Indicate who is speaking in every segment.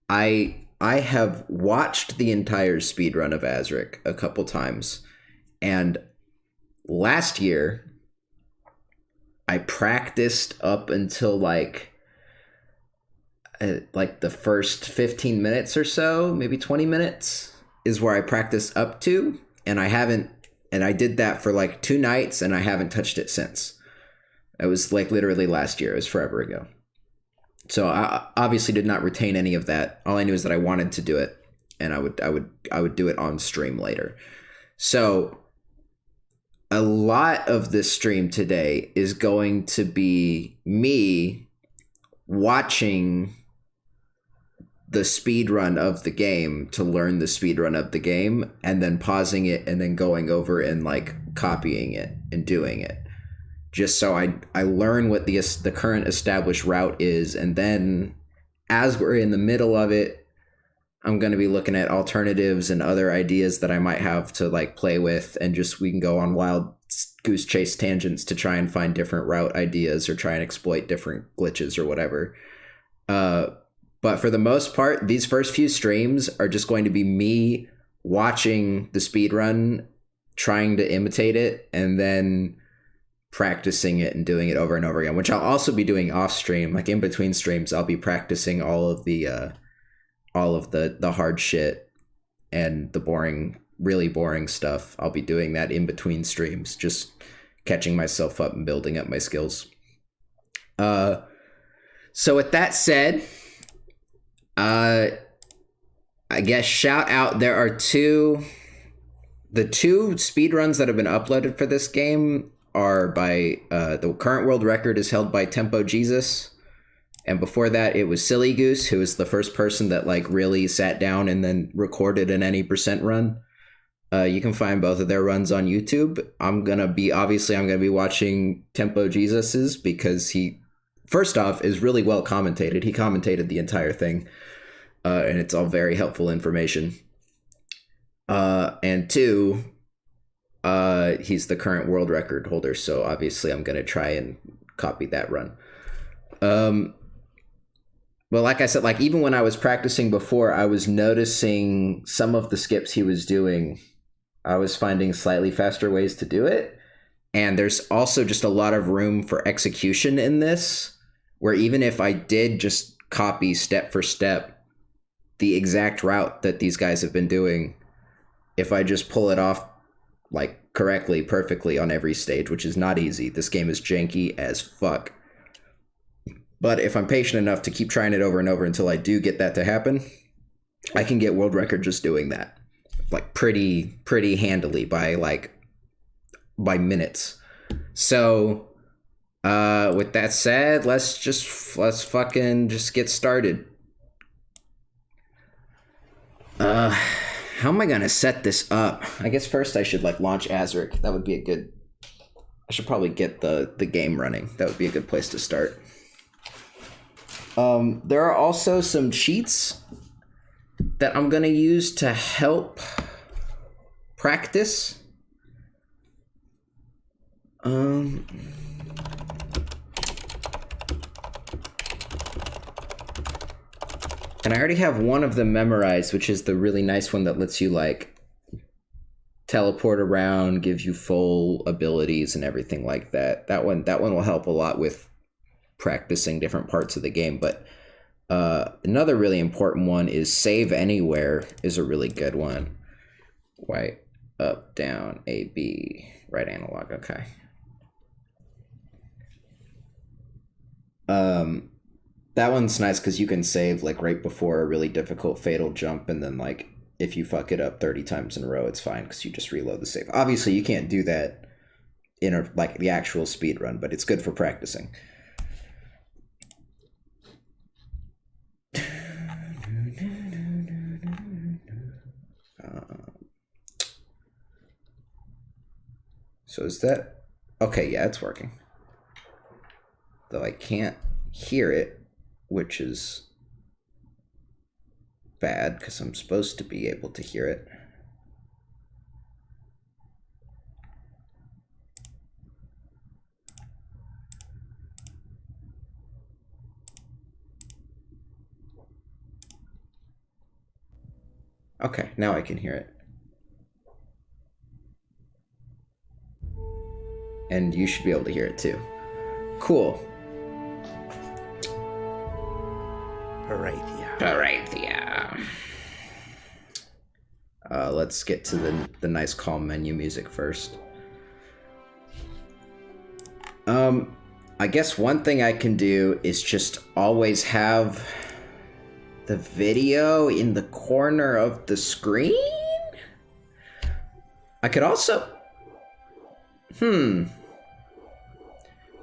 Speaker 1: I have watched the entire speedrun of Azurik a couple times, and last year I practiced up until like the first 15 minutes or so, maybe 20 minutes is where I practiced up to, and I did that for like 2 nights, and I haven't touched it since. It was like literally last year. It was forever ago. So I obviously did not retain any of that. All I knew is that I wanted to do it, and I would do it on stream later. So a lot of this stream today is going to be me watching the speed run of the game to learn the speed run of the game, and then pausing it and then going over and like copying it and doing it, just so I learn what the current established route is. And then as we're in the middle of it, I'm going to be looking at alternatives and other ideas that I might have to like play with, and just we can go on wild goose chase tangents to try and find different route ideas or try and exploit different glitches or whatever. But for the most part, these first few streams are just going to be me watching the speed run, trying to imitate it, and then practicing it and doing it over and over again, which I'll also be doing off stream. Like in between streams, I'll be practicing all of the hard shit and the boring, really boring stuff. I'll be doing that in between streams, just catching myself up and building up my skills. So with that said, I guess shout out, there are the two speedruns that have been uploaded for this game are by the current world record is held by Tempo Jesus, and before that it was SillyGoose, who was the first person that like really sat down and then recorded an any percent run. You can find both of their runs on YouTube. I'm gonna be watching Tempo Jesus's because he, first off, is really well commentated. He commentated the entire thing, and it's all very helpful information. And two, he's the current world record holder, so obviously I'm gonna try and copy that run. But like I said, like even when I was practicing before, I was noticing some of the skips he was doing. I was finding slightly faster ways to do it. And there's also just a lot of room for execution in this, where even if I did just copy step for step the exact route that these guys have been doing, if I just pull it off like correctly, perfectly on every stage, which is not easy. This game is janky as fuck. But if I'm patient enough to keep trying it over and over until I do get that to happen, I can get world record just doing that. Like pretty handily by minutes. So with that said, let's fucking just get started. How am I gonna set this up? I guess first I should like launch Azurik. That would be I should probably get the game running. That would be a good place to start. There are also some cheats that I'm gonna use to help practice. And I already have one of them memorized, which is the really nice one that lets you like teleport around, gives you full abilities and everything like that. That one will help a lot with practicing different parts of the game. But another really important one is save anywhere is a really good one. Right, up, down, A, B, right analog. Okay. That one's nice because you can save like right before a really difficult fatal jump, and then like if you fuck it up 30 times in a row, it's fine because you just reload the save. Obviously, you can't do that in like the actual speed run, but it's good for practicing. So is that okay? Yeah, it's working. Though I can't hear it, which is bad because I'm supposed to be able to hear it. Okay, now I can hear it. And you should be able to hear it too. Cool. Parathia. Let's get to the nice calm menu music first. I guess one thing I can do is just always have the video in the corner of the screen? I could also... The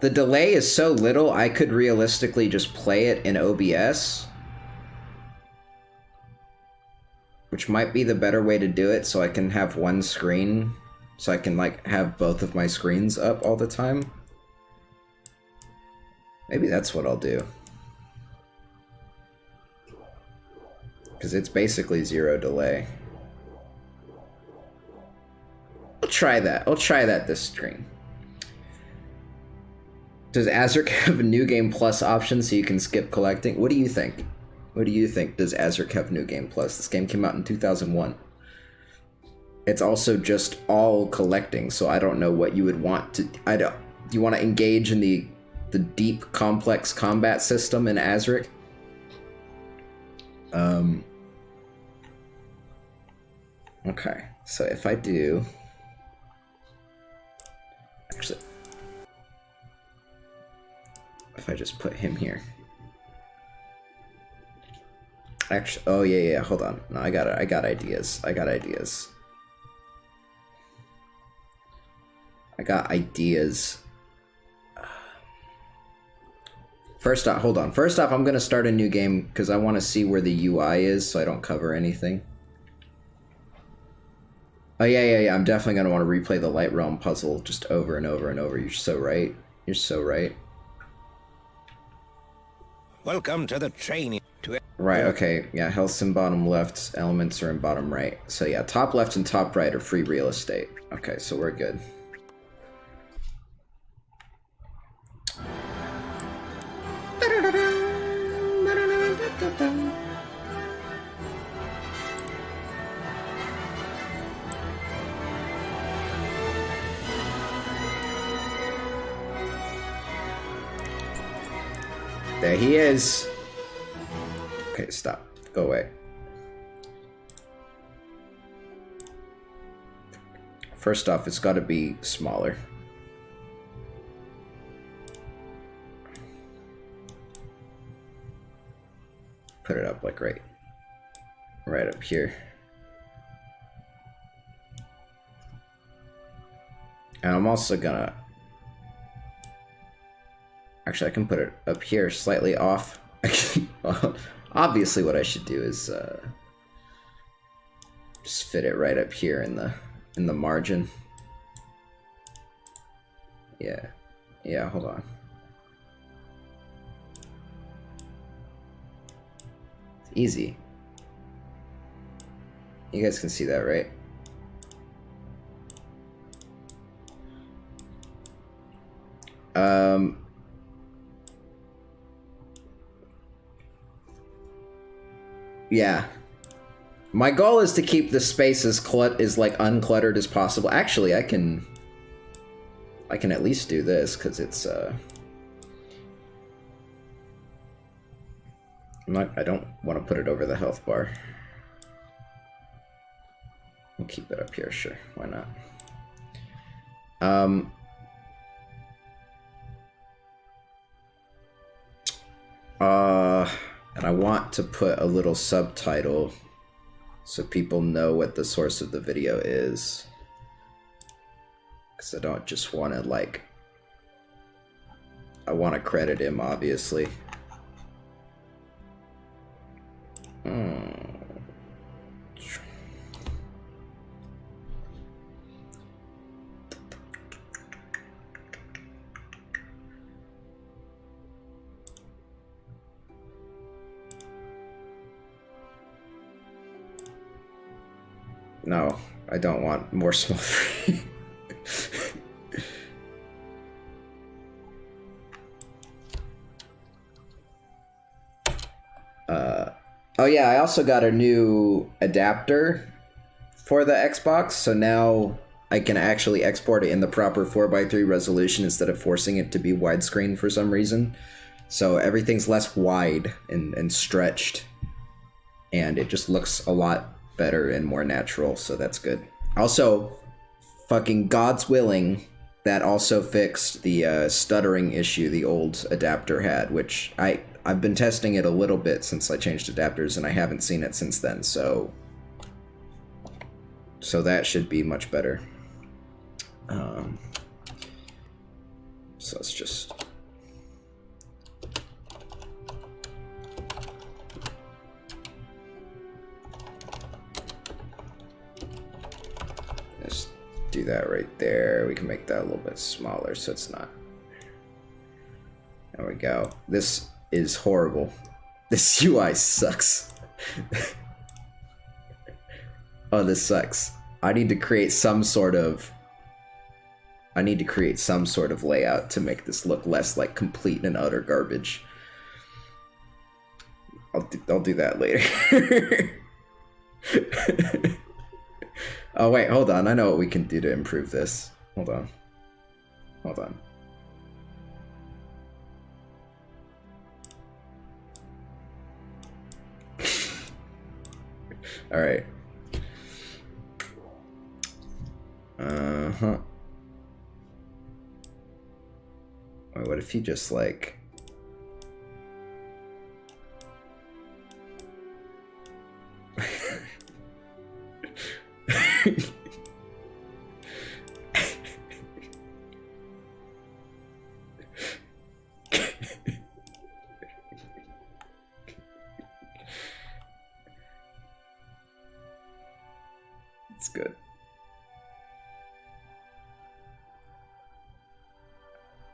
Speaker 1: delay is so little, I could realistically just play it in OBS. Which might be the better way to do it, so I can have one screen. So I can, like, have both of my screens up all the time. Maybe that's what I'll do. Because it's basically zero delay. I'll try that. I'll try that this stream. Does Azurik have a New Game Plus option so you can skip collecting? What do you think? What do you think? Does Azurik have New Game Plus? This game came out in 2001. It's also just all collecting, so I don't know what you would want to... do you want to engage in the deep, complex combat system in Azurik? Okay, so if I do... Actually... If I just put him here. Actually, oh yeah, hold on. No, I got ideas. I got ideas. First off, hold on. First off, I'm gonna start a new game because I want to see where the UI is so I don't cover anything. Oh yeah. I'm definitely gonna want to replay the Light Realm puzzle just over and over and over. You're so right. You're so right.
Speaker 2: Welcome to the training.
Speaker 1: Right, okay. Yeah, health's in bottom left, elements are in bottom right. So yeah, top left and top right are free real estate. Okay, so we're good. There he is. Okay, stop. Go away. First off, it's got to be smaller. Put it up like right up here. And I'm also gonna... Actually, I can put it up here, slightly off. Obviously, what I should do is just fit it right up here in the margin. Yeah. Hold on. It's easy. You guys can see that, right? Yeah. My goal is to keep the space as like uncluttered as possible. Actually, I can at least do this because it's I don't want to put it over the health bar. We'll keep it up here, sure. Why not? And I want to put a little subtitle so people know what the source of the video is. Because I don't just want to, like... I want to credit him, obviously. No, I don't want more small free. Oh Oh yeah, I also got a new adapter for the Xbox, so now I can actually export it in the proper 4:3 resolution instead of forcing it to be widescreen for some reason. So everything's less wide and stretched, and it just looks a lot better and more natural, so that's good. Also, fucking God's willing, that also fixed the stuttering issue the old adapter had, which I've been testing it a little bit since I changed adapters, and I haven't seen it since then, so that should be much better. So let's just... Let's do that right there. We can make that a little bit smaller so it's not... There we go. This is horrible. This UI sucks. Oh, this sucks. I need to create some sort of layout to make this look less like complete and utter garbage. I'll do that later. Oh wait, hold on. I know what we can do to improve this. Hold on. All right. Wait, what if you just like... It's good.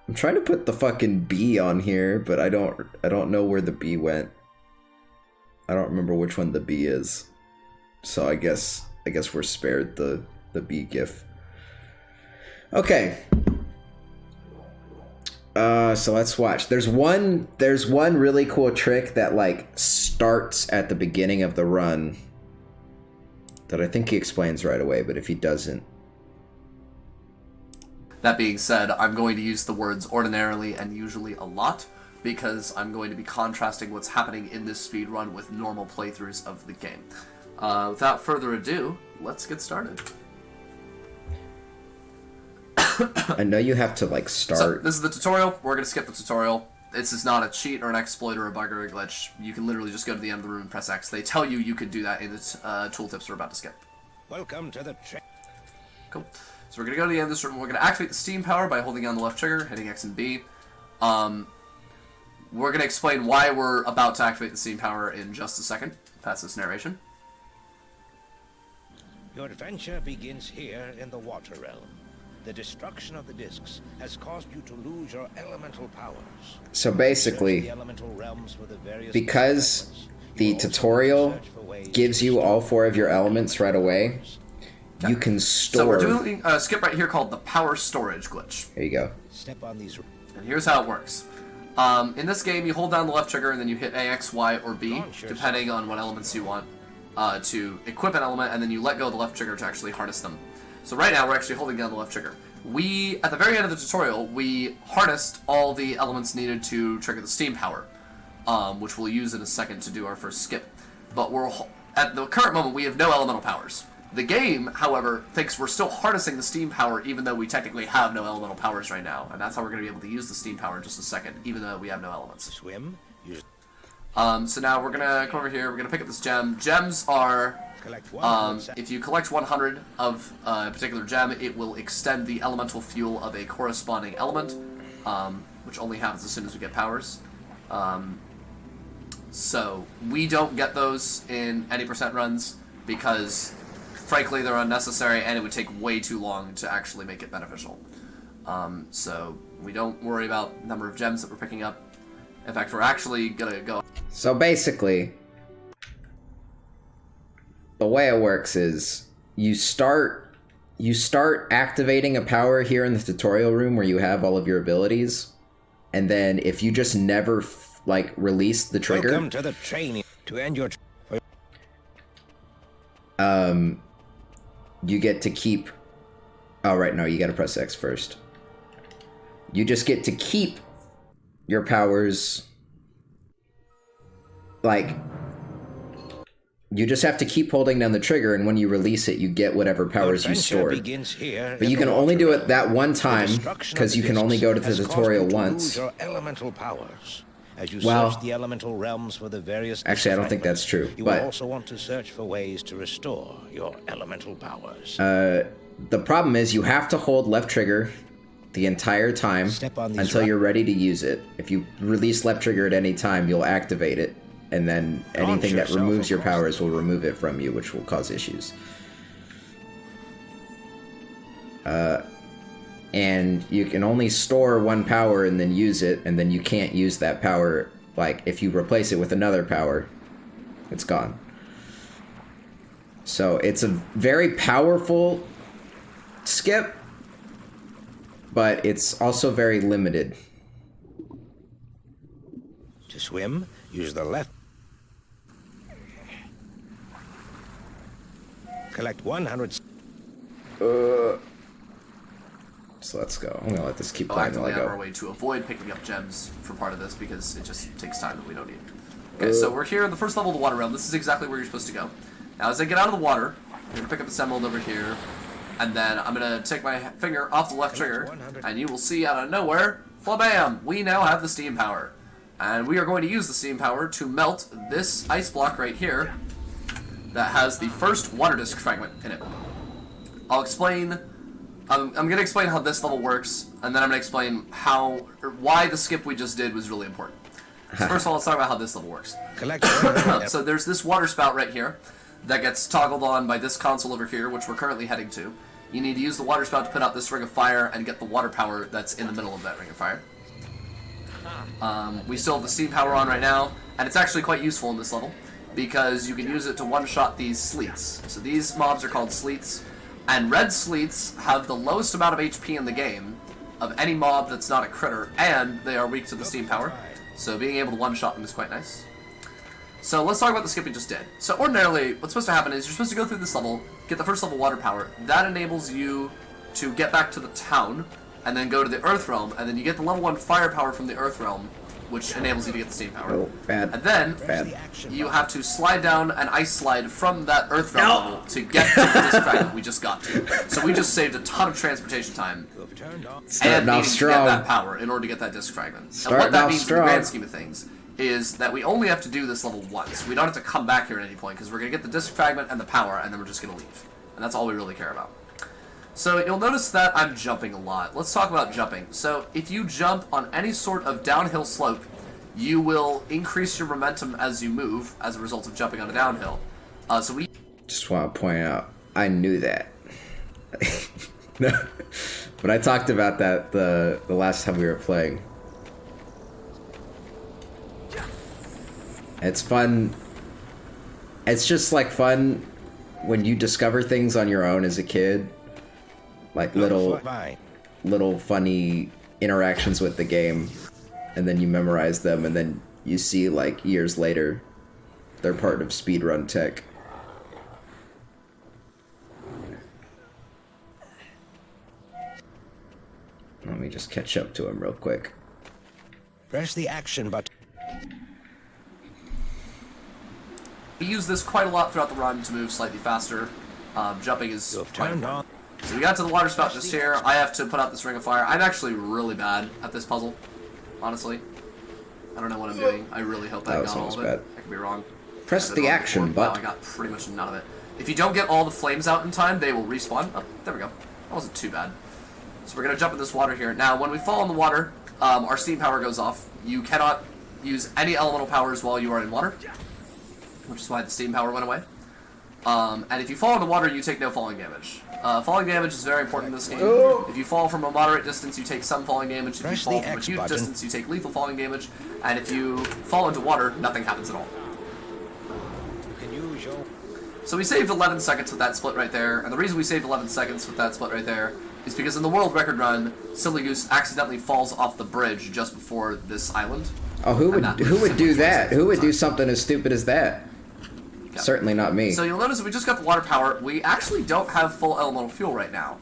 Speaker 1: I'm trying to put the fucking bee on here, but I don't know where the bee went. I don't remember which one the bee is. So I guess we're spared the bee gif. Okay. So let's watch. There's one really cool trick that like starts at the beginning of the run that I think he explains right away, but if he doesn't...
Speaker 3: That being said, I'm going to use the words ordinarily and usually a lot, because I'm going to be contrasting what's happening in this speedrun with normal playthroughs of the game. Without further ado, let's get started.
Speaker 1: I know you have to, like, start...
Speaker 3: So, this is the tutorial. We're going to skip the tutorial. This is not a cheat or an exploit or a bug or a glitch. You can literally just go to the end of the room and press X. They tell you you can do that in the tooltips we're about to skip.
Speaker 2: Welcome to the
Speaker 3: Cool. So we're going to go to the end of this room. We're going to activate the steam power by holding down the left trigger, hitting X and B. We're going to explain why we're about to activate the steam power in just a second. Past this narration.
Speaker 2: Your adventure begins here in the water realm. The destruction of the discs has caused you to lose your elemental powers.
Speaker 1: So basically, because the tutorial gives you all 4 of your elements right away, you can store...
Speaker 3: So we're doing a skip right here called the power storage glitch.
Speaker 1: Here you go.
Speaker 2: Step on these...
Speaker 3: And here's how it works. In this game, you hold down the left trigger and then you hit A, X, Y, or B, depending on what elements you want to equip an element, and then you let go of the left trigger to actually harness them. So right now, we're actually holding down the left trigger. At the very end of the tutorial, we harnessed all the elements needed to trigger the steam power, which we'll use in a second to do our first skip. But at the current moment, we have no elemental powers. The game, however, thinks we're still harnessing the steam power even though we technically have no elemental powers right now. And that's how we're going to be able to use the steam power in just a second, even though we have no elements.
Speaker 2: Swim.
Speaker 3: So now we're going to come over here, we're going to pick up this gem. Gems are... if you collect 100 of a particular gem, it will extend the elemental fuel of a corresponding element, which only happens as soon as we get powers. So we don't get those in any percent runs because, frankly, they're unnecessary and it would take way too long to actually make it beneficial. So we don't worry about the number of gems that we're picking up. In fact, we're actually going to go...
Speaker 1: So basically... the way it works is you start activating a power here in the tutorial room where you have all of your abilities, and then if you just never release the trigger,
Speaker 2: Welcome to the training. To end your...
Speaker 1: you get to keep... Oh, right, no, you gotta press X first. You just get to keep your powers... Like... You just have to keep holding down the trigger, and when you release it, you get whatever powers you stored. But you can only do it that one time, because you can only go to the tutorial once.
Speaker 2: As you search the elemental realms for the various
Speaker 1: Actually, I don't think that's true.
Speaker 2: You
Speaker 1: but
Speaker 2: will also want to search for ways to restore your elemental powers.
Speaker 1: The problem is you have to hold left trigger the entire time until you're ready to use it. If you release left trigger at any time, you'll activate it, and then anything that removes your powers will remove it from you, which will cause issues. And you can only store one power and then use it, and then you can't use that power. Like, if you replace it with another power, it's gone. So it's a very powerful skip, but it's also very limited.
Speaker 2: To swim, use the left. Collect 100...
Speaker 1: So let's go. I'm gonna let this keep playing while I go.
Speaker 3: Our way to avoid picking up gems for part of this because it just takes time that we don't need. Okay, so we're here in the first level of the water realm. This is exactly where you're supposed to go. Now, as I get out of the water, I'm gonna pick up this emerald over here, and then I'm gonna take my finger off the left trigger, and you will see out of nowhere, flabam! We now have the steam power, and we are going to use the steam power to melt this ice block right here that has the first water disc fragment in it. I'll explain. I'm going to explain how this level works, and then I'm going to explain why the skip we just did was really important. So first of all, let's talk about how this level works. So there's this water spout right here that gets toggled on by this console over here, which we're currently heading to. You need to use the water spout to put out this ring of fire and get the water power that's in the middle of that ring of fire. We still have the steam power on right now, and it's actually quite useful in this level, because you can use it to one-shot these sleets. So these mobs are called sleets. And red sleets have the lowest amount of HP in the game of any mob that's not a critter, and they are weak to the steam power. So being able to one-shot them is quite nice. So let's talk about the skip we just did. So ordinarily, what's supposed to happen is you're supposed to go through this level, get the first level water power. That enables you to get back to the town, and then go to the Earth Realm, and then you get the level 1 fire power from the Earth Realm, which enables you to get the steam power.
Speaker 1: Oh, bad.
Speaker 3: And then you have to slide down an ice slide from that Earth Realm level to get to the disc fragment we just got to. So we just saved a ton of transportation time and needing to get that power in order to get that disc fragment. And what that means in the grand scheme of things is that we only have to do this level once. We don't have to come back here at any point because we're going to get the disc fragment and the power, and then we're just going to leave. And that's all we really care about. So you'll notice that I'm jumping a lot. Let's talk about jumping. So if you jump on any sort of downhill slope, you will increase your momentum as you move as a result of jumping on a downhill. So we
Speaker 1: just want to point out, I knew that. But I talked about that the last time we were playing. It's fun. It's just like fun when you discover things on your own as a kid. Like little funny interactions with the game, and then you memorize them, and then you see, like, years later, they're part of speedrun tech. Let me just catch up to him real quick.
Speaker 2: Press the action button.
Speaker 3: We use this quite a lot throughout the run to move slightly faster. Jumping is quite important. So we got to the water spout just here. I have to put out this ring of fire. I'm actually really bad at this puzzle, honestly. I don't know what I'm doing. I really hope I got all of it. I could be wrong.
Speaker 1: Press the action button.
Speaker 3: Wow, I got pretty much none of it. If you don't get all the flames out in time, they will respawn. Oh, there we go. That wasn't too bad. So we're going to jump in this water here. Now, when we fall in the water, our steam power goes off. You cannot use any elemental powers while you are in water, which is why the steam power went away. And if you fall in the water, you take no falling damage. Falling damage is very important in this game. If you fall from a moderate distance, you take some falling damage. If you fall from a huge distance, you take lethal falling damage. And if you fall into water, nothing happens at all. So we saved 11 seconds with that split right there. And the reason we saved 11 seconds with that split right there is because in the world record run, SillyGoose accidentally falls off the bridge just before this island.
Speaker 1: Oh, who would do that? Who would do something as stupid as that? Certainly not me.
Speaker 3: So you'll notice that we just got the water power. We actually don't have full elemental fuel right now,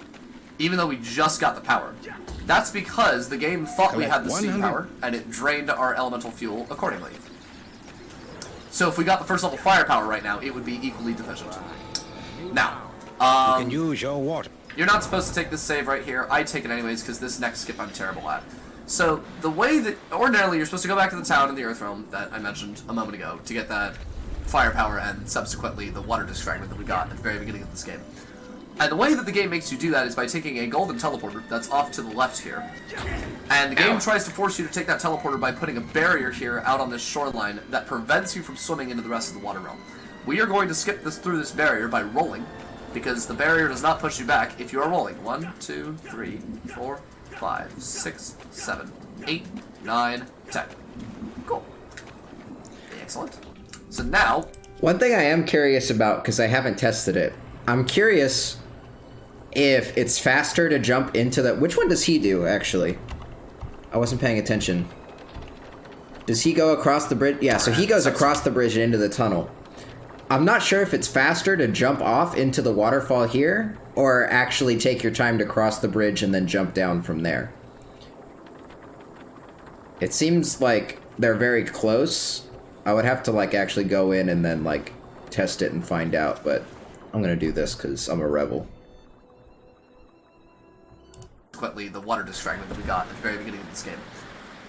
Speaker 3: even though we just got the power. That's because the game thought we had the sea power, and it drained our elemental fuel accordingly. So if we got the first level firepower right now, it would be equally deficient. Now,
Speaker 2: you can use your water.
Speaker 3: You're not supposed to take this save right here. I take it anyways, because this next skip I'm terrible at. So, the way that... Ordinarily, you're supposed to go back to the town in the Earth Realm that I mentioned a moment ago to get that firepower and subsequently the water disc fragment that we got at the very beginning of this game. And the way that the game makes you do that is by taking a golden teleporter that's off to the left here. And the game tries to force you to take that teleporter by putting a barrier here out on this shoreline that prevents you from swimming into the rest of the water realm. We are going to skip through this barrier by rolling, because the barrier does not push you back if you are rolling. 1, 2, 3, 4, 5, 6, 7, 8, 9, 10. Cool. Excellent. So now...
Speaker 1: One thing I am curious about, because I haven't tested it, I'm curious if it's faster to jump into the... Which one does he do, actually? I wasn't paying attention. Does he go across the bridge? Yeah, so he goes across the bridge and into the tunnel. I'm not sure if it's faster to jump off into the waterfall here, or actually take your time to cross the bridge and then jump down from there. It seems like they're very close. I would have to, like, actually go in and then, like, test it and find out, but I'm gonna do this because I'm a rebel.
Speaker 3: The water disc fragment that we got at the very beginning of this game.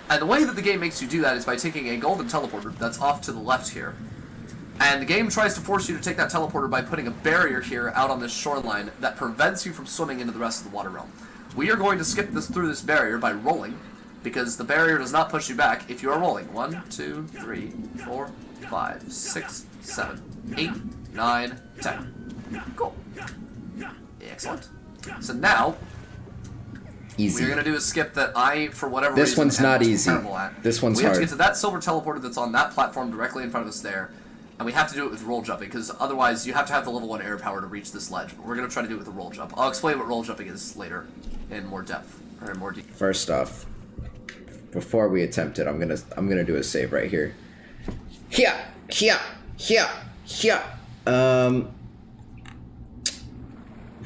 Speaker 3: And the way that the game makes you do that is by taking a golden teleporter that's off to the left here. And the game tries to force you to take that teleporter by putting a barrier here out on this shoreline that prevents you from swimming into the rest of the water realm. We are going to skip through this barrier by rolling, because the barrier does not push you back if you are rolling. 1, 2, 3, 4, 5, 6, 7, 8, 9, 10. Cool. Excellent. So now...
Speaker 1: Easy.
Speaker 3: We're going to do a skip that I, for whatever
Speaker 1: this
Speaker 3: reason,
Speaker 1: one's not easy. This one's
Speaker 3: hard. We have to
Speaker 1: hard.
Speaker 3: get to that silver teleporter that's on that platform directly in front of us there, and we have to do it with roll jumping, because otherwise you have to have the level 1 air power to reach this ledge, but we're going to try to do it with a roll jump. I'll explain what roll jumping is later in more depth, or in more detail.
Speaker 1: First off, before we attempt it, I'm gonna do a save right here. Here.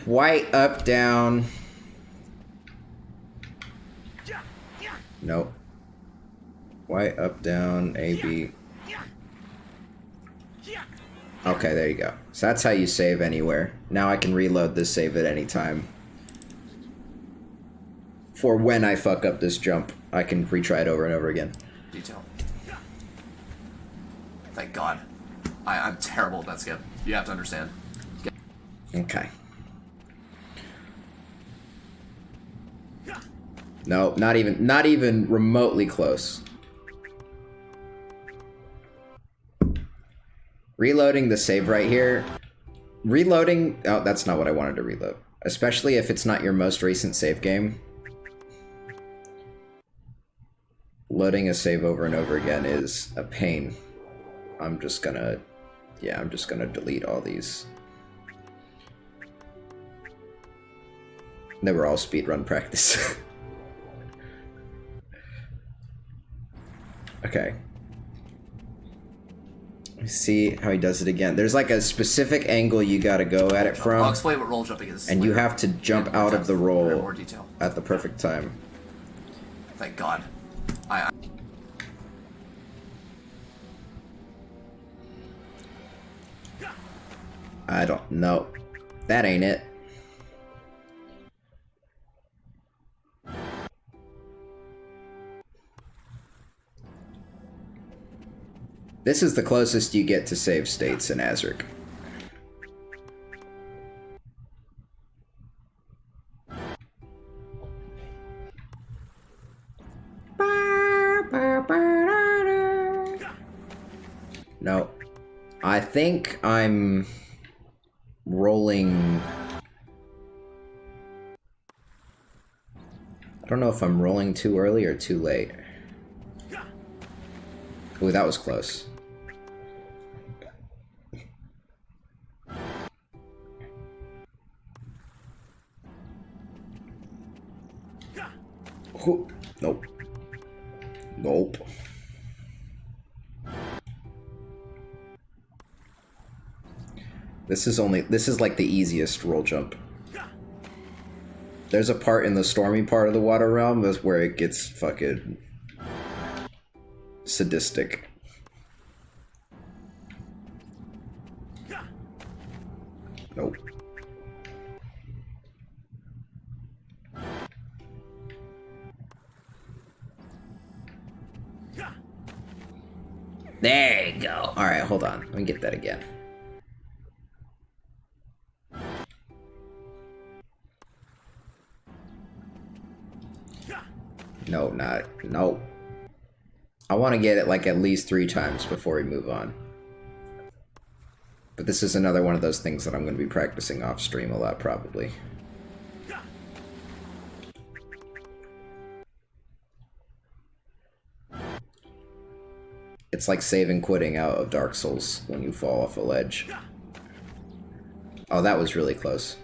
Speaker 1: White up, down. Nope. White up, down, A, B. Okay, there you go. So that's how you save anywhere. Now I can reload this save at any time. For when I fuck up this jump, I can retry it over and over again.
Speaker 3: Detail. Thank God. I'm terrible at that skip. You have to understand.
Speaker 1: Okay. No, not even remotely close. Reloading the save right here. Reloading... Oh, that's not what I wanted to reload. Especially if it's not your most recent save game. Loading a save over and over again is a pain. I'm just gonna delete all these. They were all speedrun practice. Okay. See how he does it again. There's like a specific angle you gotta go at it from.
Speaker 3: I'll explain what roll jumping is.
Speaker 1: And you have to jump out of the roll
Speaker 3: more detail.
Speaker 1: At the perfect time.
Speaker 3: Thank God.
Speaker 1: I don't know. That ain't it. This is the closest you get to save states in Azurik. No. I think I'm rolling... I don't know if I'm rolling too early or too late. Ooh, that was close. Ooh, nope. Nope. This is like the easiest roll jump. There's a part in the stormy part of the water realm that's where it gets fucking sadistic. Nope. There you go. Alright, hold on. Let me get that again. No, not. Nope. I want to get it like at least 3 times before we move on. But this is another one of those things that I'm going to be practicing off stream a lot, probably. It's like saving quitting out of Dark Souls when you fall off a ledge. Oh, that was really close.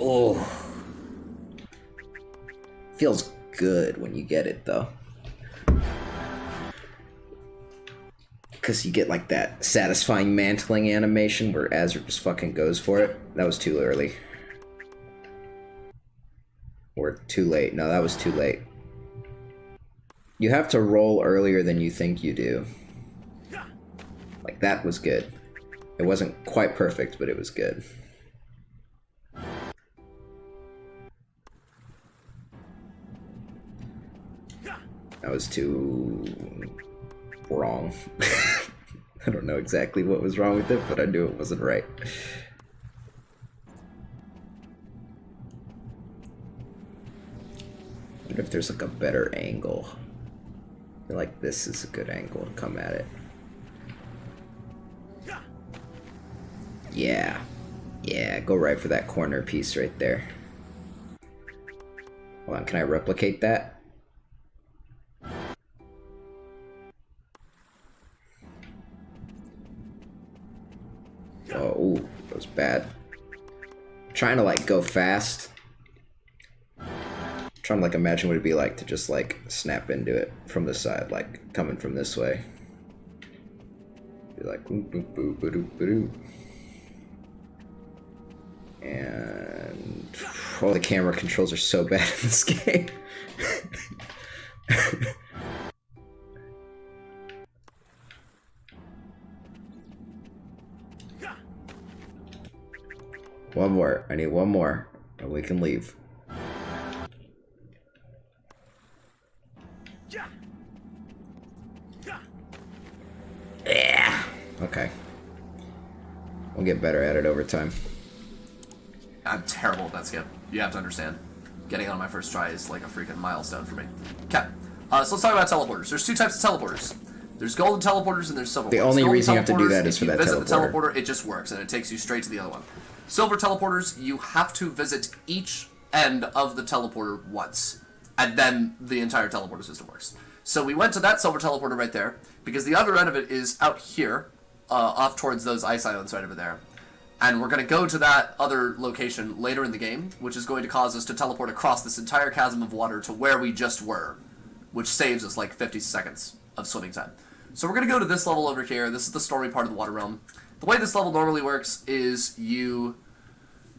Speaker 1: Oh. Feels good when you get it, though. Because you get, like, that satisfying mantling animation where Azurik just fucking goes for it. That was too early. Or too late. No, that was too late. You have to roll earlier than you think you do. Like, that was good. It wasn't quite perfect, but it was good. That was too wrong. I don't know exactly what was wrong with it, but I knew it wasn't right. I wonder if there's like a better angle. I feel like this is a good angle to come at it. Yeah. Yeah, go right for that corner piece right there. Hold on, can I replicate that? Oh, ooh, that was bad. I'm trying to like go fast. I'm trying to like imagine what it'd be like to just like snap into it from the side, like coming from this way. Be like boop boop boop boop boop. And oh, the camera controls are so bad in this game. One more. I need one more, and we can leave. Yeah. Okay. We'll get better at it over time.
Speaker 3: I'm terrible at that skip. You have to understand. Getting on my first try is like a freaking milestone for me. Okay. So let's talk about teleporters. There's 2 types of teleporters. There's golden teleporters and there's silver ones.
Speaker 1: The only
Speaker 3: Golden
Speaker 1: reason you have to do that is for that teleporter.
Speaker 3: If you visit the teleporter, it just works, and it takes you straight to the other one. Silver teleporters, you have to visit each end of the teleporter once, and then the entire teleporter system works. So we went to that silver teleporter right there, because the other end of it is out here, off towards those ice islands right over there. And we're going to go to that other location later in the game, which is going to cause us to teleport across this entire chasm of water to where we just were, which saves us like 50 seconds of swimming time. So we're going to go to this level over here. This is the stormy part of the water realm. The way this level normally works is you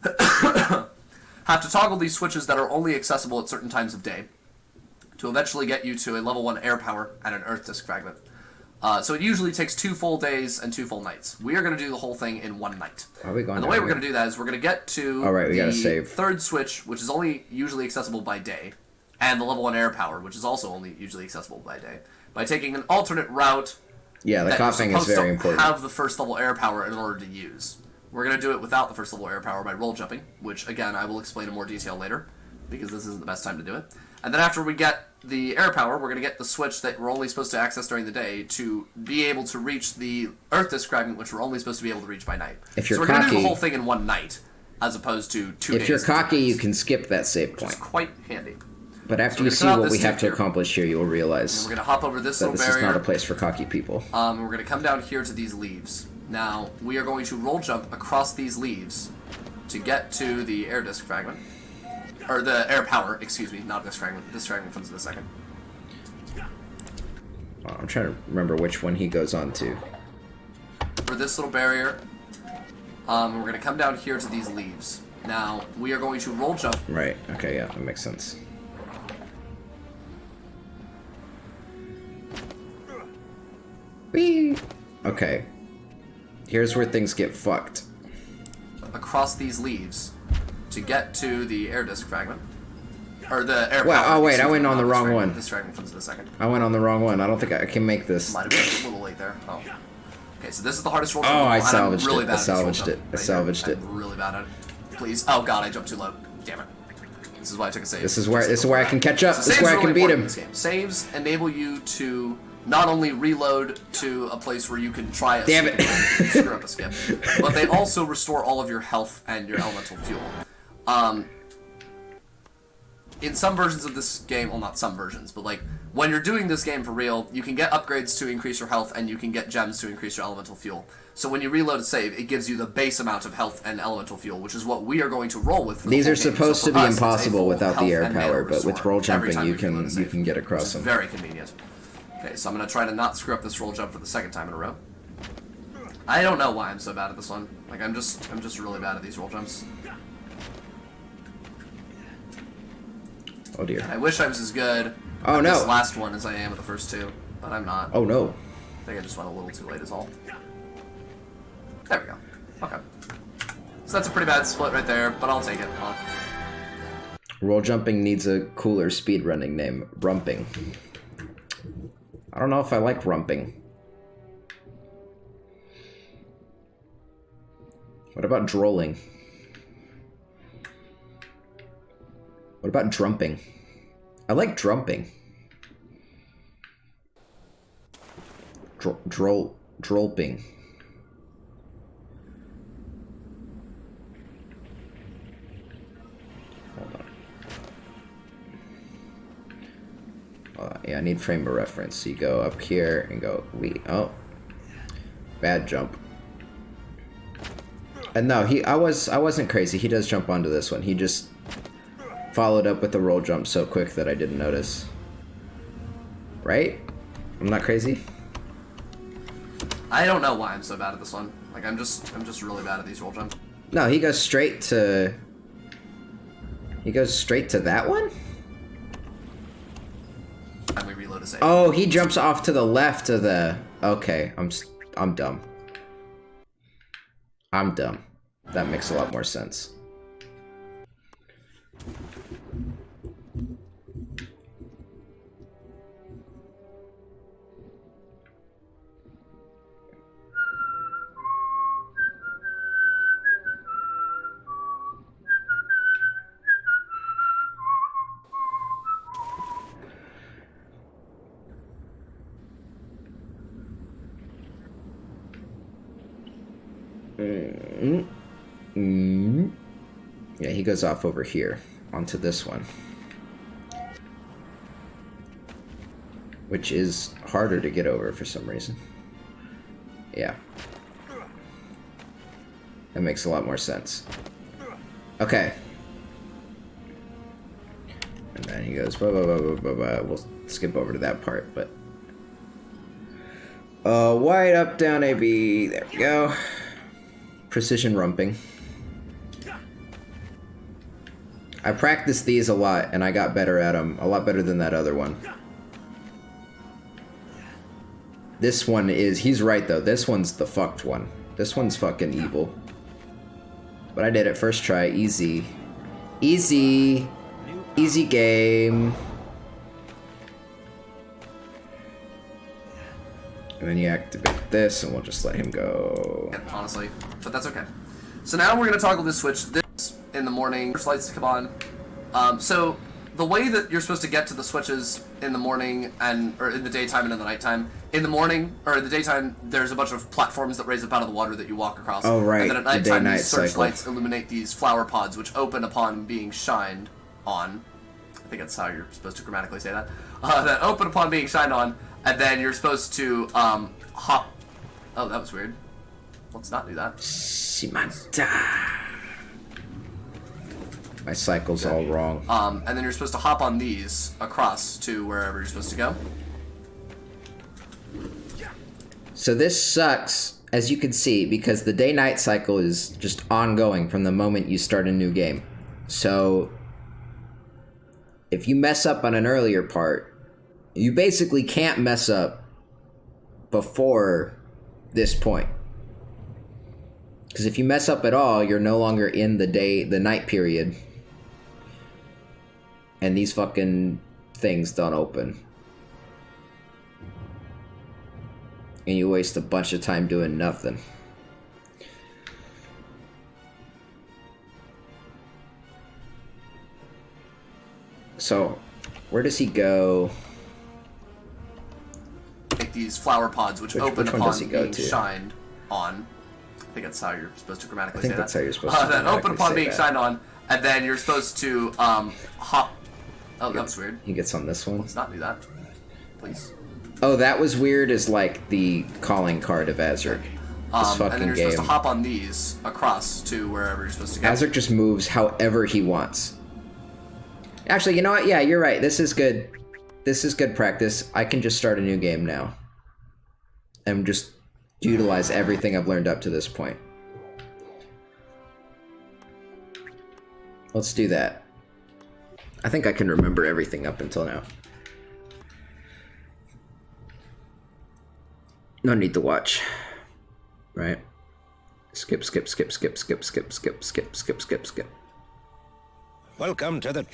Speaker 3: have to toggle these switches that are only accessible at certain times of day to eventually get you to a level 1 air power and an earth disk fragment. So it usually takes 2 full days and 2 full nights. We are going to do the whole thing in 1 night.
Speaker 1: Are we going?
Speaker 3: And the way we're going to do that is we're going to get to the 3rd switch, which is only usually accessible by day, and the level 1 air power, which is also only usually accessible by day, by taking an alternate route.
Speaker 1: Yeah, the coughing is very important.
Speaker 3: Have the first level air power in order to use. We're going to do it without the first level air power by roll jumping, which again I will explain in more detail later, because this isn't the best time to do it. And then after we get the air power, we're going to get the switch that we're only supposed to access during the day to be able to reach the earth disk fragment, which we're only supposed to be able to reach by night.
Speaker 1: If you're
Speaker 3: so we're going to do the whole thing in 1 night, as opposed to 2 days.
Speaker 1: If you're cocky, you can skip that save point.
Speaker 3: Which is quite handy.
Speaker 1: But after you see what we have to accomplish here, you'll realize
Speaker 3: we're going to hop over this little barrier.
Speaker 1: This is not a place for cocky people.
Speaker 3: We're going to come down here to these leaves. Now, we are going to roll jump across these leaves to get to the air disk fragment. or the air power, excuse me, not disc fragment. Disc fragment comes in a second.
Speaker 1: I'm trying to remember which one he goes on to.
Speaker 3: For this little barrier, we're going to come down here to these leaves. Now, we are going to roll jump.
Speaker 1: Right, okay, yeah, that makes sense. Whee! Okay. Here's where things get fucked.
Speaker 3: Across these leaves to get to the air disc fragment. Or the air
Speaker 1: Well,
Speaker 3: power.
Speaker 1: oh wait, I went on the wrong one.
Speaker 3: This fragment comes in a second.
Speaker 1: I went on the wrong one. I don't think I can make this.
Speaker 3: Might have been a little late there. Oh. Okay, so this is the hardest roll.
Speaker 1: Oh, I
Speaker 3: and
Speaker 1: salvaged
Speaker 3: really
Speaker 1: it. I salvaged it. I salvaged it.
Speaker 3: I'm really bad at it. Please. Oh god, I jumped too low. Damn it. This is why I took a save.
Speaker 1: This is where I can catch up.
Speaker 3: So
Speaker 1: this is where I can beat him.
Speaker 3: Saves enable you to not only reload to a place where you can try a
Speaker 1: Damn it.
Speaker 3: screw up a skip, but they also restore all of your health and your elemental fuel. In some versions of this game, well, not some versions, but like when you're doing this game for real, you can get upgrades to increase your health and you can get gems to increase your elemental fuel. So when you reload a save, it gives you the base amount of health and elemental fuel, which is what we are going to roll with. For
Speaker 1: These
Speaker 3: the
Speaker 1: are
Speaker 3: whole game.
Speaker 1: supposed
Speaker 3: So
Speaker 1: to be
Speaker 3: for us,
Speaker 1: impossible without the air
Speaker 3: health and
Speaker 1: power,
Speaker 3: mana
Speaker 1: but with
Speaker 3: restore
Speaker 1: roll
Speaker 3: every
Speaker 1: jumping
Speaker 3: time
Speaker 1: you
Speaker 3: we reload a
Speaker 1: can
Speaker 3: save.
Speaker 1: get across them.
Speaker 3: Very convenient. Okay, so I'm gonna try to not screw up this roll jump for the second time in a row. I don't know why I'm so bad at this one. Like I'm just really bad at these roll jumps.
Speaker 1: Oh dear.
Speaker 3: I wish I was as good
Speaker 1: Oh
Speaker 3: at
Speaker 1: no.
Speaker 3: this last one as I am at the first two, but I'm not.
Speaker 1: Oh no.
Speaker 3: I think I just went a little too late is all. There we go. Okay. So that's a pretty bad split right there, but I'll take it.
Speaker 1: Roll jumping needs a cooler speedrunning name. Rumping. I don't know if I like rumping. What about drolling? What about drumping? I like drumping. Drolping. Hold on. Yeah, I need frame of reference. So you go up here and go, oh. Bad jump. And no, I wasn't crazy. He does jump onto this one. He just followed up with the roll jump so quick that I didn't notice. Right? I'm not crazy?
Speaker 3: I don't know why I'm so bad at this one. Like I'm just really bad at these roll jumps.
Speaker 1: No, he goes straight to... He goes straight to that one?
Speaker 3: And we reload a save.
Speaker 1: Oh, he jumps off to the left of the... Okay, I'm dumb. I'm dumb. That makes a lot more sense. Yeah, he goes off over here onto this one, which is harder to get over for some reason. Yeah, that makes a lot more sense. Okay, and then he goes blah, blah, blah, blah, blah, blah. We'll skip over to that part, but wide up, down, AB. There we go. Precision rumping. I practiced these a lot, and I got better at them. A lot better than that other one. This one is... He's right, though. This one's the fucked one. This one's fucking evil. But I did it first try. Easy. Easy. Easy game. And then you activate this, and we'll just let him go.
Speaker 3: Yeah, honestly, but that's okay. So now we're going to toggle this switch. This in the morning, first lights come on. So the way that you're supposed to get to the switches in the morning or in the daytime and in the nighttime. In the morning or in the daytime, there's a bunch of platforms that raise up out of the water that you walk across.
Speaker 1: Oh right.
Speaker 3: And then at nighttime, these
Speaker 1: cycle.
Speaker 3: searchlights illuminate these flower pods, which open upon being shined on. I think that's how you're supposed to grammatically say that. That open upon being shined on. And then you're supposed to hop. Oh, that was weird. Let's not do that.
Speaker 1: Shimata. My cycle's all wrong.
Speaker 3: And then you're supposed to hop on these across to wherever you're supposed to go.
Speaker 1: So this sucks, as you can see, because the day-night cycle is just ongoing from the moment you start a new game. So if you mess up on an earlier part, you basically can't mess up before this point. Because if you mess up at all, you're no longer in the night period. And these fucking things don't open. And you waste a bunch of time doing nothing. So, where does he go?
Speaker 3: Take these flower pods, which open
Speaker 1: which
Speaker 3: upon being shined on. I think that's how you're supposed to grammatically say that.
Speaker 1: I think that's how you're supposed to
Speaker 3: Then open upon being shined on, and then you're supposed to hop. Oh, that was weird.
Speaker 1: He gets on this one.
Speaker 3: Let's not do that, please.
Speaker 1: Oh, that was weird as, like, the calling card of Azurik. This fucking
Speaker 3: and then you're
Speaker 1: game.
Speaker 3: supposed to hop on these across to wherever you're supposed to go.
Speaker 1: Azurik just moves however he wants. Actually, you know what? Yeah, you're right. This is good. This is good practice. I can just start a new game now. And just utilize everything I've learned up to this point. Let's do that. I think I can remember everything up until now. No need to watch. Right? Skip, skip, skip, skip, skip, skip, skip, skip, skip, skip, skip.
Speaker 2: Welcome to the...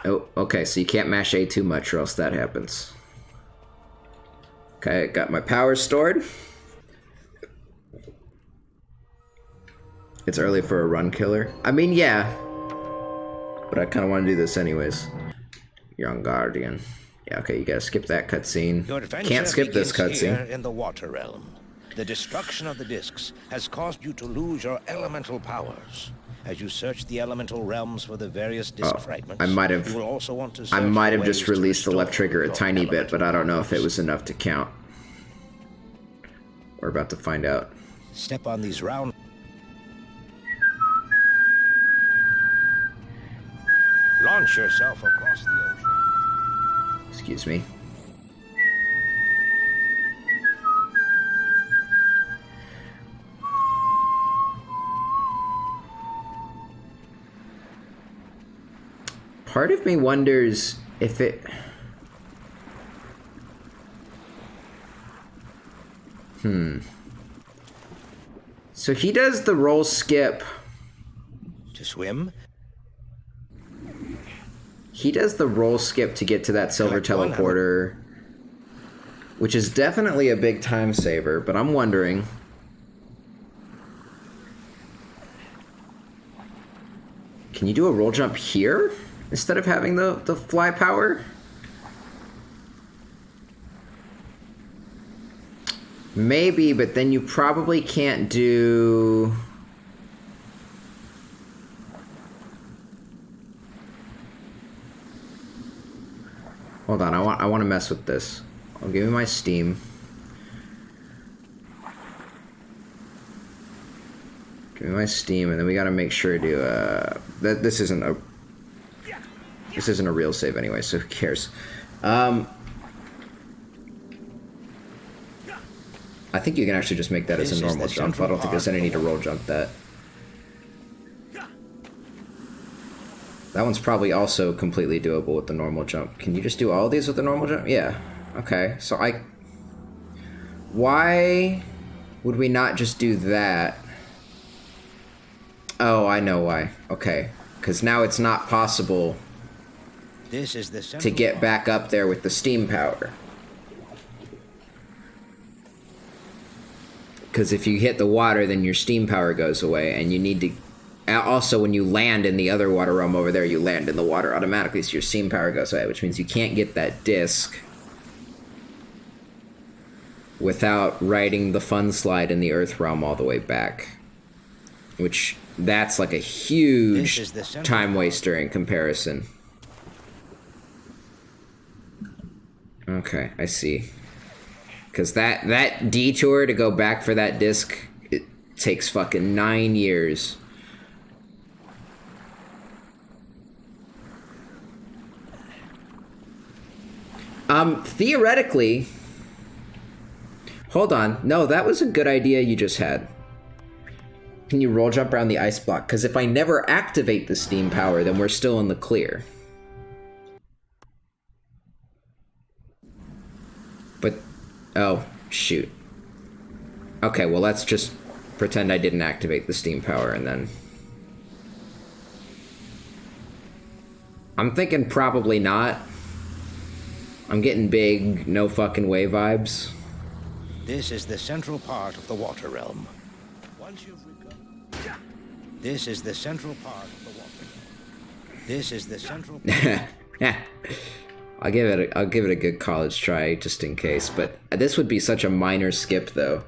Speaker 1: Oh, okay, so you can't mash A too much or else that happens. Okay, got my power stored. It's early for a run killer. I mean, yeah. But I kind of want to do this anyways. Young Guardian. Yeah, okay, you gotta skip that cutscene. Can't skip this cutscene.
Speaker 2: In the water realm, the destruction of the discs has caused you to lose your elemental powers. As you search the elemental realms for the various disc fragments, you will also want to
Speaker 1: I might have just released the left trigger a tiny bit, but I don't know if it was enough to count. We're about to find out.
Speaker 2: Step on these round... Launch yourself across the ocean.
Speaker 1: Excuse me. Part of me wonders if it... So he does the roll skip.
Speaker 2: To swim?
Speaker 1: He does the roll skip to get to that silver teleporter, which is definitely a big time saver, but I'm wondering... Can you do a roll jump here instead of having the fly power? Maybe, but then you probably can't do... Hold on, I want to mess with this. I'll give me my Steam. Give me my Steam, and then we gotta make sure to that this isn't a real save anyway, so who cares? I think you can actually just make that as a normal jump. I don't think there's any need to roll jump that. That one's probably also completely doable with the normal jump. Can you just do all of these with the normal jump? Yeah. Okay, so why would we not just do that? Oh, I know why. Okay. Because now it's not possible to get back up there with the steam power. Because if you hit the water, then your steam power goes away, and you need to... Also, when you land in the other water realm over there, you land in the water automatically, so your steam power goes away, which means you can't get that disc without riding the fun slide in the earth realm all the way back. Which, that's like a huge time waster in comparison. Okay, I see. Because that detour to go back for that disc, it takes fucking 9 years. Theoretically... Hold on. No, that was a good idea you just had. Can you roll jump around the ice block? Because if I never activate the steam power, then we're still in the clear. But... Oh, shoot. Okay, well, let's just pretend I didn't activate the steam power, and then... I'm thinking probably not. I'm getting big, no fucking way vibes.
Speaker 2: This is the central part of the water realm. Once you've recovered... This is the central part of the water realm. This is the central part...
Speaker 1: I'll give it a good college try, just in case, but this would be such a minor skip, though.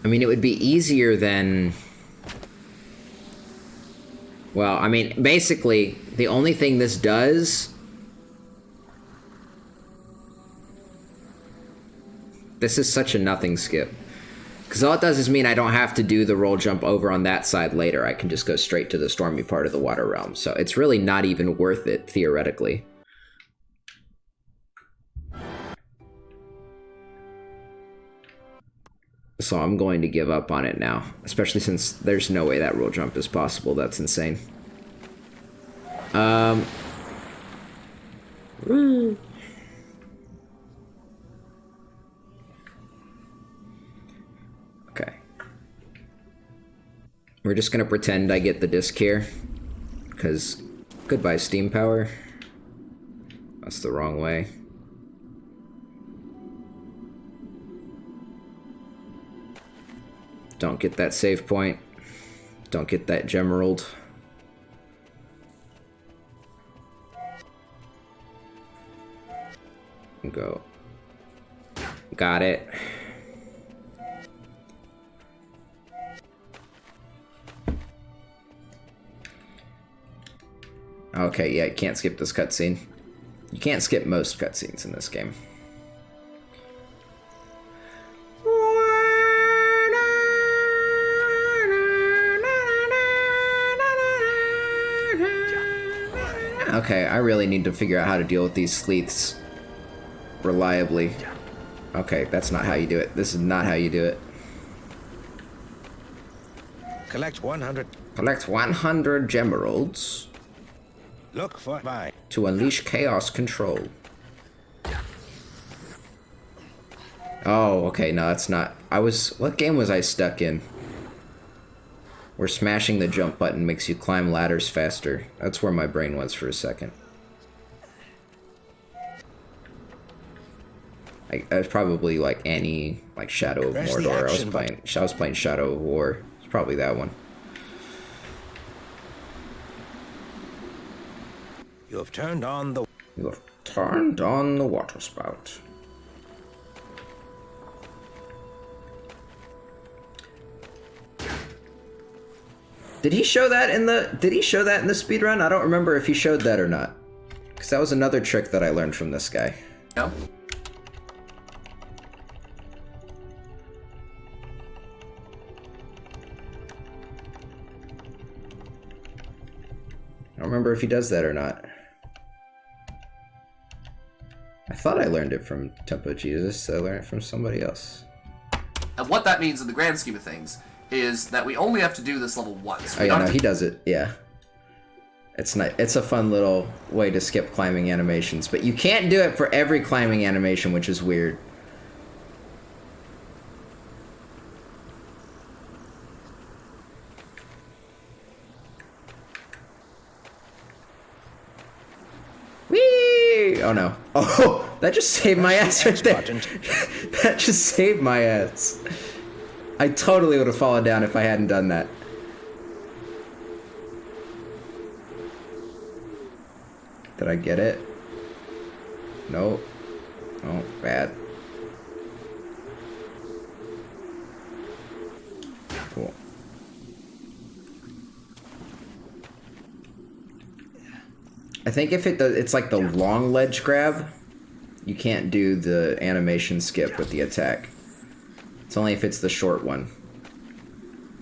Speaker 1: I mean, it would be easier than... Well, I mean, basically, the only thing this does... This is such a nothing skip. Because all it does is mean I don't have to do the roll jump over on that side later. I can just go straight to the stormy part of the water realm. So it's really not even worth it, theoretically. So I'm going to give up on it now. Especially since there's no way that roll jump is possible. That's insane. Okay. We're just gonna pretend I get the disc here. Because, goodbye steam power. That's the wrong way. Don't get that save point. Don't get that gemerald. Go. Got it. Okay, yeah, you can't skip this cutscene. You can't skip most cutscenes in this game. Okay, I really need to figure out how to deal with these sleeths reliably. Okay, that's not how you do it. This is not how you do it.
Speaker 2: Collect 100.
Speaker 1: Collect 100 gemeralds.
Speaker 2: Look for by
Speaker 1: to unleash chaos control. Oh, okay, no, that's not... What game was I stuck in? Where smashing the jump button makes you climb ladders faster. That's where my brain was for a second. I was probably like any, like Shadow of Mordor. I was playing Shadow of War. It's probably that one.
Speaker 2: You have turned on the...
Speaker 1: You have turned on the water spout. Did he show that in the speedrun? I don't remember if he showed that or not. Because that was another trick that I learned from this guy.
Speaker 3: No.
Speaker 1: I don't remember if he does that or not. I thought I learned it from Tempo Jesus. I learned it from somebody else.
Speaker 3: And what that means in the grand scheme of things is that we only have to do this level once.
Speaker 1: Oh yeah, no, he does it. Yeah, it's nice. It's a fun little way to skip climbing animations, but you can't do it for every climbing animation, which is weird. Whee! Oh no! Oh, that just saved my ass right there. That just saved my ass. I totally would have fallen down if I hadn't done that. Did I get it? Nope. Oh, bad. Cool. I think if it's like the long ledge grab, you can't do the animation skip with the attack. It's only if it's the short one,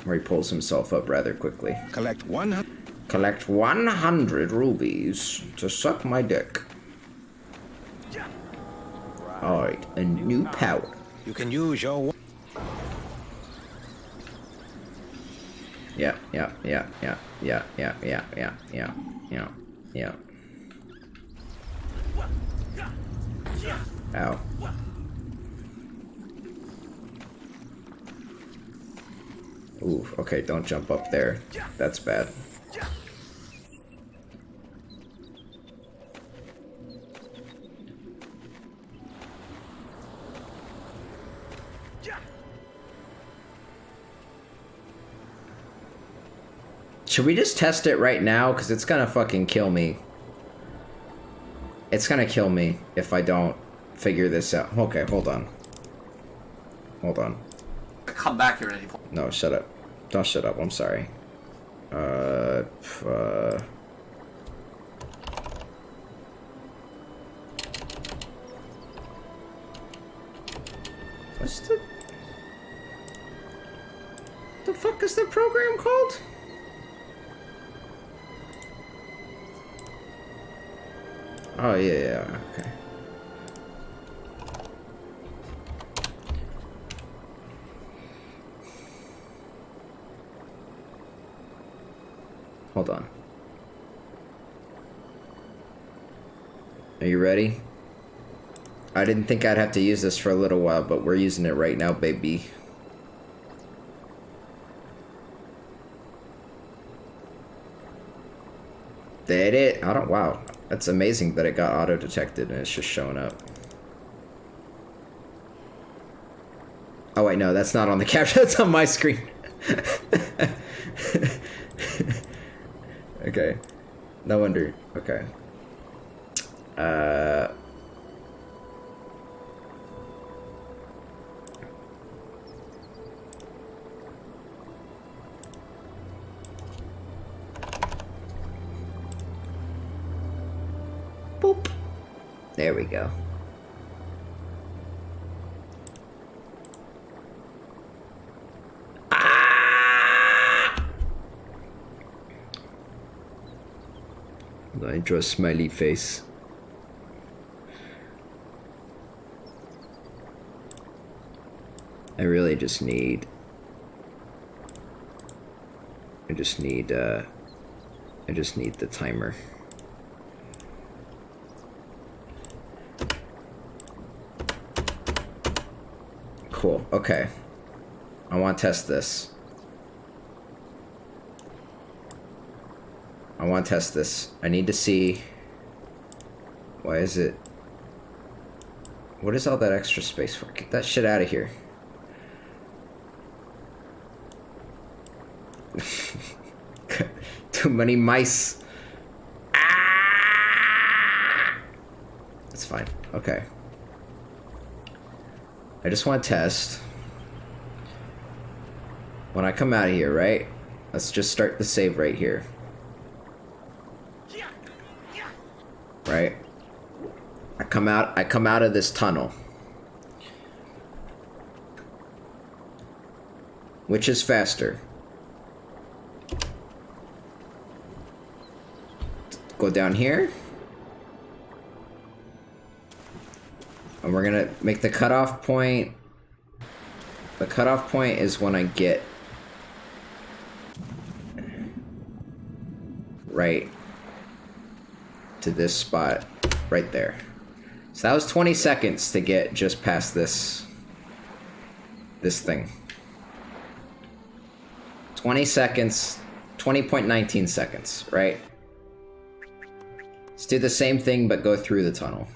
Speaker 1: where he pulls himself up rather quickly.
Speaker 2: Collect 100.
Speaker 1: Collect 100 rubies to suck my dick. Alright, a new power.
Speaker 2: You can use your...
Speaker 1: Yeah. Ow. Ooh, okay, don't jump up there. That's bad. Should we just test it right now? Because it's gonna fucking kill me. It's gonna kill me if I don't figure this out. Okay, hold on. Hold on.
Speaker 3: Come back here at any point.
Speaker 1: No, shut up. Don't shut up, I'm sorry. What's the fuck is the program called? Oh, yeah, okay. Hold on. Are you ready? I didn't think I'd have to use this for a little while, but we're using it right now, baby. Did it? I don't... Wow. That's amazing that it got auto-detected and it's just showing up. Oh, wait, no, that's not on the capture. That's on my screen. Okay. No wonder. Okay. Boop. There we go. I draw a smiley face. I really just need... I just need the timer. Cool, okay. I want to test this. I need to see... Why is it... What is all that extra space for? Get that shit out of here. Too many mice. It's fine. Okay. I just want to test. When I come out of here, right? Let's just start the save right here. Right? I come out of this tunnel. Which is faster? Go down here. And we're gonna make the cutoff point. The cutoff point is when I get right to this spot right there. So that was 20 seconds to get just past this thing. 20 seconds, 20.19 seconds, right? Let's do the same thing but go through the tunnel.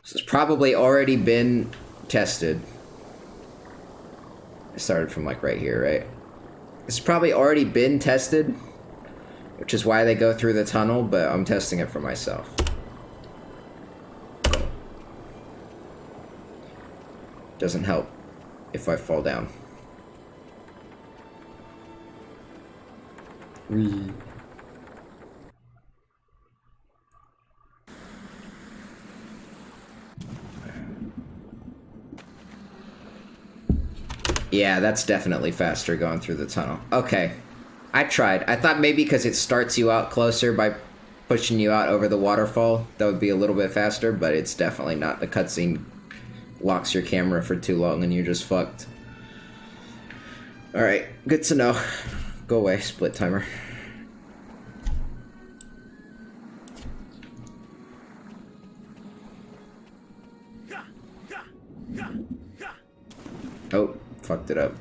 Speaker 1: This has probably already been tested. I started from like right here, right? This has probably already been tested, which is why they go through the tunnel, but I'm testing it for myself. Doesn't help if I fall down. Yeah, that's definitely faster going through the tunnel. Okay. I tried. I thought maybe because it starts you out closer by pushing you out over the waterfall, that would be a little bit faster, but it's definitely not. The cutscene locks your camera for too long and you're just fucked. Alright, good to know. Go away, split timer. Oh, fucked it up.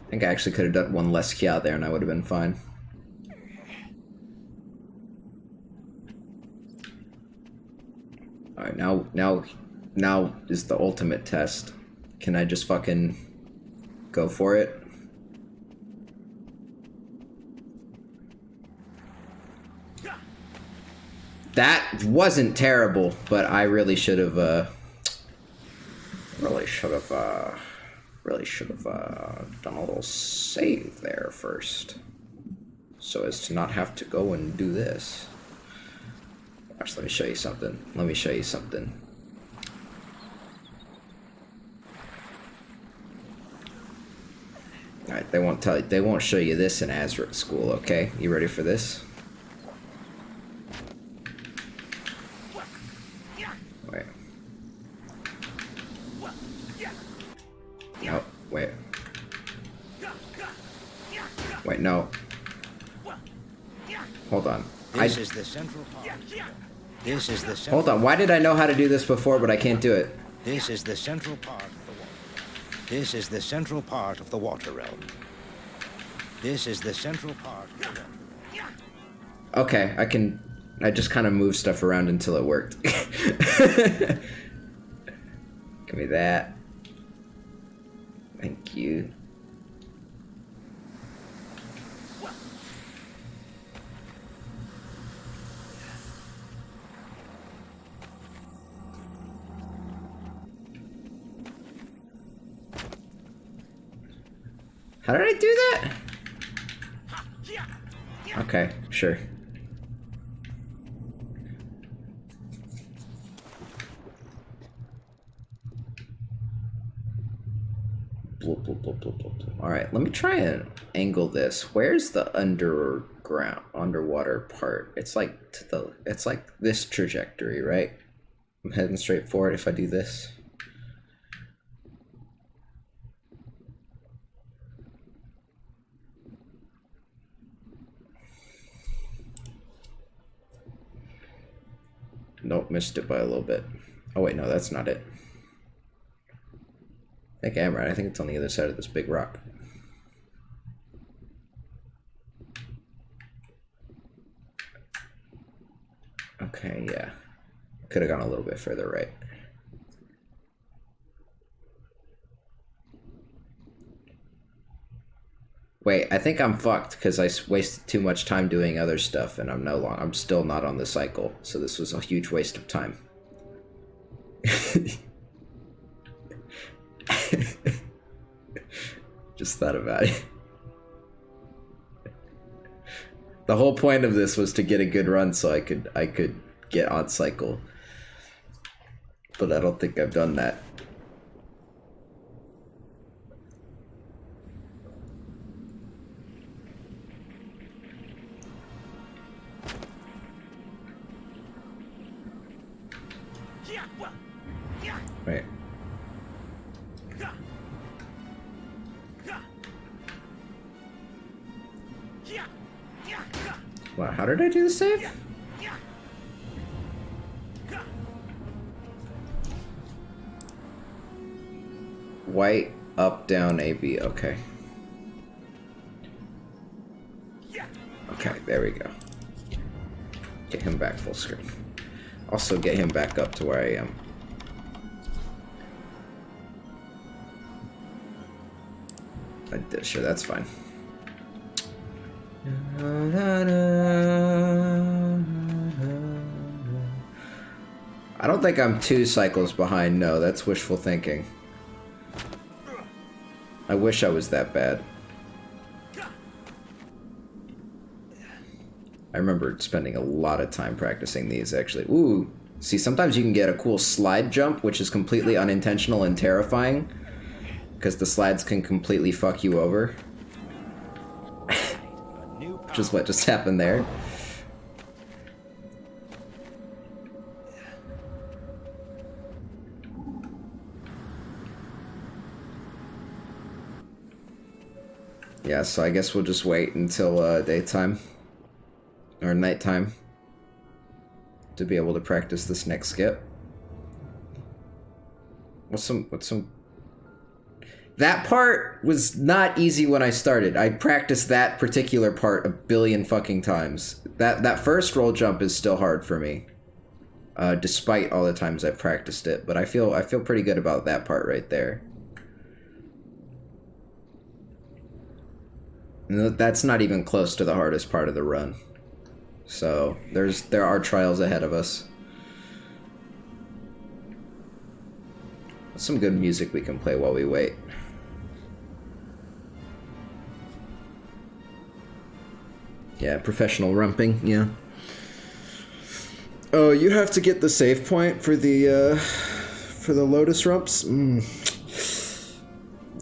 Speaker 1: I think I actually could have done one less key out there and I would have been fine. Alright, now is the ultimate test. Can I just fucking go for it? That wasn't terrible, but I really should have, done a little save there first, so as to not have to go and do this. Gosh, let me show you something. Alright, they won't show you this in Azurik school, okay? You ready for this? Wait. No, wait. Wait, no. Hold on.
Speaker 2: This is the central part. This is the central.
Speaker 1: Hold on, why did I know how to do this before, but I can't do it?
Speaker 2: This is the central part of the water. This is the central part of the water realm. This is the central part of the water realm.
Speaker 1: Okay, I just kind of moved stuff around until it worked. Give me that. Thank you. How did I do that? Okay, sure. Alright, let me try and angle this. Where's the underwater part? It's like it's like this trajectory, right? I'm heading straight forward if I do this. Nope, missed it by a little bit. Oh wait, no, that's not it. I think I am right. I think it's on the other side of this big rock. Okay, yeah. Could have gone a little bit further right. Wait, I think I'm fucked because I wasted too much time doing other stuff and I'm still not on the cycle. So this was a huge waste of time. Just thought about it. The whole point of this was to get a good run so I could get on cycle. But I don't think I've done that. Wait. Wow, how did I do the save? White, up, down, A, B, okay. Okay, there we go. Get him back full screen. Also get him back up to where I am. Sure, that's fine. I don't think I'm 2 cycles behind. No, that's wishful thinking. I wish I was that bad. I remember spending a lot of time practicing these, actually. Ooh, see, sometimes you can get a cool slide jump, which is completely unintentional and terrifying. because the slides can completely fuck you over. Which is what just happened there. Yeah, so I guess we'll just wait until daytime or nighttime to be able to practice this next skip. What's some That part was not easy when I started. I practiced that particular part a billion fucking times. That first roll jump is still hard for me. Despite all the times I've practiced it, but I feel pretty good about that part right there. And that's not even close to the hardest part of the run. So there are trials ahead of us. Some good music we can play while we wait. Yeah, professional rumping, yeah. Oh, you have to get the save point for the Lotus rumps?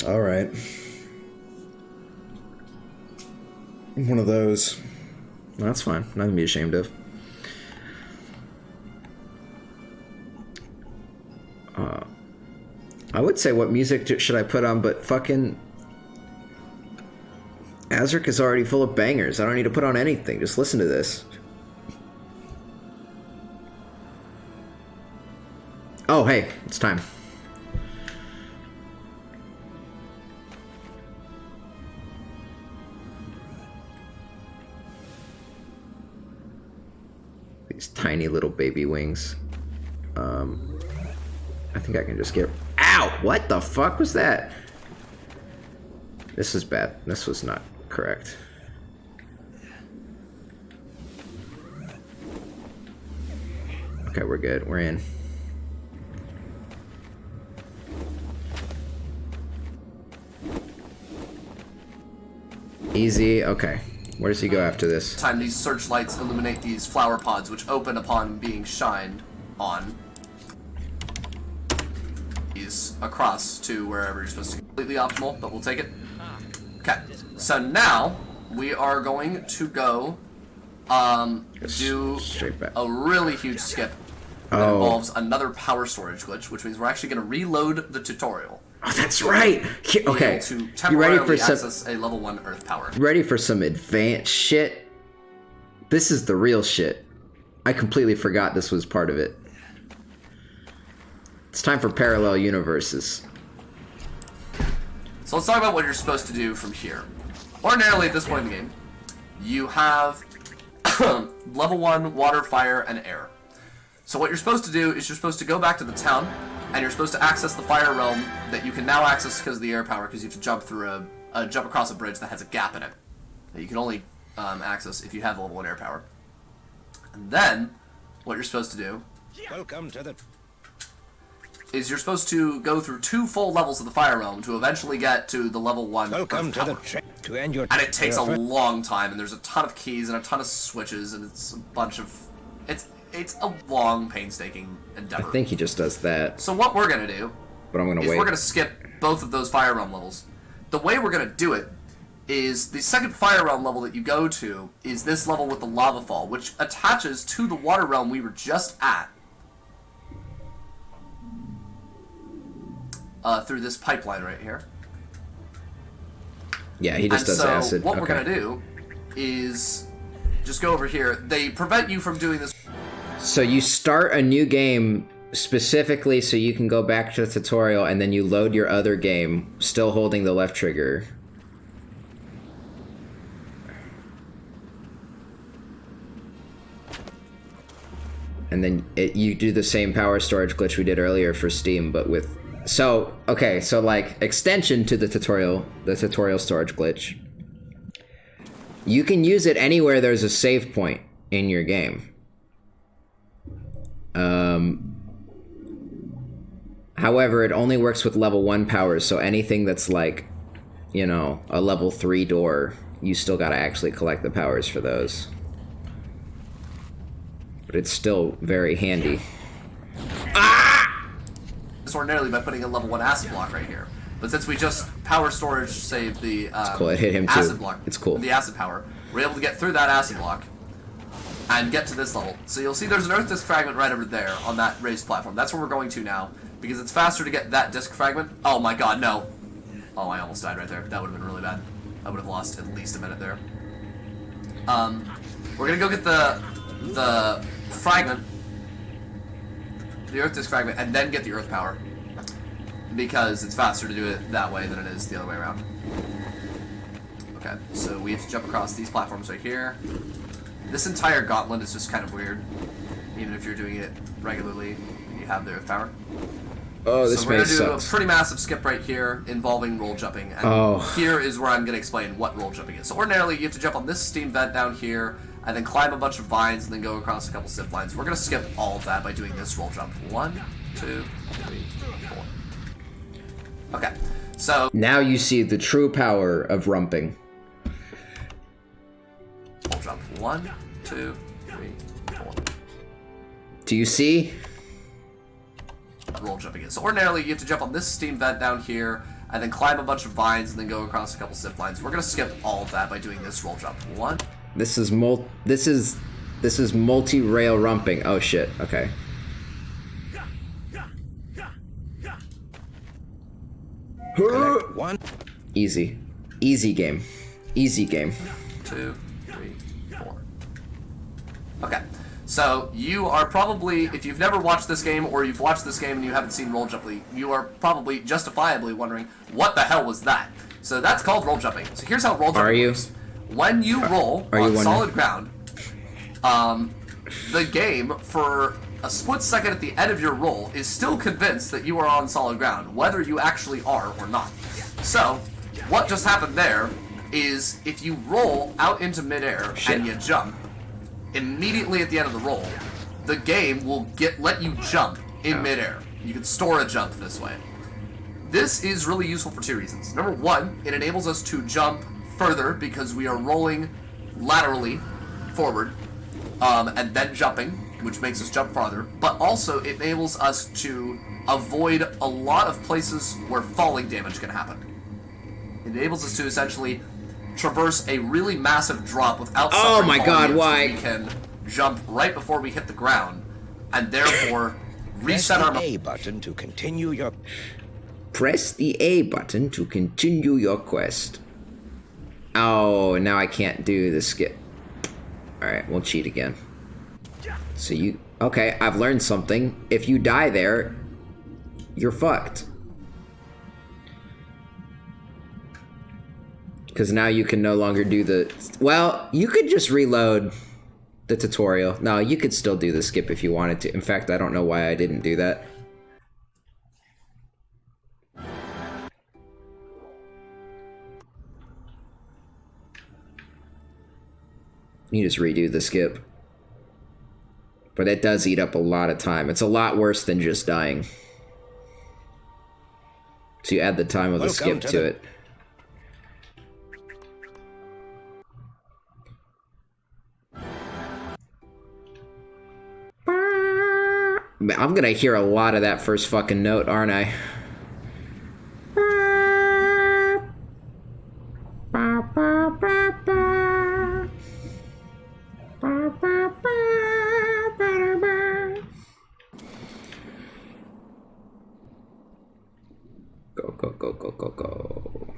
Speaker 1: Alright. One of those. That's fine. Nothing to be ashamed of. I would say what music should I put on, but fucking Azurik is already full of bangers. I don't need to put on anything. Just listen to this. Oh, hey, it's time. These tiny little baby wings. I think I can just get... Ow! What the fuck was that? This is bad. This was not correct. Okay, we're good. We're in. Easy. Okay. Where does he go after this?
Speaker 3: Time these searchlights illuminate these flower pods, which open upon being shined on. These across to wherever you're supposed to. Completely optimal, but we'll take it. Okay. So now we are going to go do a really huge skip that involves another power storage glitch, which means we're actually going to reload the tutorial.
Speaker 1: Oh, that's right. Okay.
Speaker 3: To temporarily access a level 1 Earth power.
Speaker 1: Ready for some advanced shit? This is the real shit. I completely forgot this was part of it. It's time for parallel universes.
Speaker 3: So let's talk about what you're supposed to do from here. Ordinarily, at this point in the game, you have level 1 water, fire, and air. So what you're supposed to do is you're supposed to go back to the town, and you're supposed to access the fire realm that you can now access because of the air power, because you have to jump through jump across a bridge that has a gap in it that you can only access if you have level 1 air power. And then what you're supposed to do is you're supposed to go through 2 full levels of the fire realm to eventually get to the level 1 Earth power. And it takes a long time, and there's a ton of keys and a ton of switches, and it's a bunch of it's a long, painstaking endeavor.
Speaker 1: I think he just does that.
Speaker 3: So what we're gonna do,
Speaker 1: but I'm gonna wait.
Speaker 3: We're gonna skip both of those fire realm levels. The way we're gonna do it is the second fire realm level that you go to is this level with the lava fall, which attaches to the water realm we were just at. Through this pipeline right here.
Speaker 1: Yeah, he just does acid.
Speaker 3: So what we're gonna do is just go over here. They prevent you from doing this.
Speaker 1: So you start a new game specifically so you can go back to the tutorial, and then you load your other game, still holding the left trigger. And then you do the same power storage glitch we did earlier for Steam, but with... So, okay, so like, extension to the tutorial storage glitch. You can use it anywhere there's a save point in your game. However, it only works with level 1 powers, so anything that's like, you know, a level 3 door, you still gotta actually collect the powers for those. But it's still very handy.
Speaker 3: Ordinarily by putting a level 1 acid block right here. But since we just power storage saved the
Speaker 1: cool. It hit him
Speaker 3: acid
Speaker 1: too.
Speaker 3: block,
Speaker 1: It's cool.
Speaker 3: The acid power, we're able to get through that acid block and get to this level. So you'll see there's an earth disk fragment right over there on that raised platform. That's where we're going to now, because it's faster to get that disk fragment. Oh my god, no. Oh, I almost died right there. That would have been really bad. I would have lost at least a minute there. We're gonna go get the fragment, the earth disk fragment, and then get the earth power, because it's faster to do it that way than it is the other way around. Okay, so we have to jump across these platforms right here. This entire gauntlet is just kind of weird, even if you're doing it regularly and you have the earth power.
Speaker 1: Oh, this
Speaker 3: so we're going to do
Speaker 1: sucks.
Speaker 3: a pretty massive skip right here involving roll jumping. And here is where I'm going to explain what roll jumping is. So ordinarily, you have to jump on this steam vent down here, and then climb a bunch of vines, and then go across a couple zip lines. We're going to skip all of that by doing this roll jump. 1, 2, 3, 4. Okay, so...
Speaker 1: Now you see the true power of rumping.
Speaker 3: Roll jump. 1, 2, 3, 4.
Speaker 1: Do you see?
Speaker 3: Roll jumping is. So ordinarily, you have to jump on this steam vent down here, and then climb a bunch of vines, and then go across a couple zip lines. We're going to skip all of that by doing this roll jump. 1.
Speaker 1: This is multi-rail rumping. Oh shit. Okay.
Speaker 2: Collect 1.
Speaker 1: Easy. Easy game. Easy game.
Speaker 3: 2, 3, 4. Okay. So you are probably, if you've never watched this game, or you've watched this game and you haven't seen roll jumping, you are probably justifiably wondering, what the hell was that? So that's called roll jumping. So here's how roll jumping works. When you roll on solid ground, the game, for a split second at the end of your roll, is still convinced that you are on solid ground, whether you actually are or not. So, what just happened there is, if you roll out into midair and you jump, immediately at the end of the roll, the game will let you jump in midair. You can store a jump this way. This is really useful for two reasons. Number one, it enables us to jump further because we are rolling laterally forward and then jumping, which makes us jump farther, but also it enables us to avoid a lot of places where falling damage can happen. It enables us to essentially traverse a really massive drop without suffering falling damage.
Speaker 1: Why?
Speaker 3: We can jump right before we hit the ground, and therefore reset our...
Speaker 2: Press the A button to continue your...
Speaker 1: Press the A button to continue your quest. Oh, now I can't do the skip. Alright, we'll cheat again. So you... Okay, I've learned something. If you die there, you're fucked. Because now you can no longer do the... Well, you could just reload the tutorial. No, you could still do the skip if you wanted to. In fact, I don't know why I didn't do that. You just redo the skip. But it does eat up a lot of time. It's a lot worse than just dying. So you add the time of the skip to it. I'm gonna hear a lot of that first fucking note, aren't I? Go.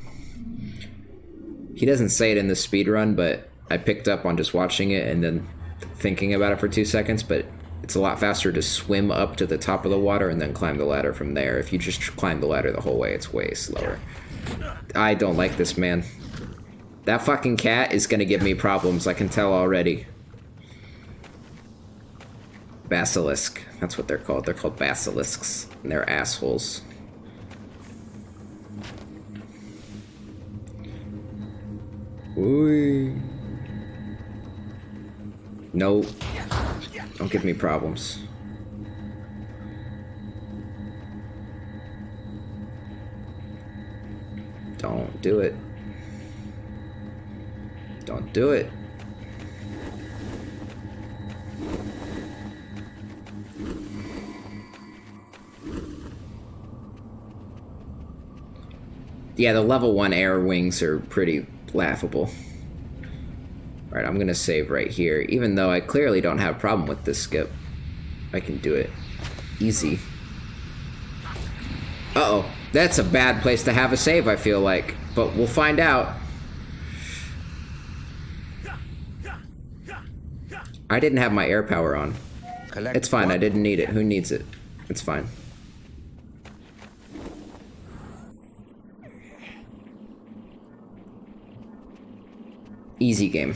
Speaker 1: He doesn't say it in the speedrun, but I picked up on just watching it and then thinking about it for 2 seconds, but it's a lot faster to swim up to the top of the water and then climb the ladder from there. If you just climb the ladder the whole way, it's way slower. I don't like this, man. That fucking cat is gonna give me problems, I can tell already. Basilisk. That's what they're called. They're called basilisks. And they're assholes. Ooh. No. Don't give me problems. Don't do it. Don't do it. Yeah, the level 1 air wings are pretty laughable. Alright, I'm gonna save right here. Even though I clearly don't have a problem with this skip. I can do it. Easy. Uh-oh. That's a bad place to have a save, I feel like. But we'll find out. I didn't have my air power on. It's fine, I didn't need it. Who needs it? It's fine. Easy game.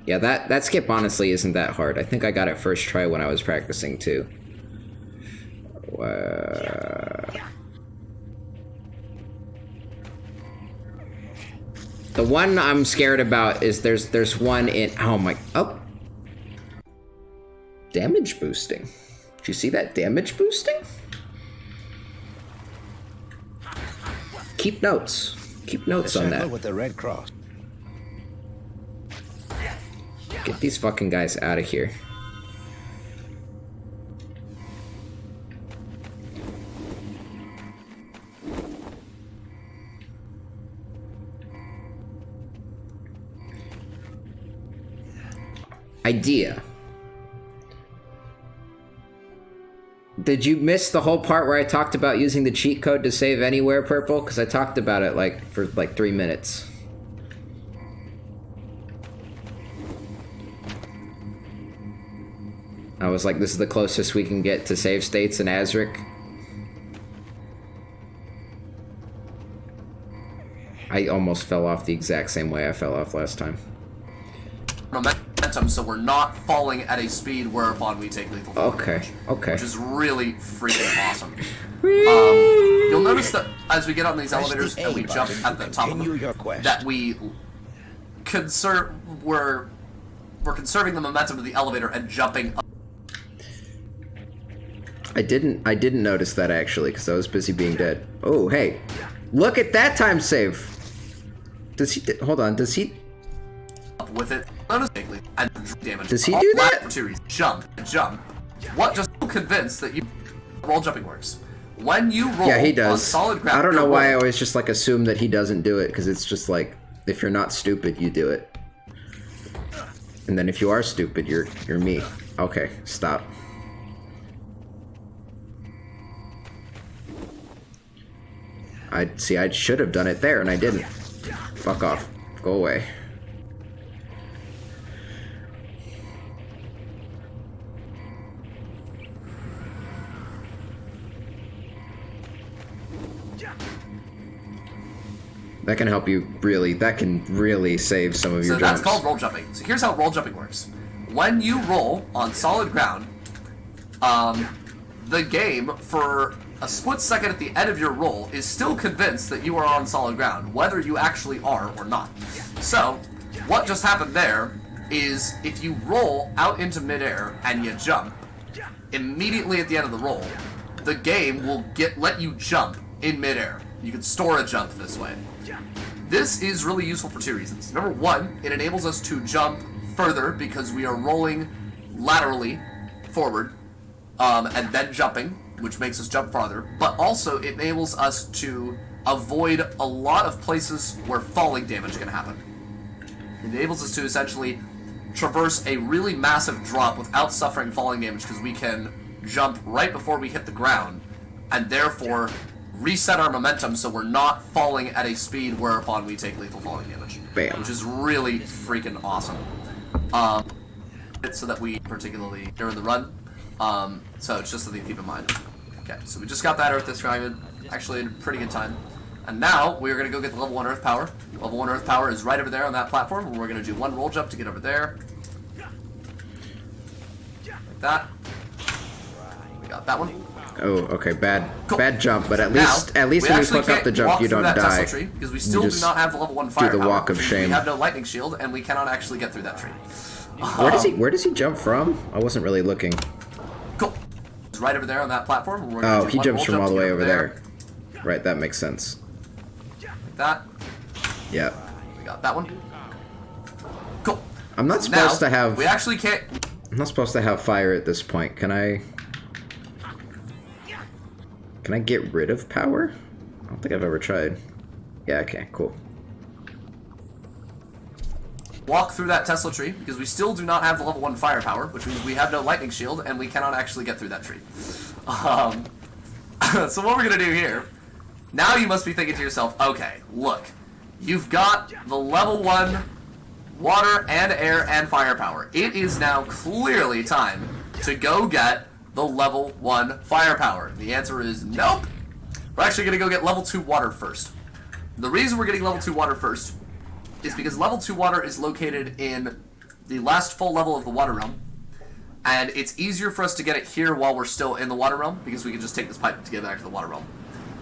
Speaker 1: Yeah, that skip honestly isn't that hard. I think I got it first try when I was practicing too. The one I'm scared about is there's one in oh damage boosting. Did you see that damage boosting? Keep notes. Keep notes on that.
Speaker 2: With the red cross.
Speaker 1: Get these fucking guys out of here. Idea. Did you miss the whole part where I talked about using the cheat code to save anywhere, Purple? Because I talked about it for 3 minutes. I was like, this is the closest we can get to save states in Azurik. I almost fell off the exact same way I fell off last time.
Speaker 3: Momentum, so we're not falling at a speed whereupon we take lethal damage.
Speaker 1: Okay.
Speaker 3: Which is really freaking awesome. You'll notice that as we get on these elevators and we jump at the top of them, that we're conserving the momentum of the elevator and jumping up.
Speaker 1: I didn't notice that actually because I was busy being dead. Oh, hey. Look at that time save. Hold on, does he
Speaker 3: with it and damage.
Speaker 1: Does he do that?
Speaker 3: For 2 reasons. Jump. What just convinced that roll jumping works. When you roll
Speaker 1: he does.
Speaker 3: On solid ground.
Speaker 1: I don't know why I always just assume that he doesn't do it because it's just like if you're not stupid, you do it. And then if you are stupid, you're me. Okay, stop. I should have done it there, and I didn't. Fuck off. Go away. That can help you really, that can really save some of your jumps.
Speaker 3: So that's called roll jumping. So here's how roll jumping works. When you roll on solid ground, the game, for a split second at the end of your roll, is still convinced that you are on solid ground, whether you actually are or not. So, what just happened there is if you roll out into midair and you jump, immediately at the end of the roll, the game will let you jump in midair. You can store a jump this way. This is really useful for 2 reasons. Number 1, it enables us to jump further because we are rolling laterally forward and then jumping, which makes us jump farther, but also it enables us to avoid a lot of places where falling damage can happen. It enables us to essentially traverse a really massive drop without suffering falling damage because we can jump right before we hit the ground and therefore reset our momentum so we're not falling at a speed whereupon we take lethal falling damage.
Speaker 1: Bam.
Speaker 3: Which is really freaking awesome. So that we, particularly during the run, so it's just something to keep in mind. Okay, so we just got that Earth Disc Diamond, actually in a pretty good time. And now we're going to go get the level 1 Earth Power. Level 1 Earth Power is right over there on that platform, and we're going to do 1 roll jump to get over there. Like that. We got that one.
Speaker 1: Oh, okay, bad jump, but at
Speaker 3: now,
Speaker 1: least when you fuck up the jump, you don't die.
Speaker 3: Tree because we still do not have the level 1 fire
Speaker 1: do the walk of shame.
Speaker 3: We have no lightning shield, and we cannot actually get through that tree.
Speaker 1: Where does he jump from? I wasn't really looking.
Speaker 3: Cool. It's right over there on that platform.
Speaker 1: Oh, he jumps from all the way over there. Right, that makes sense.
Speaker 3: Like that.
Speaker 1: Yeah.
Speaker 3: We got that one. Cool.
Speaker 1: I'm not supposed to have...
Speaker 3: We actually can't...
Speaker 1: I'm not supposed to have fire at this point. Can I get rid of power? I don't think I've ever tried. Yeah, okay, cool.
Speaker 3: Walk through that Tesla tree, because we still do not have the level 1 firepower, which means we have no lightning shield, and we cannot actually get through that tree. So what we're going to do here, now you must be thinking to yourself, okay, look, you've got the level 1 water and air and firepower. It is now clearly time to go get the level 1 firepower. The answer is nope. We're actually going to go get level 2 water first. The reason we're getting level 2 water first is because level 2 water is located in the last full level of the water realm, and it's easier for us to get it here while we're still in the water realm, because we can just take this pipe to get back to the water realm.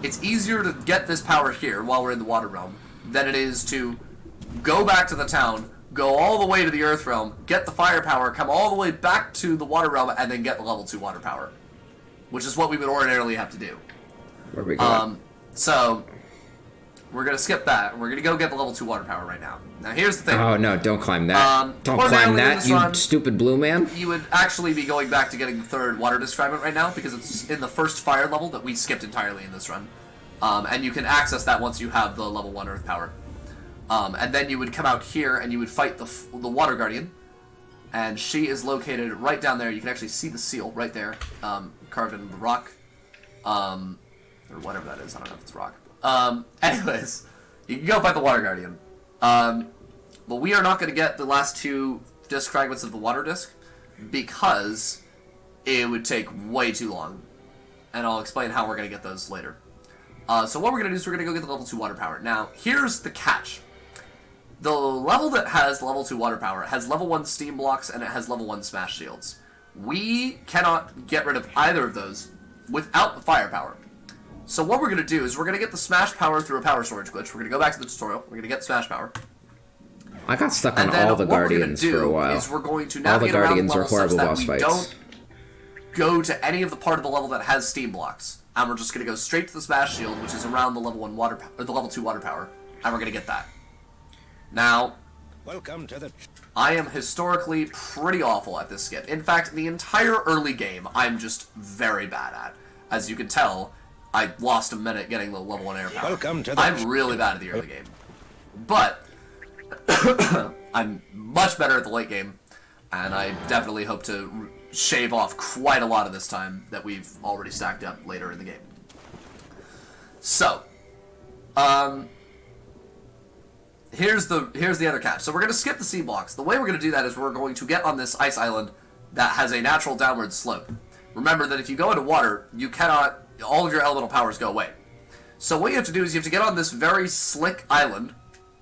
Speaker 3: It's easier to get this power here while we're in the water realm than it is to go back to the town, go all the way to the earth realm, get the firepower, come all the way back to the water realm, and then get the level 2 water power, which is what we would ordinarily have to do.
Speaker 1: Where we go?
Speaker 3: So we're going to skip that. We're going to go get the level 2 water power right now. Now, here's the thing.
Speaker 1: Oh, no, don't climb that. Don't climb that, you stupid blue man.
Speaker 3: You would actually be going back to getting the 3rd water disc fragment right now, because it's in the first fire level that we skipped entirely in this run. And you can access that once you have the level 1 earth power. And then you would come out here and you would fight the water guardian. And she is located right down there. You can actually see the seal right there, carved into the rock. Or whatever that is. I don't know if it's rock. Anyways, you can go fight the water guardian. But we are not going to get the last 2 disc fragments of the water disc because it would take way too long. And I'll explain how we're going to get those later. So what we're going to do is we're going to go get the level 2 water power. Now, here's the catch. The level that has level 2 water power has level 1 steam blocks and it has level 1 smash shields. We cannot get rid of either of those without the firepower. So what we're going to do is we're going to get the smash power through a power storage glitch. We're going to go back to the tutorial. We're going to get smash power.
Speaker 1: I got stuck on all the guardians for a while.
Speaker 3: Is we're going to
Speaker 1: all the
Speaker 3: navigate around the
Speaker 1: guardians are
Speaker 3: level
Speaker 1: horrible
Speaker 3: such that
Speaker 1: boss
Speaker 3: we
Speaker 1: fights.
Speaker 3: don't go to any of the part of the level that has steam blocks. And we're just going to go straight to the smash shield, which is around the level 1 water or the level 2 water power, and we're going to get that. Now,
Speaker 2: welcome to the...
Speaker 3: I am historically pretty awful at this skip. In fact, the entire early game, I'm just very bad at. As you can tell, I lost a minute getting the level 1 air power.
Speaker 2: Welcome to the...
Speaker 3: I'm really bad at the early game. But, I'm much better at the late game, and I definitely hope to shave off quite a lot of this time that we've already stacked up later in the game. So, here's the other catch. So we're going to skip the sea blocks. The way we're going to do that is we're going to get on this ice island that has a natural downward slope. Remember that if you go into water, you cannot, all of your elemental powers go away. So what you have to do is you have to get on this very slick island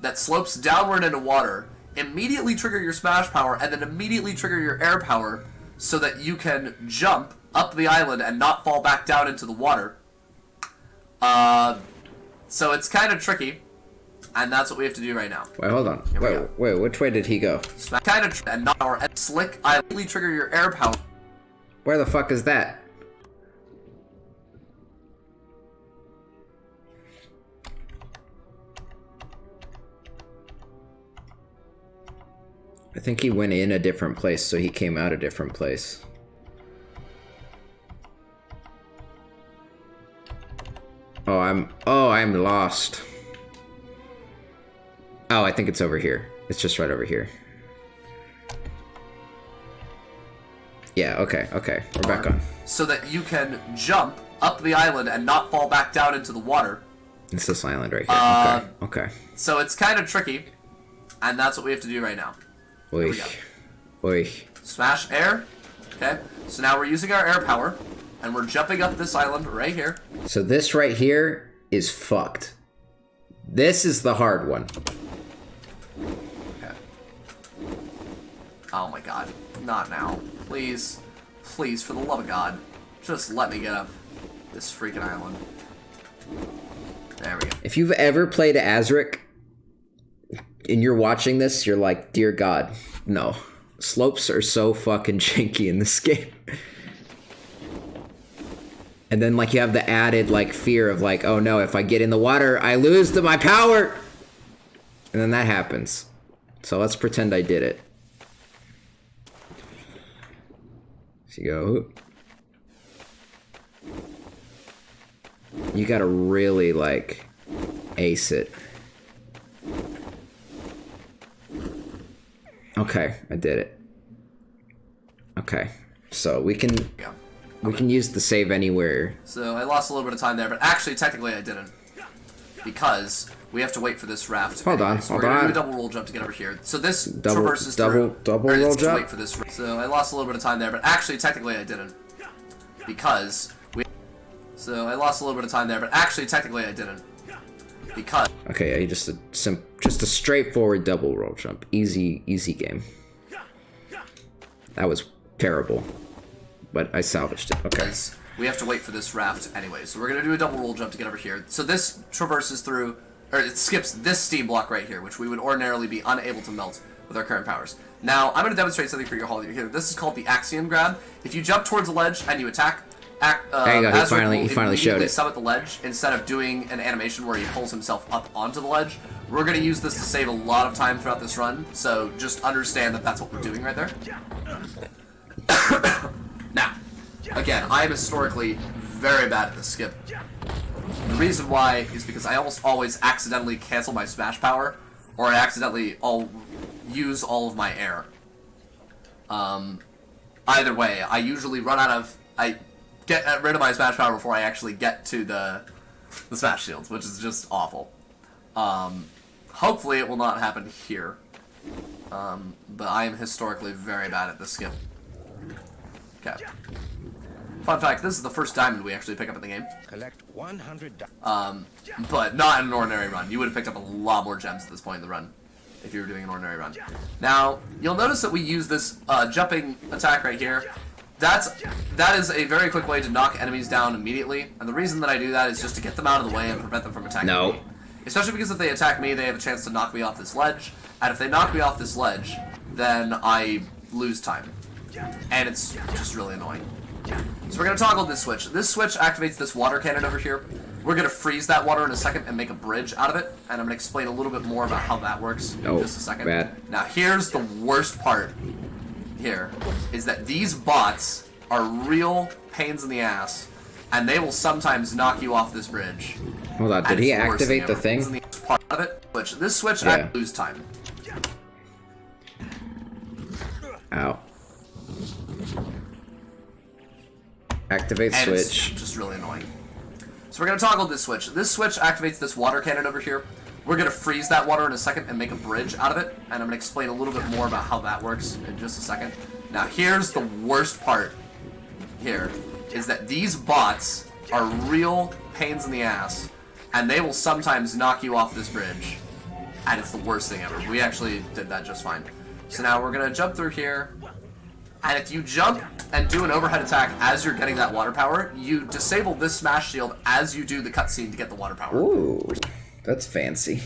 Speaker 3: that slopes downward into water, immediately trigger your smash power, and then immediately trigger your air power so that you can jump up the island and not fall back down into the water. So it's kind of tricky, and that's what we have to do right now.
Speaker 1: Wait, hold on. Wait, which way did he go?
Speaker 3: Kind of and not our slick island. Immediately trigger your air power.
Speaker 1: Where the fuck is that? I think he went in a different place, so he came out a different place. Oh, I'm lost. Oh, I think it's over here. It's just right over here. Yeah, okay. We're back on.
Speaker 3: So that you can jump up the island and not fall back down into the water.
Speaker 1: It's this island right here. Okay.
Speaker 3: So it's kind of tricky, and that's what we have to do right now.
Speaker 1: Oi.
Speaker 3: Smash air. Okay. So now we're using our air power, and we're jumping up this island right here.
Speaker 1: So this right here is fucked. This is the hard one.
Speaker 3: Okay. Oh my god. Not now. Please. Please, for the love of God. Just let me get up this freaking island. There we go.
Speaker 1: If you've ever played Azurik, and you're watching this, you're like, dear God, no. Slopes are so fucking janky in this game. And then, like, you have the added, like, fear of, like, oh no, if I get in the water, I lose my power! And then that happens. So let's pretend I did it. So you go... You gotta really, like, ace it. Okay, I did it. Okay, so we can use the save anywhere.
Speaker 3: So I lost a little bit of time there, but actually, technically, I didn't, because we have to wait for this raft.
Speaker 1: Hold on.
Speaker 3: We're gonna do a double roll jump to get over here. So this traverses through.
Speaker 1: Double roll jump.
Speaker 3: Wait for this. So I lost a little bit of time there, but actually, technically, I didn't, because we. So I lost a little bit of time there, but actually, technically, I didn't, because.
Speaker 1: Okay, yeah, just a straightforward double roll jump. Easy game. That was terrible, but I salvaged it. Okay.
Speaker 3: We have to wait for this raft anyway, so we're gonna do a double roll jump to get over here. So this traverses through, or it skips this steam block right here, which we would ordinarily be unable to melt with our current powers. Now, I'm gonna demonstrate something for you all here. This is called the axiom grab. If you jump towards a ledge and you attack,
Speaker 1: there you go. He finally showed it.
Speaker 3: Summit the ledge instead of doing an animation where he pulls himself up onto the ledge. We're gonna use this to save a lot of time throughout this run. So just understand that that's what we're doing right there. Now, again, I am historically very bad at this skip. The reason why is because I almost always accidentally cancel my smash power, or I accidentally use all of my air. Either way, I usually run out of. I get rid of my smash power before I actually get to the smash shields, which is just awful. Hopefully, it will not happen here. But I am historically very bad at this skip. Okay. Fun fact, this is the first diamond we actually pick up in the game.
Speaker 2: Collect 100
Speaker 3: but not in an ordinary run. You would have picked up a lot more gems at this point in the run if you were doing an ordinary run. Now, you'll notice that we use this jumping attack right here. That is a very quick way to knock enemies down immediately, and the reason that I do that is just to get them out of the way and prevent them from attacking me. Especially because if they attack me, they have a chance to knock me off this ledge, and if they knock me off this ledge, then I lose time. And it's just really annoying. So we're going to toggle this switch. This switch activates this water cannon over here. We're going to freeze that water in a second and make a bridge out of it, and I'm going to explain a little bit more about how that works in just a second.
Speaker 1: Bad.
Speaker 3: Now here's the worst part here, is that these bots are real pains in the ass, and they will sometimes knock you off this bridge.
Speaker 1: Hold on, did he activate the thing?
Speaker 3: The part of it, which this switch I lose time.
Speaker 1: Ow. Activate
Speaker 3: and
Speaker 1: switch.
Speaker 3: It's just really annoying. So we're going to toggle this switch. This switch activates this water cannon over here. We're going to freeze that water in a second and make a bridge out of it, and I'm going to explain a little bit more about how that works in just a second. Now here's the worst part here, is that these bots are real pains in the ass, and they will sometimes knock you off this bridge, and it's the worst thing ever. We actually did that just fine. So now we're going to jump through here, and if you jump and do an overhead attack as you're getting that water power, you disable this smash shield as you do the cutscene to get the water power.
Speaker 1: Ooh, that's fancy.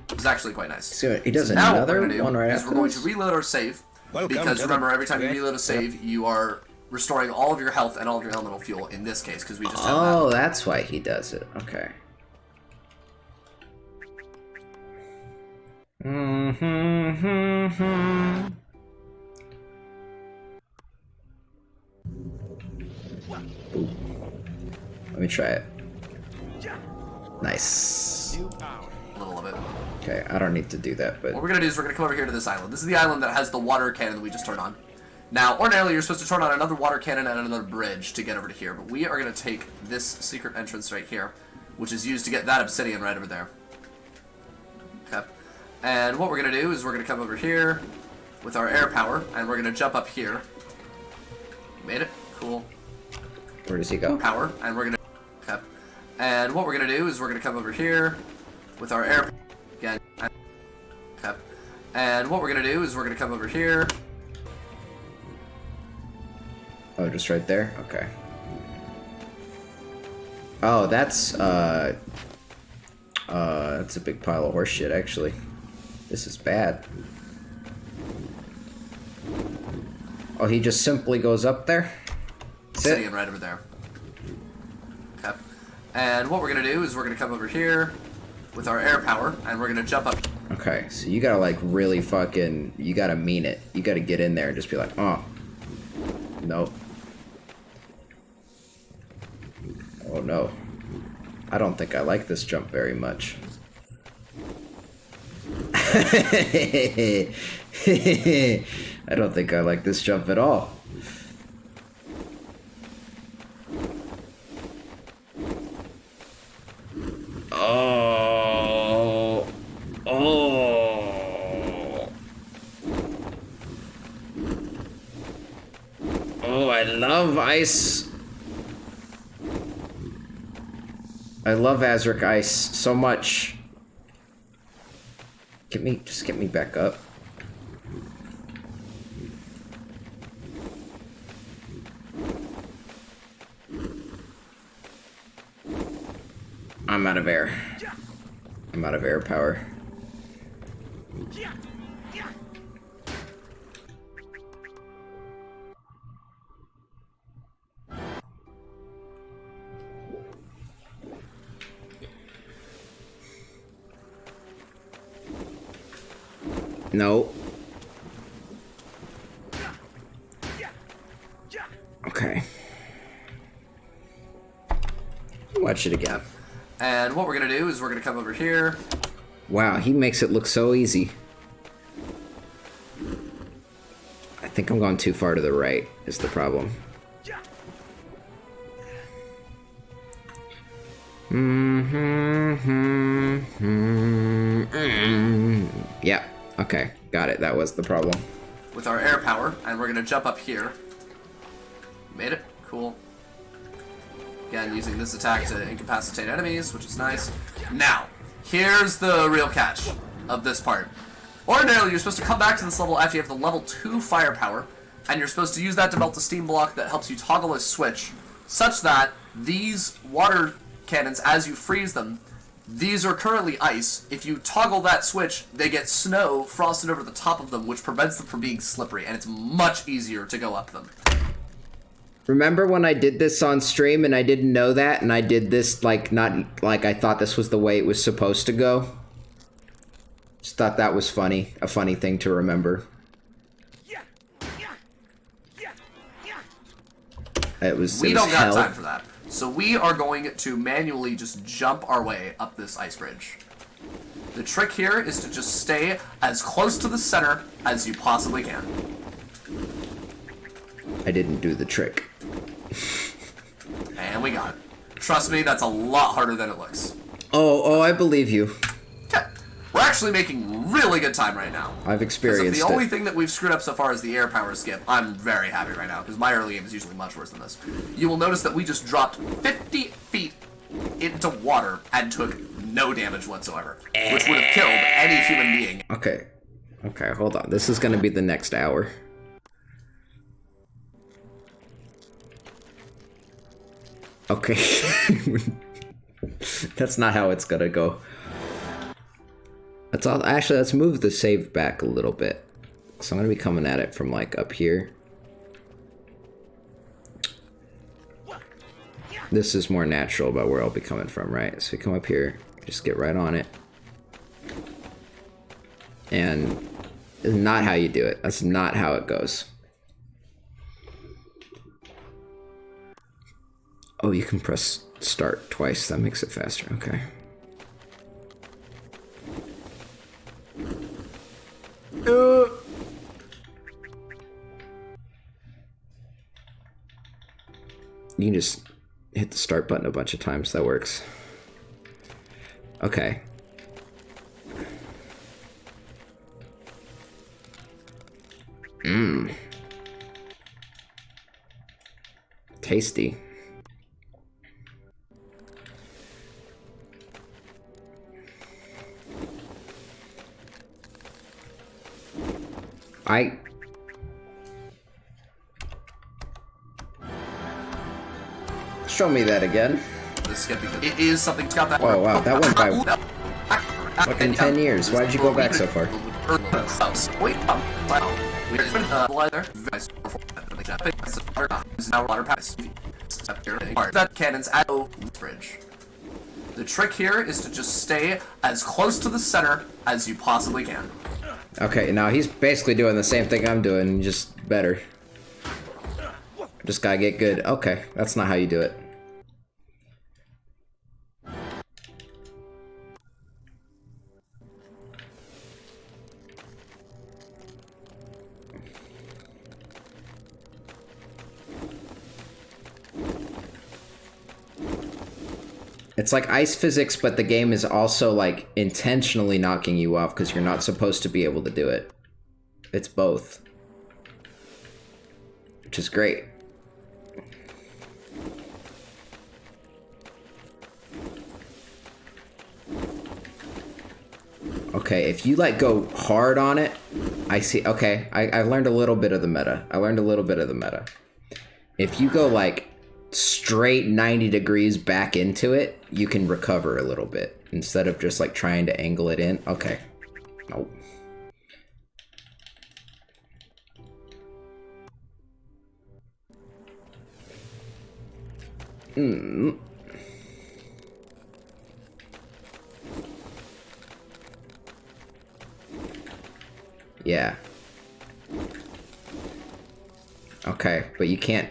Speaker 3: It's actually quite nice.
Speaker 1: So he does
Speaker 3: so now
Speaker 1: another
Speaker 3: what we're
Speaker 1: one right
Speaker 3: is
Speaker 1: after
Speaker 3: we're going
Speaker 1: this?
Speaker 3: to reload our save, because remember, every time you reload a save, you are restoring all of your health and all of your elemental fuel, in this case, because we just have that.
Speaker 1: Oh, that's why he does it. Okay. Ooh. Let me try it. Nice.
Speaker 3: A little of it.
Speaker 1: Okay, I don't need to do that, but...
Speaker 3: What we're going to do is we're going to come over here to this island. This is the island that has the water cannon that we just turned on. Now, ordinarily, you're supposed to turn on another water cannon and another bridge to get over to here, but we are going to take this secret entrance right here, which is used to get that obsidian right over there. Okay. And what we're going to do is we're going to come over here with our air power, and we're going to jump up here. Made it? Cool.
Speaker 1: Where does he go?
Speaker 3: Power, and we're going to... Okay. And what we're going to do is we're going to come over here with our air... Again. Okay. And what we're going to do is we're going to come over here...
Speaker 1: Oh, just right there? Okay. Oh, that's a big pile of horse shit, actually. This is bad. Oh, he just simply goes up there?
Speaker 3: Sitting right over there. Okay. And what we're going to do is we're going to come over here with our air power, and we're going to jump up.
Speaker 1: Okay, so you gotta, like, really fucking... You gotta mean it. You gotta get in there and just be like, oh. Nope. Oh, no. I don't think I like this jump very much. I don't think I like this jump at all. Oh. Oh. Oh, I love ice. I love Azurik ice so much. Just get me back up. I'm out of air. I'm out of air power. No. Okay. Watch it again.
Speaker 3: And what we're gonna do is we're gonna come over here.
Speaker 1: Wow, he makes it look so easy. I think I'm going too far to the right, is the problem. Yeah, okay, got it. That was the problem.
Speaker 3: With our air power, and we're gonna jump up here. Made it. Cool. Again, using this attack to incapacitate enemies, which is nice. Now, here's the real catch of this part. Ordinarily, you're supposed to come back to this level after you have the level 2 firepower, and you're supposed to use that to melt a steam block that helps you toggle a switch, such that these water cannons, as you freeze them, these are currently ice. If you toggle that switch, they get snow frosted over the top of them, which prevents them from being slippery, and it's much easier to go up them.
Speaker 1: Remember when I did this on stream and I didn't know that, and I did this like not like I thought this was the way it was supposed to go? Just thought that was funny, a funny thing to remember.
Speaker 3: We don't got time for that. So we are going to manually just jump our way up this ice bridge. The trick here is to just stay as close to the center as you possibly can.
Speaker 1: I didn't do the trick.
Speaker 3: And we got it. Trust me, that's a lot harder than it looks.
Speaker 1: Oh, I believe you.
Speaker 3: Okay. We're actually making really good time right now.
Speaker 1: I've experienced
Speaker 3: the only thing that we've screwed up so far is the air power skip. I'm very happy right now, because my early game is usually much worse than this. You will notice that we just dropped 50 feet into water and took no damage whatsoever, which would have killed any human being.
Speaker 1: Okay. Okay, hold on. This is going to be the next hour. Okay. That's not how it's gonna go. That's all. Actually, let's move the save back a little bit. So I'm gonna be coming at it from like up here. This is more natural about where I'll be coming from, right? So we come up here, just get right on it. And it's not how you do it. That's not how it goes. Oh, you can press start twice. That makes it faster. Okay. You can just hit the start button a bunch of times. That works. Okay. Mmm. Tasty. Show me that again.
Speaker 3: It is something got that.
Speaker 1: Oh wow, that went by fucking 10 years. Why did you go back so far?
Speaker 3: That cannon's at bridge. The trick here is to just stay as close to the center as you possibly can.
Speaker 1: Okay, now he's basically doing the same thing I'm doing, just better. Just gotta get good. Okay, that's not how you do it. It's like ice physics, but the game is also like intentionally knocking you off because you're not supposed to be able to do it. It's both. Which is great. Okay, if you like go hard on it, I see. Okay, I learned a little bit of the meta. If you go like straight 90 degrees back into it, you can recover a little bit instead of just like trying to angle it in. Okay. Nope. Yeah. Okay, but you can't...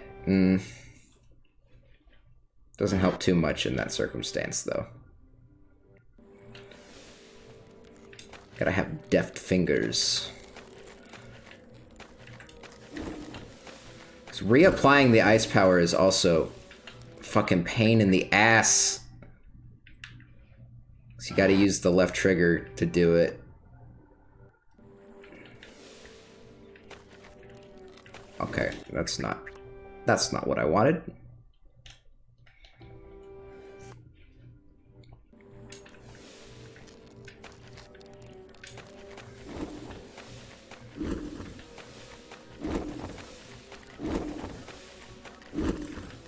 Speaker 1: Doesn't help too much in that circumstance, though. Gotta have deft fingers. So reapplying the ice power is also fucking pain in the ass. So you gotta use the left trigger to do it. Okay, that's not what I wanted.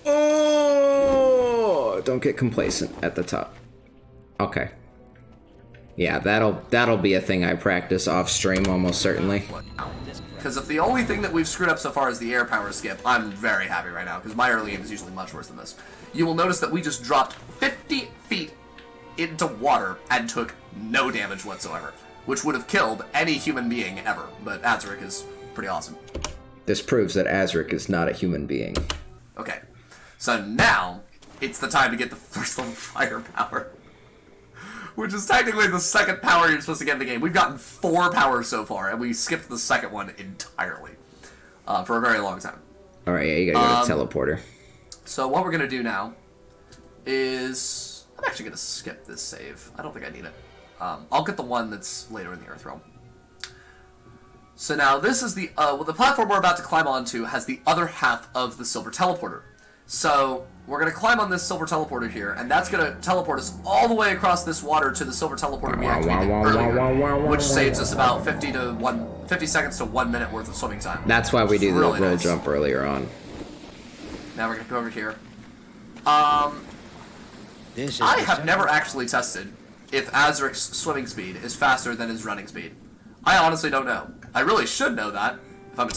Speaker 1: Oh, don't get complacent at the top. Okay. Yeah, that'll be a thing I practice off stream almost certainly.
Speaker 3: Because if the only thing that we've screwed up so far is the air power skip, I'm very happy right now, because my early game is usually much worse than this. You will notice that we just dropped 50 feet into water and took no damage whatsoever, which would have killed any human being ever, but Azurik is pretty awesome.
Speaker 1: This proves that Azurik is not a human being.
Speaker 3: Okay, so now it's the time to get the first level firepower, which is technically the second power you're supposed to get in the game. We've gotten 4 powers so far, and we skipped the second one entirely for a very long time.
Speaker 1: All right, yeah, you gotta go to teleporter.
Speaker 3: So what we're gonna do now is I'm actually gonna skip this save. I don't think I need it. I'll get the one that's later in the Earth Realm. So now this is the platform we're about to climb onto has the other half of the silver teleporter. So we're going to climb on this silver teleporter here, and that's going to teleport us all the way across this water to the silver teleporter we activated earlier, which saves us about 50 seconds to 1 minute worth of swimming time.
Speaker 1: That's why we do the roll jump earlier on.
Speaker 3: Now we're going to go over here. I have never actually tested if Azurik's swimming speed is faster than his running speed. I honestly don't know. I really should know that if I'm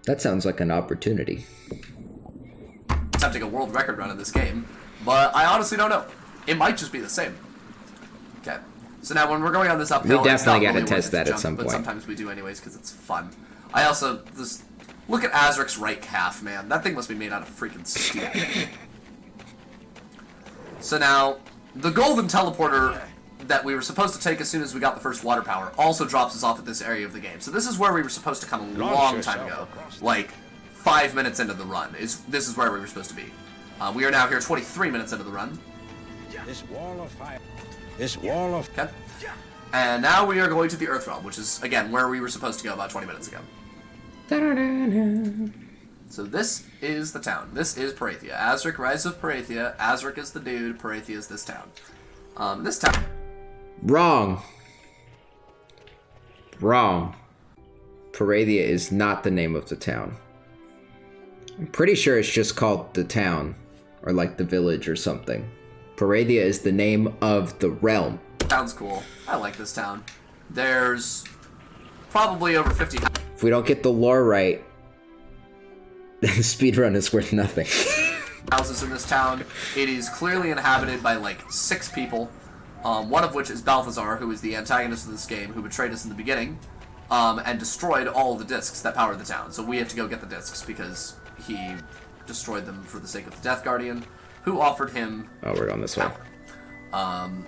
Speaker 1: That sounds like an opportunity.
Speaker 3: attempting a world record run in this game, but I honestly don't know. It might just be the same. Okay, so now when we're going on this uphill,
Speaker 1: we definitely got to test that at some point.
Speaker 3: But sometimes we do anyways because it's fun. I also just look at Azurik's right calf, man. That thing must be made out of freaking steel. So now the golden teleporter that we were supposed to take as soon as we got the first water power also drops us off at this area of the game. So this is where we were supposed to come a long time ago, like 5 minutes into the run. This is where we were supposed to be. We are now here 23 minutes into the run.
Speaker 2: This wall of fire. This wall of...
Speaker 3: Okay. And now we are going to the Earth Realm, which is, again, where we were supposed to go about 20 minutes ago. So this is the town. This is Parathia. Azurik, Rise of Parathia. Azurik is the dude. Parathia is this town. This town...
Speaker 1: Wrong. Parathia is not the name of the town. I'm pretty sure it's just called the town, or like the village or something. Parathia is the name of the realm.
Speaker 3: Sounds cool. I like this town. There's probably over 50...
Speaker 1: If we don't get the lore right, then speedrun is worth nothing.
Speaker 3: houses in this town. It is clearly inhabited by like 6 people. One of which is Balthazar, who is the antagonist of this game, who betrayed us in the beginning, and destroyed all the discs that power the town. So we have to go get the discs because he destroyed them for the sake of the Death Guardian, who offered him...
Speaker 1: Oh, we're going this way.
Speaker 3: And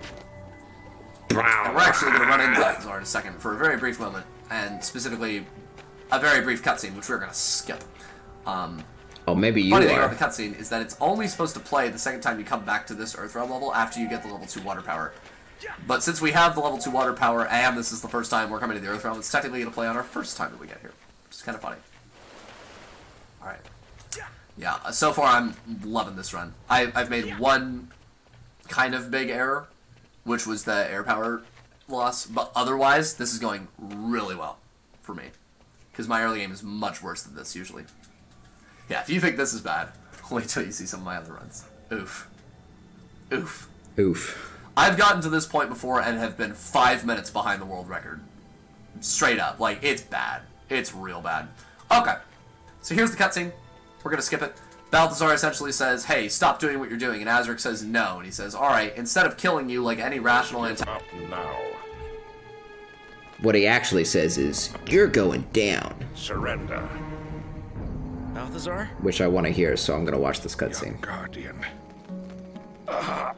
Speaker 3: we're actually going to run into Balthazar in a second for a very brief moment, and specifically a very brief cutscene, which we're going to skip.
Speaker 1: Oh, maybe you
Speaker 3: Funny
Speaker 1: are.
Speaker 3: thing about the cutscene is that it's only supposed to play the second time you come back to this Earthrealm level after you get the level 2 water power. But since we have the level 2 water power and this is the first time we're coming to the Earthrealm, it's technically going to play on our first time that we get here. Which is kind of funny. Alright. Yeah, so far I'm loving this run. I've made one kind of big error, which was the air power loss, but otherwise this is going really well for me. Because my early game is much worse than this usually. Yeah, if you think this is bad, wait till you see some of my other runs. Oof. Oof.
Speaker 1: Oof.
Speaker 3: I've gotten to this point before and have been 5 minutes behind the world record. Straight up. Like, it's bad. It's real bad. Okay. So here's the cutscene. We're going to skip it. Balthazar essentially says, hey, stop doing what you're doing. And Azurik says no. And he says, alright, instead of killing you like any rational
Speaker 2: Up now.
Speaker 1: What he actually says is, you're going down.
Speaker 2: Surrender. Balthazar?
Speaker 1: Which I want to hear, so I'm going to watch this cutscene.
Speaker 2: Guardian. We are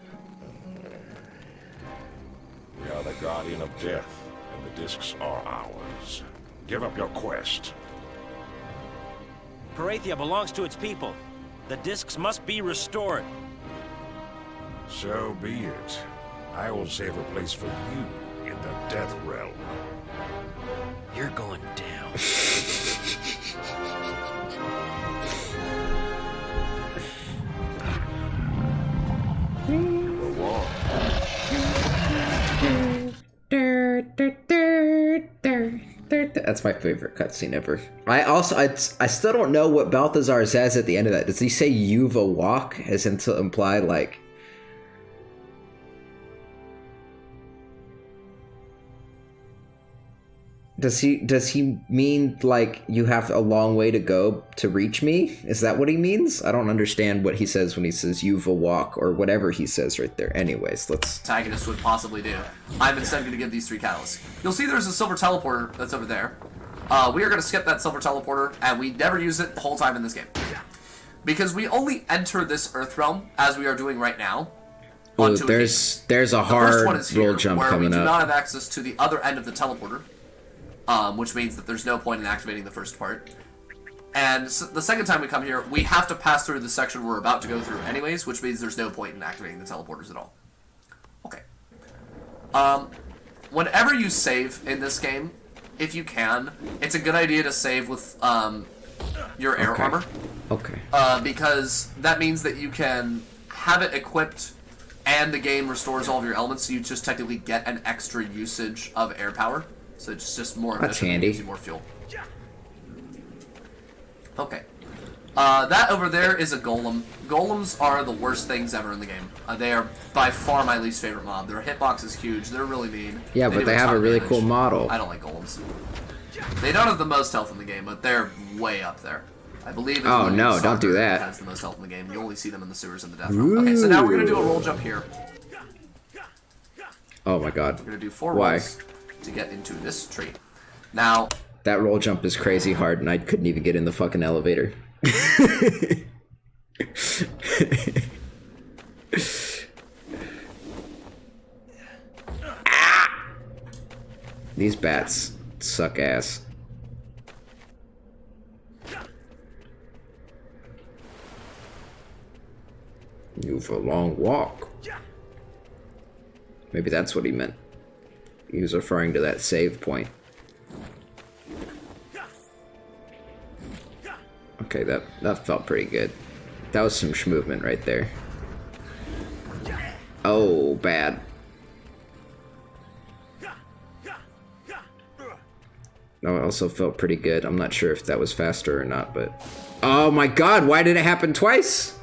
Speaker 2: the guardian of death, and the discs are ours. Give up your quest.
Speaker 4: Parathia belongs to its people. The discs must be restored.
Speaker 2: So be it. I will save a place for you in the Death Realm.
Speaker 4: You're going down.
Speaker 1: That's my favorite cutscene ever. I still don't know what Balthazar says at the end of that. Does he say "you've a walk" as in to imply like? Does he mean like you have a long way to go to reach me? Is that what he means? I don't understand what he says when he says "you've a walk" or whatever he says right there. Anyways, let's.
Speaker 3: Antagonist would possibly do. I'm instead going to give these 3 catalysts. You'll see there's a silver teleporter that's over there. We are going to skip that silver teleporter, and we never use it the whole time in this game. Because we only enter this Earthrealm, as we are doing right now.
Speaker 1: Oh, there's a hard roll jump coming up.
Speaker 3: We do not have access to the other end of the teleporter. Which means that there's no point in activating the first part. And the second time we come here, we have to pass through the section we're about to go through anyways, which means there's no point in activating the teleporters at all. Okay. Whenever you save in this game, if you can, it's a good idea to save with your air armor.
Speaker 1: Okay.
Speaker 3: Because that means that you can have it equipped and the game restores all of your elements, so you just technically get an extra usage of air power. So it's just more efficient.
Speaker 1: That's handy.
Speaker 3: Gives you more fuel. Okay. That over there is a golem. Golems are the worst things ever in the game. They are by far my least favorite mob. Their hitbox is huge. They're really mean.
Speaker 1: Yeah, but they have a really cool model.
Speaker 3: I don't like golems. They don't have the most health in the game, but they're way up there. I believe.
Speaker 1: Oh no! Don't do that.
Speaker 3: Has the most health in the game. You only see them in the sewers and the death realm. Okay, so now we're gonna do a roll jump here.
Speaker 1: Oh my god.
Speaker 3: We're gonna do 4 rolls to get into this tree. Now,
Speaker 1: that roll jump is crazy hard, and I couldn't even get in the fucking elevator. These bats suck ass. You've a long walk. Maybe that's what he meant. He was referring to that save point. Okay, that felt pretty good. That was some movement right there. Oh, bad. No, it also felt pretty good. I'm not sure if that was faster or not, but... Oh my god, why did it happen twice?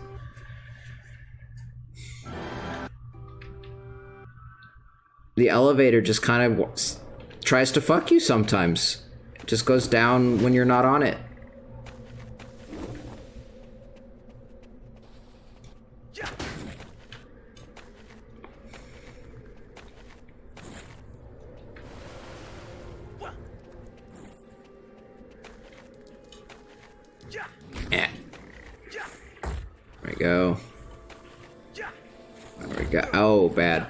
Speaker 1: The elevator just kind of tries to fuck you sometimes. It just goes down when you're not on it. Yeah. There we go. There we go. Oh, bad.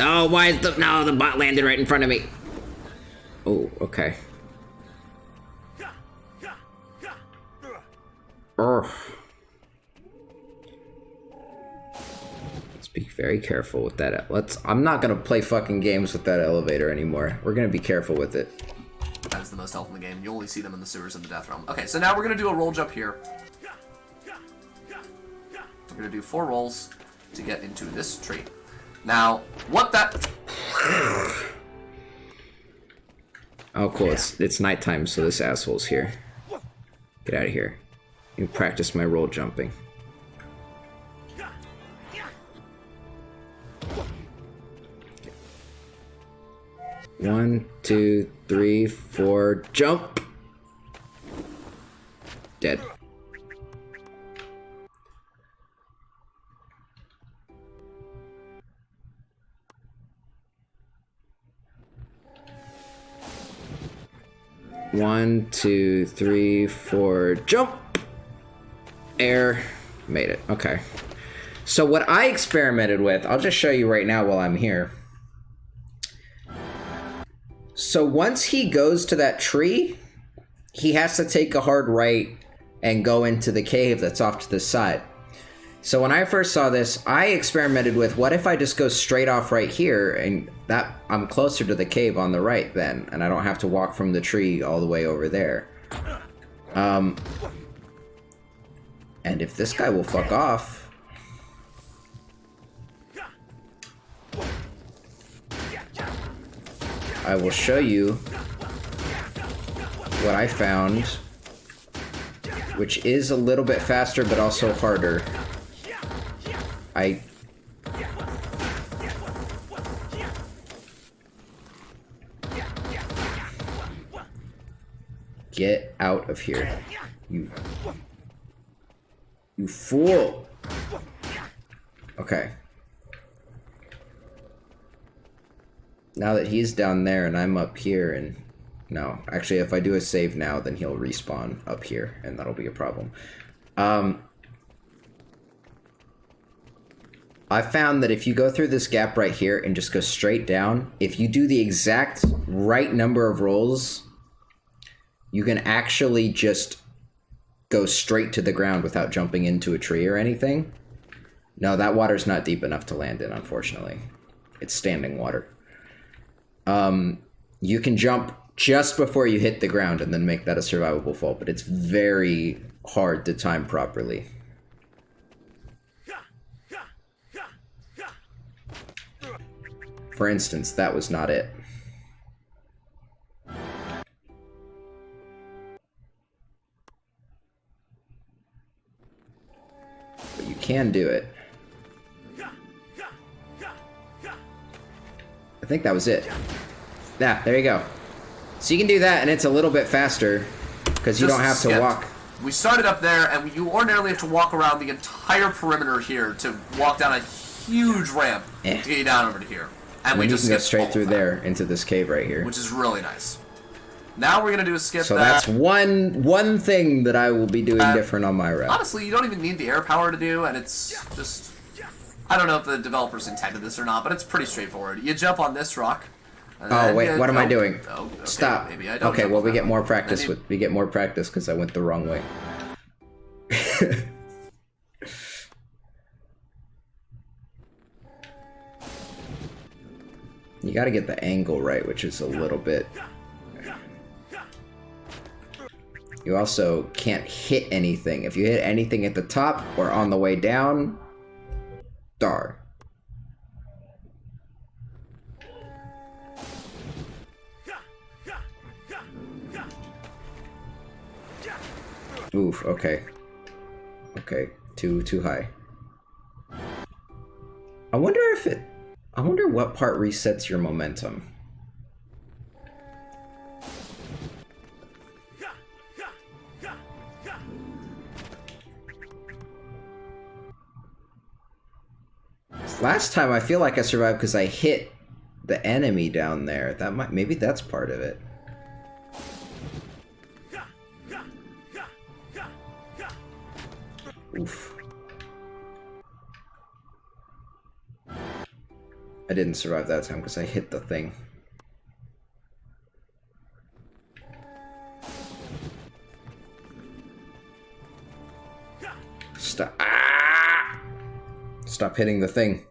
Speaker 1: Oh, why is the... No, the bot landed right in front of me. Oh, okay. Let's be very careful with that. I'm not gonna play fucking games with that elevator anymore. We're gonna be careful with it.
Speaker 3: That is the most health in the game. You only see them in the sewers of the Death Realm. Okay, so now we're gonna do a roll jump here. We're gonna do 4 rolls to get into this tree. Now, what that...
Speaker 1: Oh, cool. Yeah. It's nighttime, so this asshole's here. Get out of here. You practice my roll jumping. One, 2, 3, 4, jump! Dead. One, 2, 3, 4, jump! Air. Made it. Okay. So what I experimented with, I'll just show you right now while I'm here. So once he goes to that tree, he has to take a hard right and go into the cave that's off to the side. So when I first saw this, I experimented with, what if I just go straight off right here, and that I'm closer to the cave on the right then, and I don't have to walk from the tree all the way over there. And if this guy will fuck off... I will show you what I found, which is a little bit faster but also harder. Get out of here. You fool! Okay. Now that he's down there and I'm up here and... No, actually if I do a save now, then he'll respawn up here and that'll be a problem. I found that if you go through this gap right here and just go straight down, if you do the exact right number of rolls, you can actually just go straight to the ground without jumping into a tree or anything. No, that water's not deep enough to land in, unfortunately. It's standing water. You can jump just before you hit the ground and then make that a survivable fall, but it's very hard to time properly. For instance, that was not it. But you can do it. I think that was it. Yeah, there you go. So you can do that, and it's a little bit faster, because you don't have to walk.
Speaker 3: We started up there, and you ordinarily have to walk around the entire perimeter here to walk down a huge ramp to get you down over to here. And we just
Speaker 1: can go straight through there into this cave right here,
Speaker 3: which is really nice. Now we're gonna do a skip.
Speaker 1: So that's one thing that I will be doing different on my route.
Speaker 3: Honestly, you don't even need the air power to do, and it's just... I don't know if the developers intended this or not, but it's pretty straightforward. You jump on this rock.
Speaker 1: Oh wait, what am I doing?
Speaker 3: Oh, okay,
Speaker 1: stop.
Speaker 3: Maybe I don't
Speaker 1: okay, well we get more practice we get more practice because I went the wrong way. You got to get the angle right, which is a little bit. You also can't hit anything. If you hit anything at the top or on the way down, dar. Oof, okay. Okay, too high. I wonder what part resets your momentum. Last time I feel like I survived because I hit the enemy down there. Maybe that's part of it. Oof. I didn't survive that time because I hit the thing. Stop. Ah! Stop hitting the thing.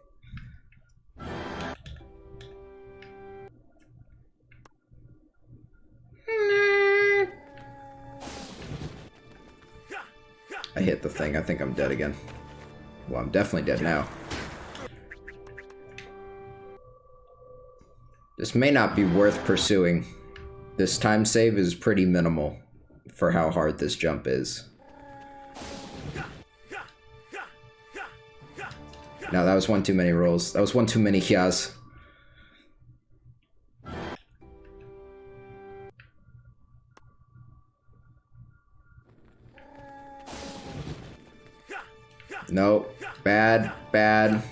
Speaker 1: I hit the thing. I think I'm dead again. Well, I'm definitely dead now. This may not be worth pursuing. This time save is pretty minimal for how hard this jump is. No, that was one too many rolls. That was one too many hyas. No, bad, bad.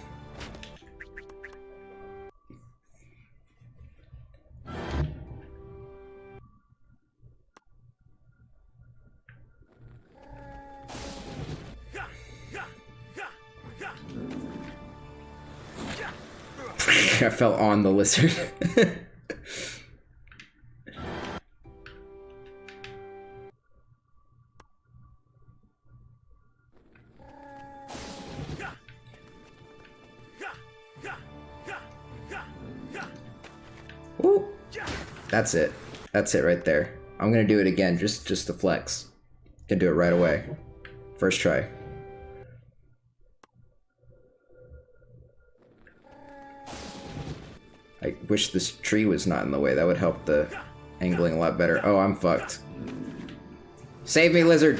Speaker 1: I fell on the lizard. Woo. That's it. That's it right there. I'm gonna do it again, just to flex. Can do it right away. First try. I wish this tree was not in the way. That would help the angling a lot better. Oh, I'm fucked. Save me, lizard!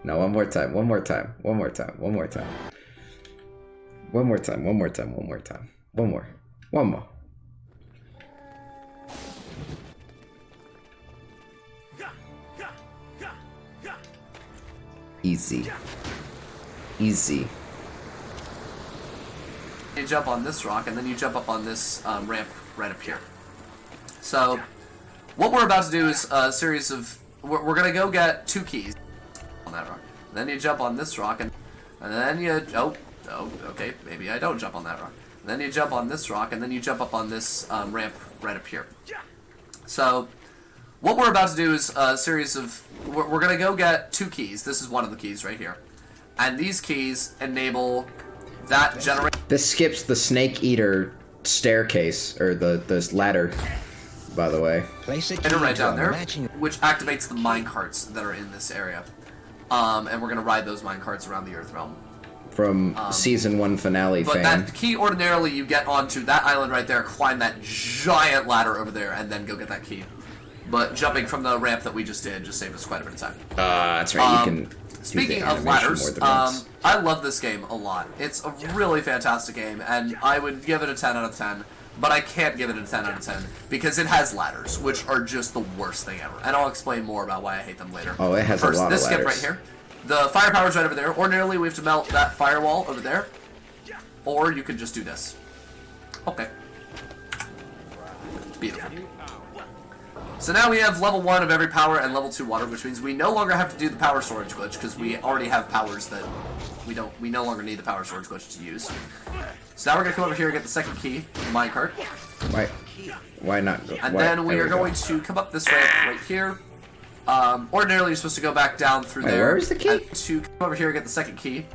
Speaker 1: No, one more time, one more time, one more time, one more time. One more time, one more time, one more time. One more. One more. Easy. Easy.
Speaker 3: You jump on this rock, and then you jump up on this ramp right up here. So, what we're about to do is a series of... We're going to go get 2 keys on that rock. And then you jump on this rock, and then you... Oh, okay, maybe I don't jump on that rock. And then you jump on this rock, and then you jump up on this ramp right up here. So, what we're about to do is a series of... We're going to go get 2 keys. This is one of the keys right here. And these keys enable that generate...
Speaker 1: This skips the snake eater staircase, or the ladder, by the way.
Speaker 2: Place a
Speaker 3: And right down there,
Speaker 2: matching...
Speaker 3: which activates the minecarts that are in this area. And we're going to ride those minecarts around the Earth Realm.
Speaker 1: From Season 1 finale
Speaker 3: But
Speaker 1: fan.
Speaker 3: that key, ordinarily, you get onto that island right there, climb that giant ladder over there, and then go get that key. But jumping from the ramp that we just did just saved us quite a bit of time.
Speaker 1: That's right, you can...
Speaker 3: Speaking of ladders, I love this game a lot. It's a really fantastic game, and I would give it a 10 out of 10, but I can't give it a 10 out of 10, because it has ladders, which are just the worst thing ever. And I'll explain more about why I hate them later.
Speaker 1: Oh, it has
Speaker 3: First,
Speaker 1: a lot
Speaker 3: this
Speaker 1: of ladders.
Speaker 3: skip right here. The firepower's right over there. Ordinarily, we have to melt that firewall over there, or you could just do this. Okay. Beautiful. So now we have level 1 of every power and level 2 water, which means we no longer have to do the power storage glitch, because we already have powers that we no longer need the power storage glitch to use. So now we're going to come over here and get the second key, the minecart.
Speaker 1: Why not go?
Speaker 3: And then we are going to come up this ramp right here. Ordinarily you're supposed to go back down through there.
Speaker 1: Where is the key?
Speaker 3: And to come over here and get the second key.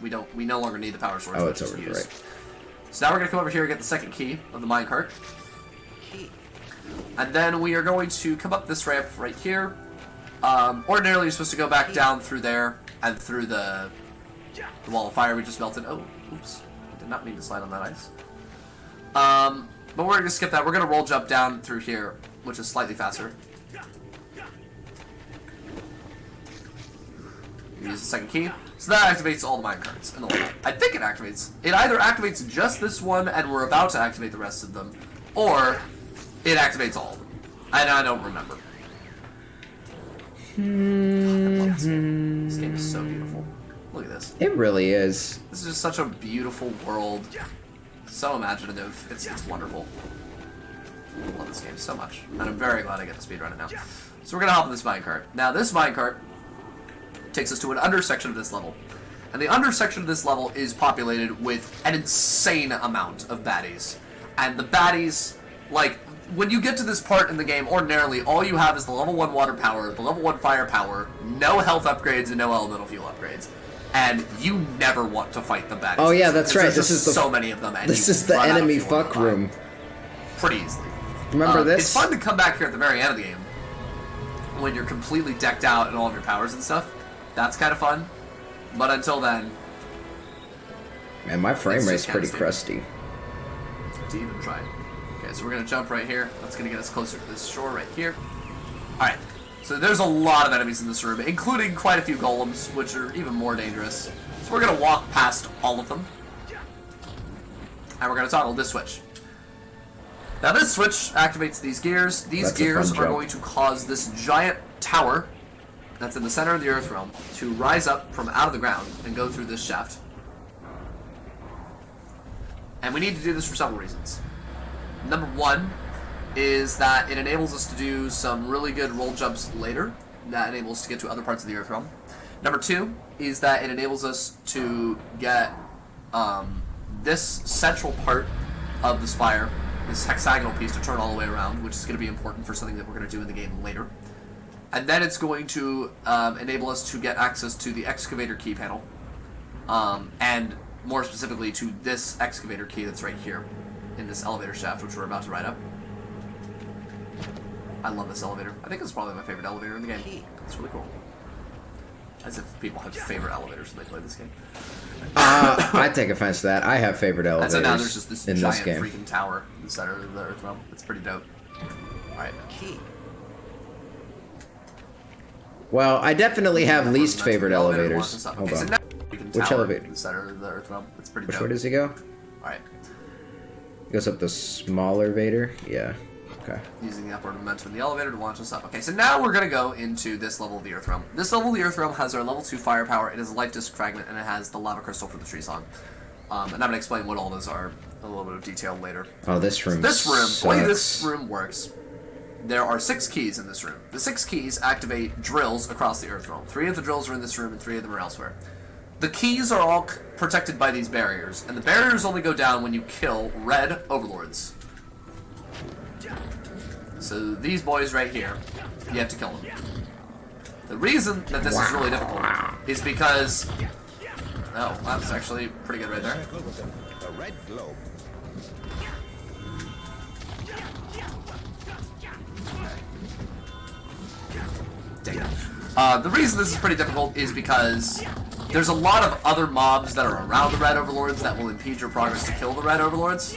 Speaker 3: We no longer need the power storage glitch
Speaker 1: it's over
Speaker 3: to
Speaker 1: to the
Speaker 3: use.
Speaker 1: right.
Speaker 3: So now we're going to come over here and get the second key of the minecart. And then we are going to come up this ramp right here. Ordinarily, you're supposed to go back down through there and through the wall of fire we just melted. Oh, oops. I did not mean to slide on that ice. But we're going to skip that. We're going to roll jump down through here, which is slightly faster. Use the second key. So that activates all the minecarts in the level. I think it activates. It either activates just this one and we're about to activate the rest of them, or it activates all of them. And I don't remember. This game is so beautiful. Look at this.
Speaker 1: It really is.
Speaker 3: This is just such a beautiful world. So imaginative. It's wonderful. I love this game so much. And I'm very glad I get to speedrun it now. So we're going to hop on this minecart. Now this minecart takes us to an undersection of this level. And the undersection of this level is populated with an insane amount of baddies. And the baddies, like, when you get to this part in the game, ordinarily, all you have is the level 1 water power, the level 1 fire power, no health upgrades, and no elemental fuel upgrades. And you never want to fight the baddies.
Speaker 1: Oh yeah, that's right.
Speaker 3: This is so many of them. And
Speaker 1: this is the enemy fuck room.
Speaker 3: Pretty easily.
Speaker 1: Remember this?
Speaker 3: It's fun to come back here at the very end of the game when you're completely decked out in all of your powers and stuff. That's kind of fun. But until then...
Speaker 1: Man, my frame rate's pretty crusty.
Speaker 3: To even try. Okay, so we're going to jump right here. That's going to get us closer to this shore right here. Alright, so there's a lot of enemies in this room, including quite a few golems, which are even more dangerous. So we're going to walk past all of them. And we're going to toggle this switch. Now this switch activates these gears. These gears are going to cause this giant tower that's in the center of the Earth realm to rise up from out of the ground and go through this shaft. And we need to do this for several reasons. Number one is that it enables us to do some really good roll jumps later. That enables us to get to other parts of the Earth realm. Number two is that it enables us to get this central part of the spire, this hexagonal piece, to turn all the way around, which is going to be important for something that we're going to do in the game later. And then it's going to enable us to get access to the excavator key panel, and more specifically to this excavator key that's right here in this elevator shaft, which we're about to ride up. I love this elevator. I think it's probably my favorite elevator in the game. It's really cool. As if people have favorite elevators when they play this game.
Speaker 1: I take offense to that. I have favorite elevators.
Speaker 3: And so now there's just this giant
Speaker 1: game.
Speaker 3: Freaking tower in the center of the Earth realm. It's pretty dope. Alright, key.
Speaker 1: Well, I definitely have least favorite elevators. Hold on.
Speaker 3: So
Speaker 1: which elevator?
Speaker 3: In the center of the Earth realm. It's pretty
Speaker 1: Which
Speaker 3: dope.
Speaker 1: way does he go?
Speaker 3: Alright.
Speaker 1: He goes up the smaller elevator? Yeah. Okay.
Speaker 3: Using the upward momentum in the elevator to launch us up. Okay, so now we're going to go into this level of the Earth realm. This level of the Earth realm has our level 2 firepower. It has a life disc fragment, and it has the lava crystal for the tree song. And I'm going to explain what all those are in a little bit of detail later.
Speaker 1: Oh, this room
Speaker 3: The way this room works, there are 6 keys in this room. The 6 keys activate drills across the Earth realm. 3 of the drills are in this room, and 3 of them are elsewhere. The keys are all protected by these barriers, and the barriers only go down when you kill red overlords. So these boys right here, you have to kill them. The reason that this is really difficult is because... Oh, that's actually pretty good right there.
Speaker 2: A red globe.
Speaker 3: Dang it. The reason this is pretty difficult is because there's a lot of other mobs that are around the red overlords that will impede your progress to kill the red overlords.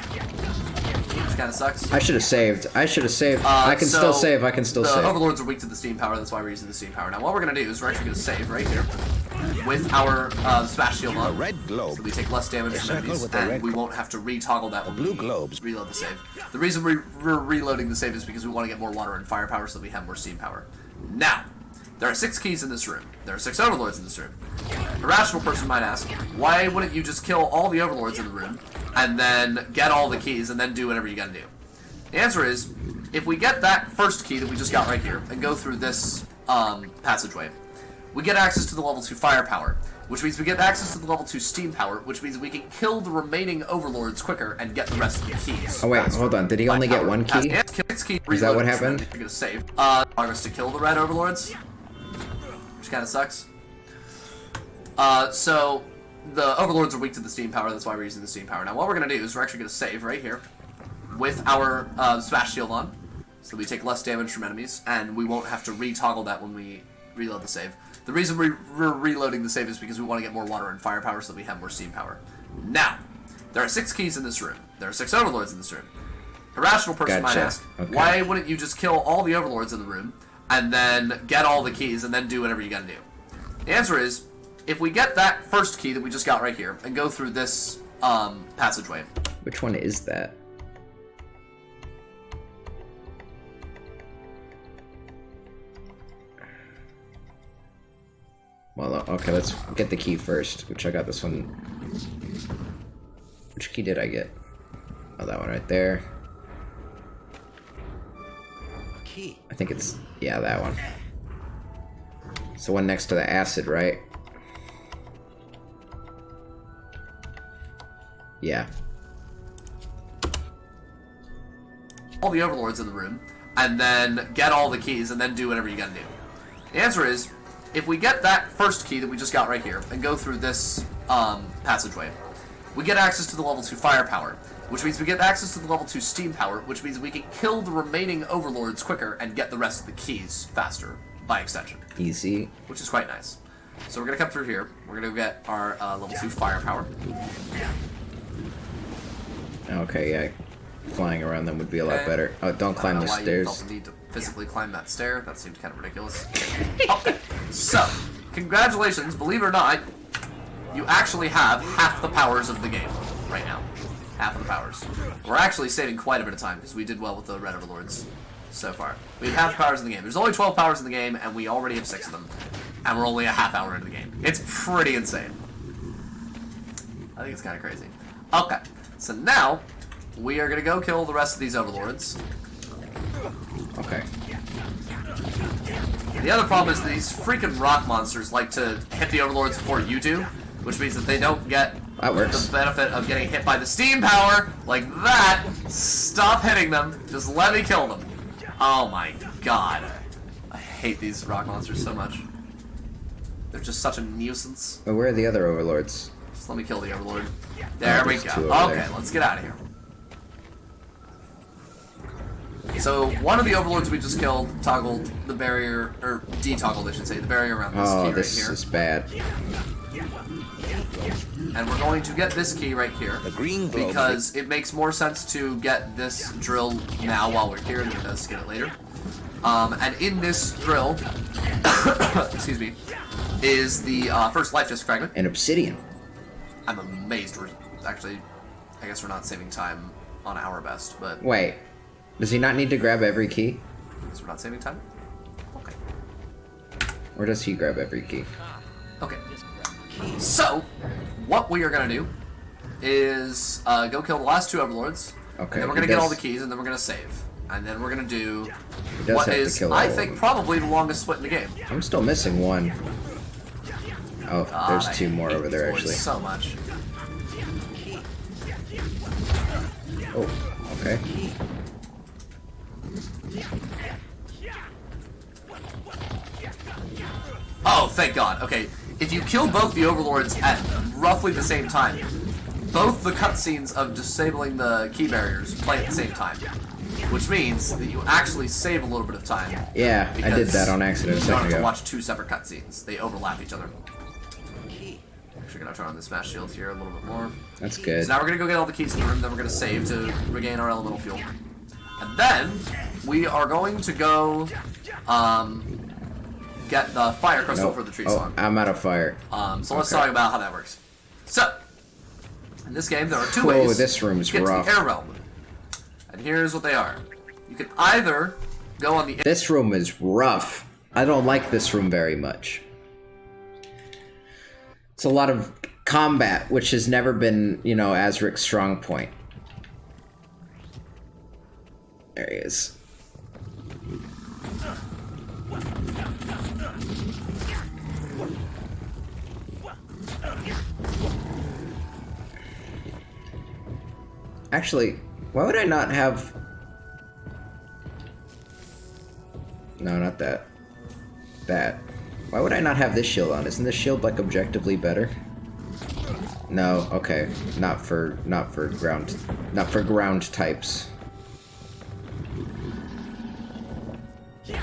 Speaker 3: Which kind of sucks.
Speaker 1: I should have saved. I should have saved. I can still save. I can still save.
Speaker 3: The overlords are weak to the steam power. That's why we're using the steam power. Now, what we're going to do is we're actually going to save right here with our smash shield on.
Speaker 2: A red globe.
Speaker 3: So we take less damage from enemies, and we won't have to re-toggle that when
Speaker 2: blue globes.
Speaker 3: Reload the save. The reason we're reloading the save is because we want to get more water and firepower so that we have more steam power. Now, there are 6 keys in this room. There are 6 overlords in this room. A rational person might ask, why wouldn't you just kill all the overlords in the room and then get all the keys and then do whatever you gotta do? The answer is, if we get that first key that we just got right here and go through this passageway, we get access to the level 2 firepower, which means we get access to the level 2 steam power, which means we can kill the remaining overlords quicker and get the rest of the keys.
Speaker 1: Oh wait, hold on. Did he only get 1 key? Is that what happened?
Speaker 3: You're gonna save. Progress to kill the red overlords, which kind of sucks. So the overlords are weak to the steam power. That's why we're using the steam power. Now, what we're gonna do is we're actually gonna save right here with our smash shield on, so we take less damage from enemies, and we won't have to re-toggle that when we reload the save. The reason we're reloading the save is because we want to get more water and firepower so that we have more steam power. Now, there are 6 keys in this room. There are 6 overlords in this room. A rational person might ask, why wouldn't you just kill all the overlords in the room and then get all the keys and then do whatever you gotta do? The answer is, if we get that first key that we just got right here and go through this passageway.
Speaker 1: Which one is that? Well, okay, let's get the key first, which I got this one. Which key did I get? Oh, that one right there.
Speaker 2: Key.
Speaker 1: I think it's, yeah, that one. It's the one next to the acid, right? Yeah.
Speaker 3: all the overlords in the room, and then get all the keys, and then do whatever you gotta do? The answer is, if we get that first key that we just got right here, and go through this passageway, we get access to the level 2 firepower, which means we get access to the level 2 steam power, which means we can kill the remaining overlords quicker and get the rest of the keys faster, by extension.
Speaker 1: Easy.
Speaker 3: Which is quite nice. So we're gonna come through here, we're gonna get our level 2 firepower.
Speaker 1: Okay, yeah. Flying around them would be a lot better. Oh, don't climb the stairs.
Speaker 3: You felt the need to physically climb that stair. That seemed kind of ridiculous. Okay, so, congratulations, believe it or not, you actually have half the powers of the game right now. Half of the powers. We're actually saving quite a bit of time, because we did well with the Red Overlords so far. We have half the powers in the game. There's only 12 powers in the game, and we already have 6 of them. And we're only a half hour into the game. It's pretty insane. I think it's kind of crazy. Okay, so now, we are going to go kill the rest of these overlords.
Speaker 1: Okay.
Speaker 3: The other problem is these freaking rock monsters like to hit the overlords before you do, which means that they don't get the benefit of getting hit by the steam power like that. Stop hitting them. Just let me kill them. Oh my god. I hate these rock monsters so much. They're just such a nuisance.
Speaker 1: Oh, where are the other overlords?
Speaker 3: Just let me kill the overlord. There we go. Okay, let's get out of here. So, one of the overlords we just killed toggled the barrier, or detoggled, I should say, the barrier around this key right here. Oh, this is bad. And we're going to get this key right here, because it makes more sense to get this drill now while we're here than it does to get it later. And in this drill, excuse me, is the first life disc fragment.
Speaker 1: An obsidian.
Speaker 3: I'm amazed we're actually, I guess we're not saving time on our best, but...
Speaker 1: Wait. Does he not need to grab every key?
Speaker 3: So we're not saving time? Okay.
Speaker 1: Or does he grab every key?
Speaker 3: Okay. So, what we are going to do is go kill the last 2 overlords. Okay. And then we're going to get all the keys, and then we're going to save. And then we're going to do what is, I think, probably the longest split in the game.
Speaker 1: I'm still missing one. Oh, there's 2 more over there, actually.
Speaker 3: So much.
Speaker 1: Oh, okay.
Speaker 3: Oh, thank God. Okay, if you kill both the overlords at roughly the same time, both the cutscenes of disabling the key barriers play at the same time, which means that you actually save a little bit of time.
Speaker 1: Yeah, I did that on accident a second ago.
Speaker 3: You don't have to watch 2 separate cutscenes. They overlap each other. Actually gonna turn on the smash shield here a little bit more.
Speaker 1: That's good.
Speaker 3: So now we're gonna go get all the keys in the room, then we're gonna save to regain our elemental fuel. And then, we are going to go, get the fire crystal for the tree song.
Speaker 1: I'm out of fire.
Speaker 3: So let's talk about how that works. So, in this game, there are 2 ways
Speaker 1: this room's
Speaker 3: to get
Speaker 1: rough.
Speaker 3: to the air realm. And here's what they are. You can either go on the...
Speaker 1: This room is rough. I don't like this room very much. It's a lot of combat, which has never been, you know, Azurik's strong point. There he is. Actually, why would I not have... No, not that. That. Why would I not have this shield on? Isn't this shield, like, objectively better? No, okay. Not for ground types.
Speaker 2: The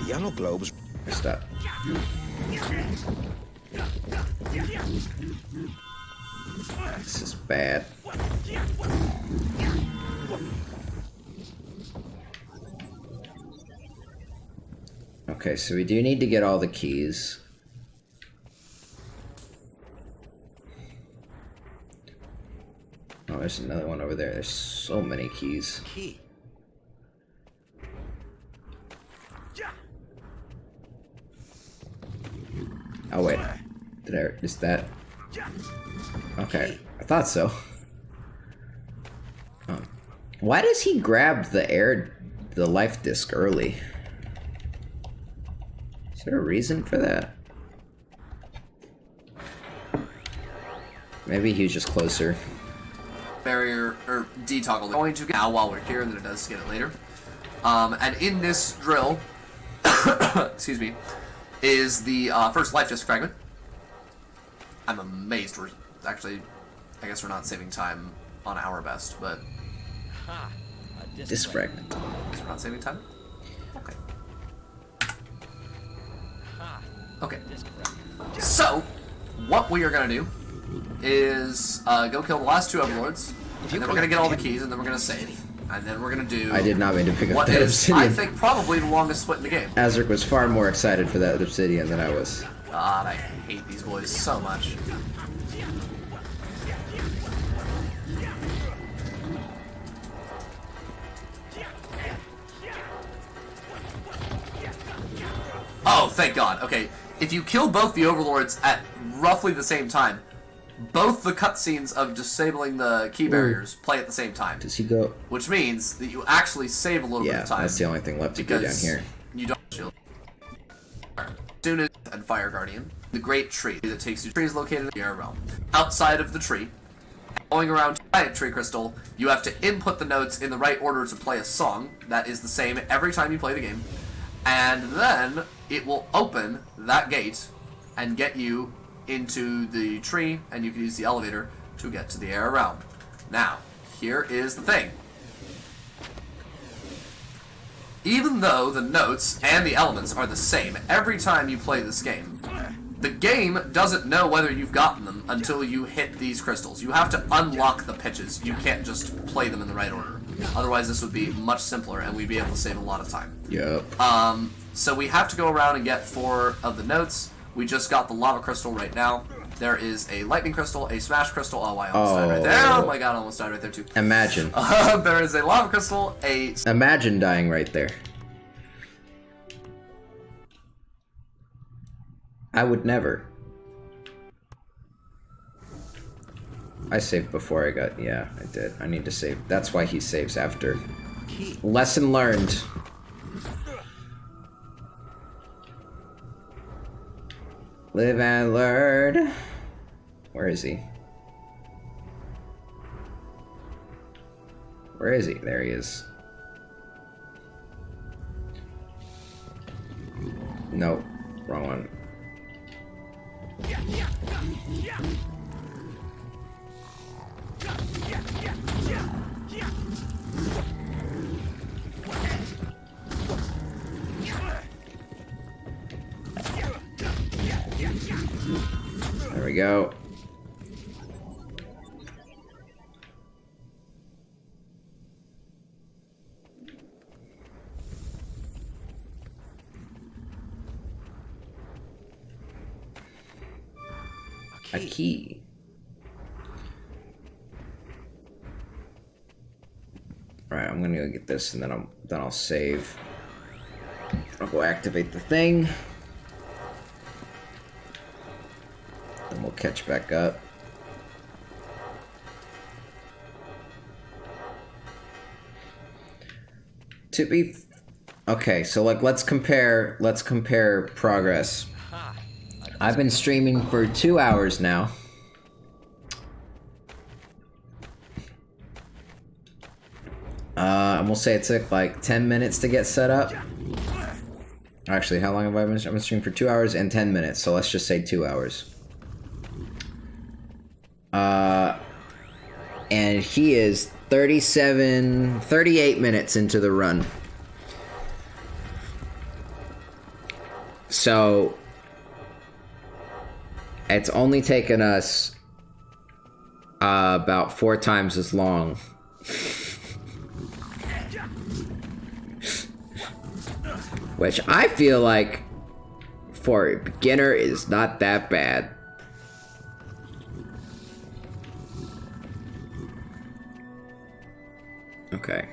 Speaker 2: yellow globes...
Speaker 1: Stop. This is bad. Okay, so we do need to get all the keys. Oh, there's another one over there. There's so many keys.
Speaker 2: Key.
Speaker 1: Oh wait, did I miss that? Okay, I thought so. Why does he grab the life disc early? Is there a reason for that? Maybe he was just closer.
Speaker 3: barrier, or D-toggle. We're going to get now while we're here, and then it does get it later. And in this drill, excuse me, is the first life disc fragment. I'm amazed we're actually, I guess we're not saving time on our best, but...
Speaker 1: Disc fragment.
Speaker 3: Guess we're not saving time? Okay. Okay. So, what we are going to do is go kill the last 2 overlords, and then we're going to get all the keys, and then we're going to save. And then we're going to do...
Speaker 1: I did not mean to pick up
Speaker 3: what
Speaker 1: that
Speaker 3: is,
Speaker 1: obsidian.
Speaker 3: I think, probably the longest split in the game.
Speaker 1: Azurik was far more excited for that obsidian than I was.
Speaker 3: God, I hate these boys so much. Oh, thank God. Okay, if you kill both the overlords at roughly the same time, both the cutscenes of disabling the key barriers play at the same time.
Speaker 1: Does he go?
Speaker 3: Which means that you actually save a little bit of time.
Speaker 1: Yeah, that's the only thing left to go down here.
Speaker 3: You don't shield. Soon as and Fire Guardian, the great tree that takes you to trees located in the air realm. Outside of the tree, going around Giant Tree Crystal, you have to input the notes in the right order to play a song. That is the same every time you play the game. And then it will open that gate and get you into the tree, and you can use the elevator to get to the air realm. Now, here is the thing. Even though the notes and the elements are the same every time you play this game, the game doesn't know whether you've gotten them until you hit these crystals. You have to unlock the pitches. You can't just play them in the right order. Otherwise, this would be much simpler, and we'd be able to save a lot of time.
Speaker 1: Yep.
Speaker 3: So we have to go around and get 4 of the notes. We just got the lava crystal right now. There is a lightning crystal, a smash crystal. Oh, I almost died right there. Oh my God, I almost died right there too.
Speaker 1: Imagine.
Speaker 3: There is a lava crystal, a...
Speaker 1: Imagine dying right there. I would never. I saved before I got... Yeah, I did. I need to save. That's why he saves after. Lesson learned. Live and learn. Where is he? Where is he? There he is. Nope. Wrong one. There we go. A key. Alright, I'm gonna go get this and then I'll save. I'll go activate the thing. Then we'll catch back up. To be okay, so like let's compare progress. I've been streaming for 2 hours now. And we'll say it took like 10 minutes to get set up. Actually, how long have I been? I've been streaming for 2 hours and 10 minutes, so let's just say 2 hours. And he is 38 minutes into the run. So it's only taken us about 4 times as long. Which I feel like for a beginner is not that bad. Okay.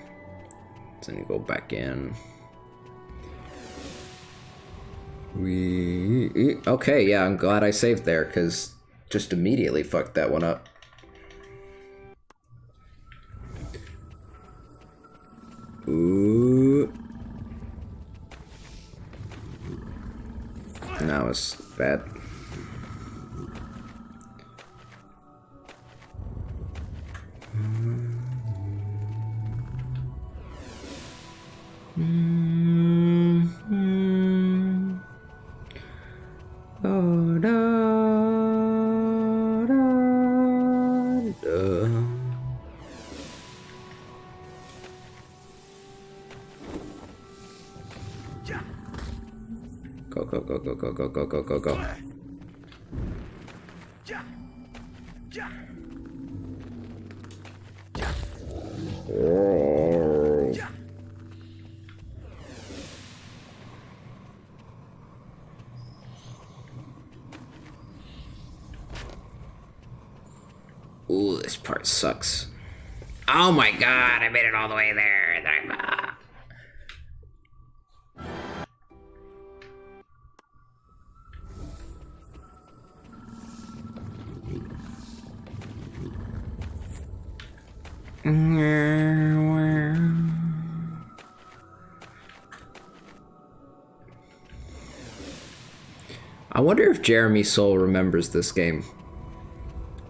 Speaker 1: So then you go back in. Okay, yeah, I'm glad I saved there, because just immediately fucked that one up. Ooh. That was bad. Mm-hmm. Oh, da, da, da. Go, go, go, go, go, go, go, go, go, go. Oh. Ooh, this part sucks. Oh my god, I made it all the way there, and then I'm... I wonder if Jeremy Soule remembers this game.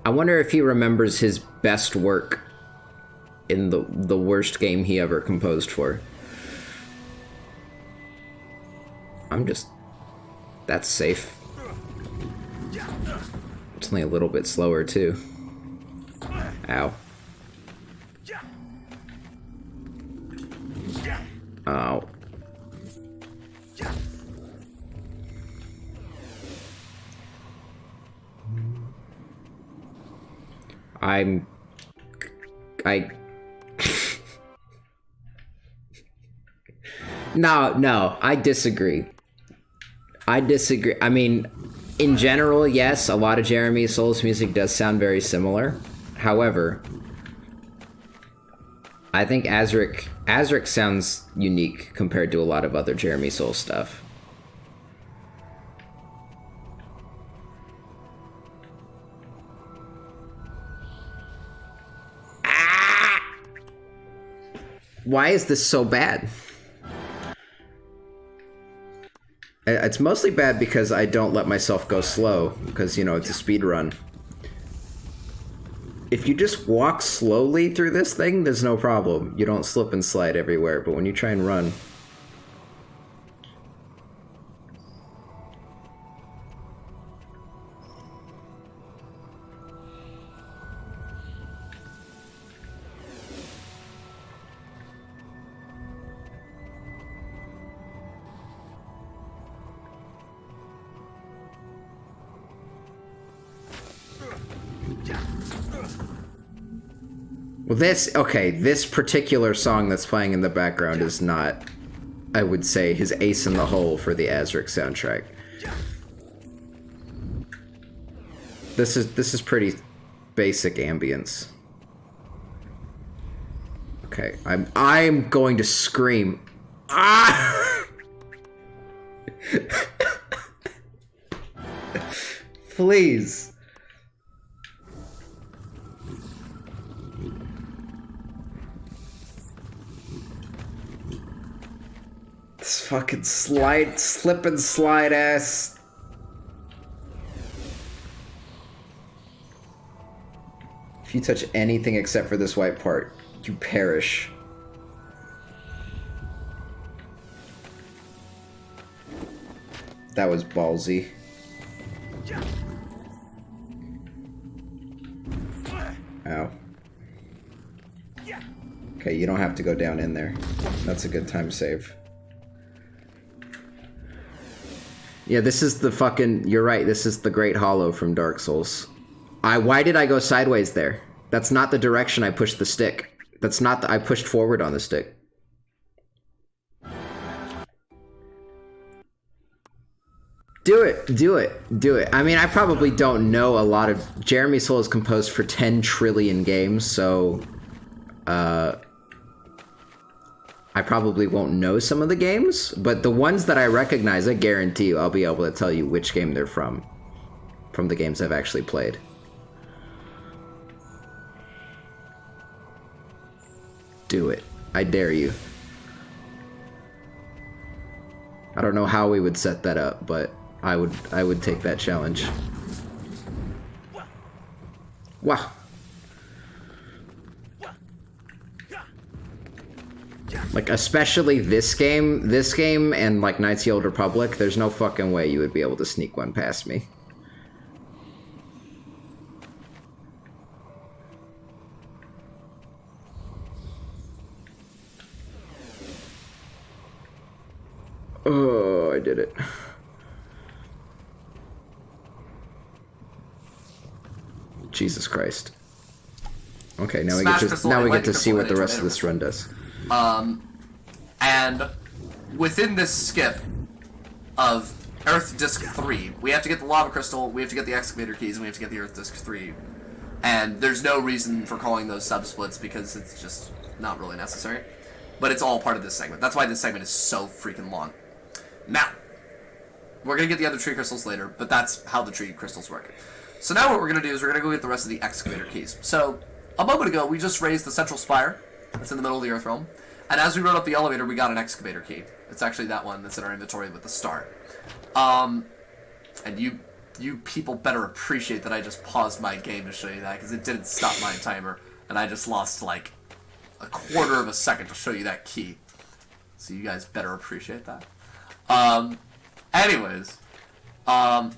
Speaker 1: I wonder if he remembers his best work in the worst game he ever composed for. I'm just... That's safe. It's only a little bit slower, too. Ow. Ow. No, I disagree. I mean, in general, yes, a lot of Jeremy Soule's music does sound very similar. However, I think Azurik sounds unique compared to a lot of other Jeremy Soule stuff. Why is this so bad? It's mostly bad because I don't let myself go slow, because, you know, it's a speed run. If you just walk slowly through this thing, there's no problem. You don't slip and slide everywhere, but when you try and run... Well, this particular song that's playing in the background is not, I would say, his ace in the hole for the Azurik soundtrack. This is pretty basic ambience. Okay, I'm going to scream. Ah! Please. This fucking slip and slide ass. If you touch anything except for this white part, you perish. That was ballsy. Ow. Okay, you don't have to go down in there. That's a good time save. Yeah, this is the fucking... You're right, this is the Great Hollow from Dark Souls. Why did I go sideways there? That's not the direction I pushed the stick. That's not I pushed forward on the stick. Do it. I mean, I probably don't know a lot of... Jeremy Soule is composed for 10 trillion games, so... I probably won't know some of the games, but the ones that I recognize, I guarantee you I'll be able to tell you which game they're from the games I've actually played. Do it. I dare you. I don't know how we would set that up, but I would take that challenge. Wow. Like, especially this game and, like, Knights of the Old Republic, there's no fucking way you would be able to sneak one past me. Oh, I did it. Jesus Christ. Okay, now we get to see what the rest of this run does.
Speaker 3: And within this skip of Earth Disc 3, we have to get the Lava Crystal, we have to get the Excavator Keys, and we have to get the Earth Disc 3. And there's no reason for calling those sub-splits because it's just not really necessary. But it's all part of this segment. That's why this segment is so freaking long. Now, we're going to get the other tree crystals later, but that's how the tree crystals work. So now what we're going to do is we're going to go get the rest of the Excavator Keys. So, a moment ago, we just raised the central spire that's in the middle of the Earth Realm. And as we rode up the elevator, we got an Excavator Key. It's actually that one that's in our inventory with the star. And you people better appreciate that I just paused my game to show you that, because it didn't stop my timer, and I just lost, like, a quarter of a second to show you that key. So you guys better appreciate that. Anyways. What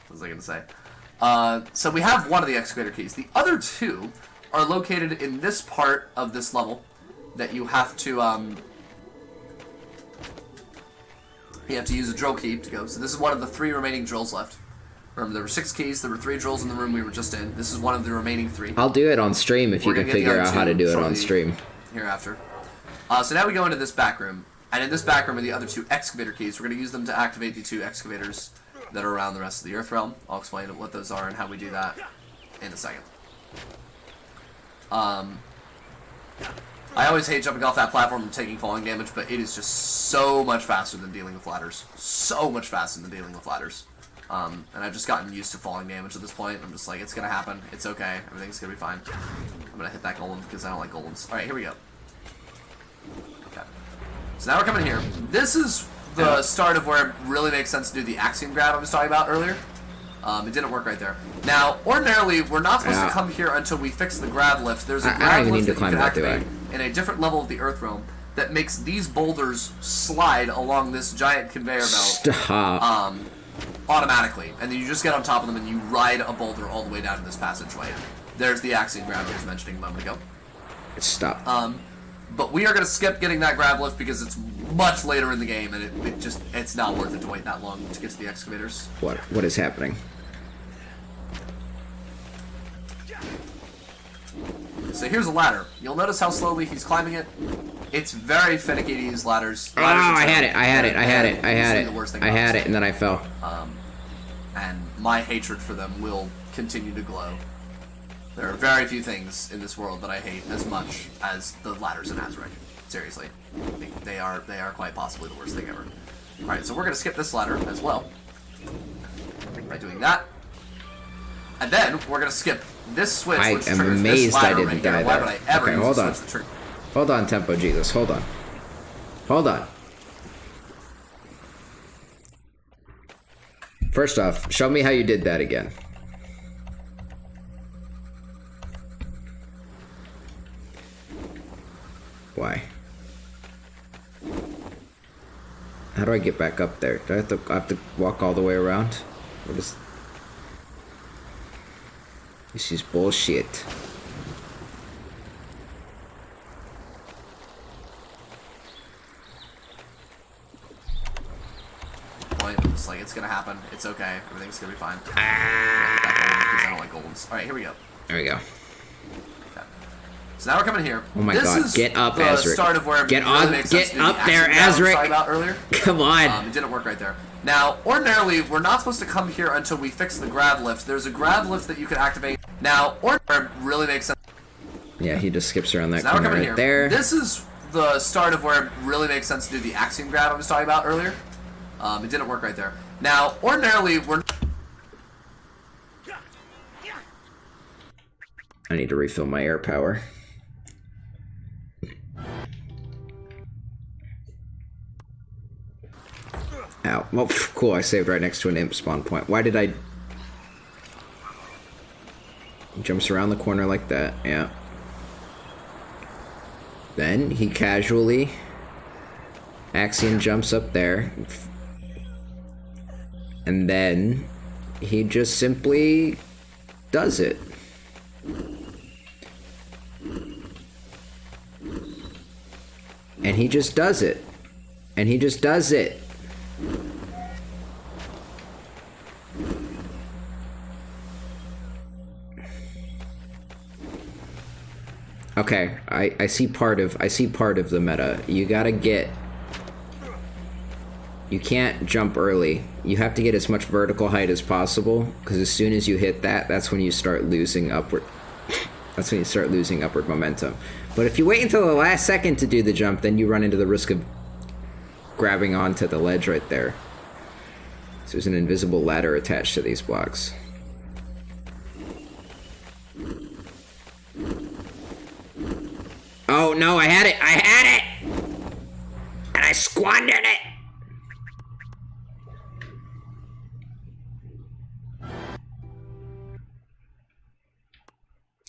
Speaker 3: was I going to say? So we have one of the Excavator Keys. The other two are located in this part of this level that you have to use a drill key to go. So this is one of the 3 remaining drills left. Remember, there were 6 keys, there were 3 drills in the room we were just in. This is one of the remaining 3.
Speaker 1: I'll do it on stream if you can figure out how to do it on stream.
Speaker 3: Hereafter. So now we go into this back room. And in this back room are the other 2 Excavator Keys. We're going to use them to activate the 2 excavators that are around the rest of the Earth Realm. I'll explain what those are and how we do that in a second. I always hate jumping off that platform and taking falling damage, but it is just so much faster than dealing with ladders. So much faster than dealing with ladders. And I've just gotten used to falling damage at this point. I'm just like, it's going to happen. It's okay. Everything's going to be fine. I'm going to hit that golem because I don't like golems. Alright, here we go. Okay. So now we're coming here. This is the start of where it really makes sense to do the axiom grab I was talking about earlier. It didn't work right there. Now, ordinarily, we're not supposed to come here until we fix the grab lift. There's a grab lift that you can activate in a different level of the Earth Realm that makes these boulders slide along this giant conveyor belt automatically. And then you just get on top of them and you ride a boulder all the way down to this passageway. There's the axiom grab I was mentioning a moment ago.
Speaker 1: Stop.
Speaker 3: But we are going to skip getting that grab lift because it's much later in the game and it's not worth it to wait that long to get to the excavators.
Speaker 1: What is happening?
Speaker 3: So here's a ladder. You'll notice how slowly he's climbing it. It's very finicky to use ladders.
Speaker 1: Oh, I had it, and then I fell.
Speaker 3: And my hatred for them will continue to glow. There are very few things in this world that I hate as much as the ladders in Azurik. Seriously. They are quite possibly the worst thing ever. Alright, so we're going to skip this ladder as well. By doing that. And then we're going to skip this switch, which
Speaker 1: am
Speaker 3: triggers
Speaker 1: amazed
Speaker 3: this ladder
Speaker 1: I didn't die
Speaker 3: Why
Speaker 1: there.
Speaker 3: would I ever
Speaker 1: Okay,
Speaker 3: use
Speaker 1: hold
Speaker 3: this
Speaker 1: on.
Speaker 3: switch to trigger?
Speaker 1: Hold on, Tempo Jesus. Hold on. Hold on. First off, show me how you did that again. Why? How do I get back up there? Do I have to walk all the way around? What is... This is bullshit.
Speaker 3: Point. I'm just like, it's gonna happen. It's okay. Everything's gonna be fine. Because I don't like golems. Alright, here we go.
Speaker 1: There we go.
Speaker 3: Okay. So now we're coming here.
Speaker 1: Oh my
Speaker 3: this
Speaker 1: god,
Speaker 3: is
Speaker 1: get up,
Speaker 3: the
Speaker 1: Azurik.
Speaker 3: Start of where
Speaker 1: Get
Speaker 3: it really
Speaker 1: on,
Speaker 3: makes sense to
Speaker 1: get
Speaker 3: do
Speaker 1: up
Speaker 3: the
Speaker 1: there,
Speaker 3: action grab I was
Speaker 1: Azurik.
Speaker 3: talking about earlier.
Speaker 1: Come on.
Speaker 3: It didn't work right there. Now, ordinarily, we're not supposed to come here until we fix the grab lift. There's a grab lift that you can activate. Now, ordinarily, it really makes sense.
Speaker 1: Yeah, he just skips around that
Speaker 3: So now we're
Speaker 1: corner
Speaker 3: coming
Speaker 1: right
Speaker 3: here.
Speaker 1: there.
Speaker 3: This is the start of where it really makes sense to do the axiom grab I was talking about earlier. It didn't work right there. Now, ordinarily, we're...
Speaker 1: I need to refill my air power. Ow. Well, cool, I saved right next to an imp spawn point. Why did I... Jumps around the corner like that, yeah. Then he casually axiom jumps up there. And then he just simply does it. And he just does it. And he just does it. Okay, I see part of the meta. You gotta get... You can't jump early. You have to get as much vertical height as possible, because as soon as you hit that, that's when you start losing upward... That's when you start losing upward momentum. But if you wait until the last second to do the jump, then you run into the risk of grabbing onto the ledge right there. So there's an invisible ladder attached to these blocks. Oh no, I had it! I had it! And I squandered it!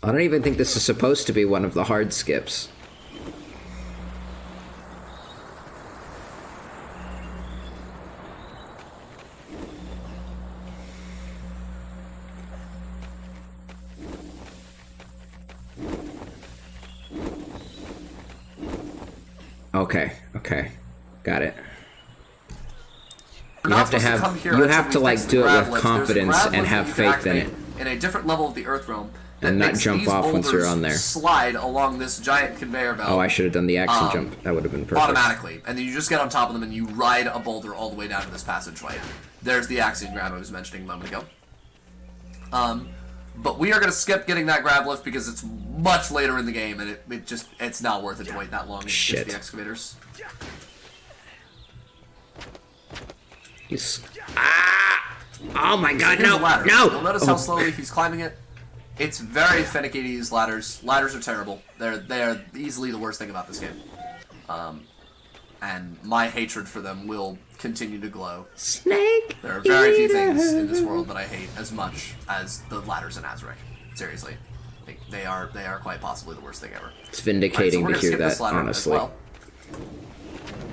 Speaker 1: I don't even think this is supposed to be one of the hard skips. Okay. Got it. You have to like do it with confidence and have faith in it.
Speaker 3: In a different level of the Earth realm.
Speaker 1: And not jump off once you're on there.
Speaker 3: Slide along this giant conveyor belt.
Speaker 1: Oh, I should have done the action jump. That would have been perfect.
Speaker 3: Automatically. And then you just get on top of them and you ride a boulder all the way down to this passageway. There's the axiom grab I was mentioning a moment ago. But we are going to skip getting that grab lift because it's much later in the game and it's not worth it to wait that long to get to the excavators.
Speaker 1: Oh my god, no!
Speaker 3: You'll notice how slowly he's climbing it. It's very finicky to use ladders. Ladders are terrible. They are easily the worst thing about this game. And my hatred for them will continue to glow.
Speaker 1: Snake.
Speaker 3: There are very few things in this world that I hate as much as the ladders in Azurik. Seriously, they are quite possibly the worst thing ever.
Speaker 1: It's vindicating to hear that, honestly.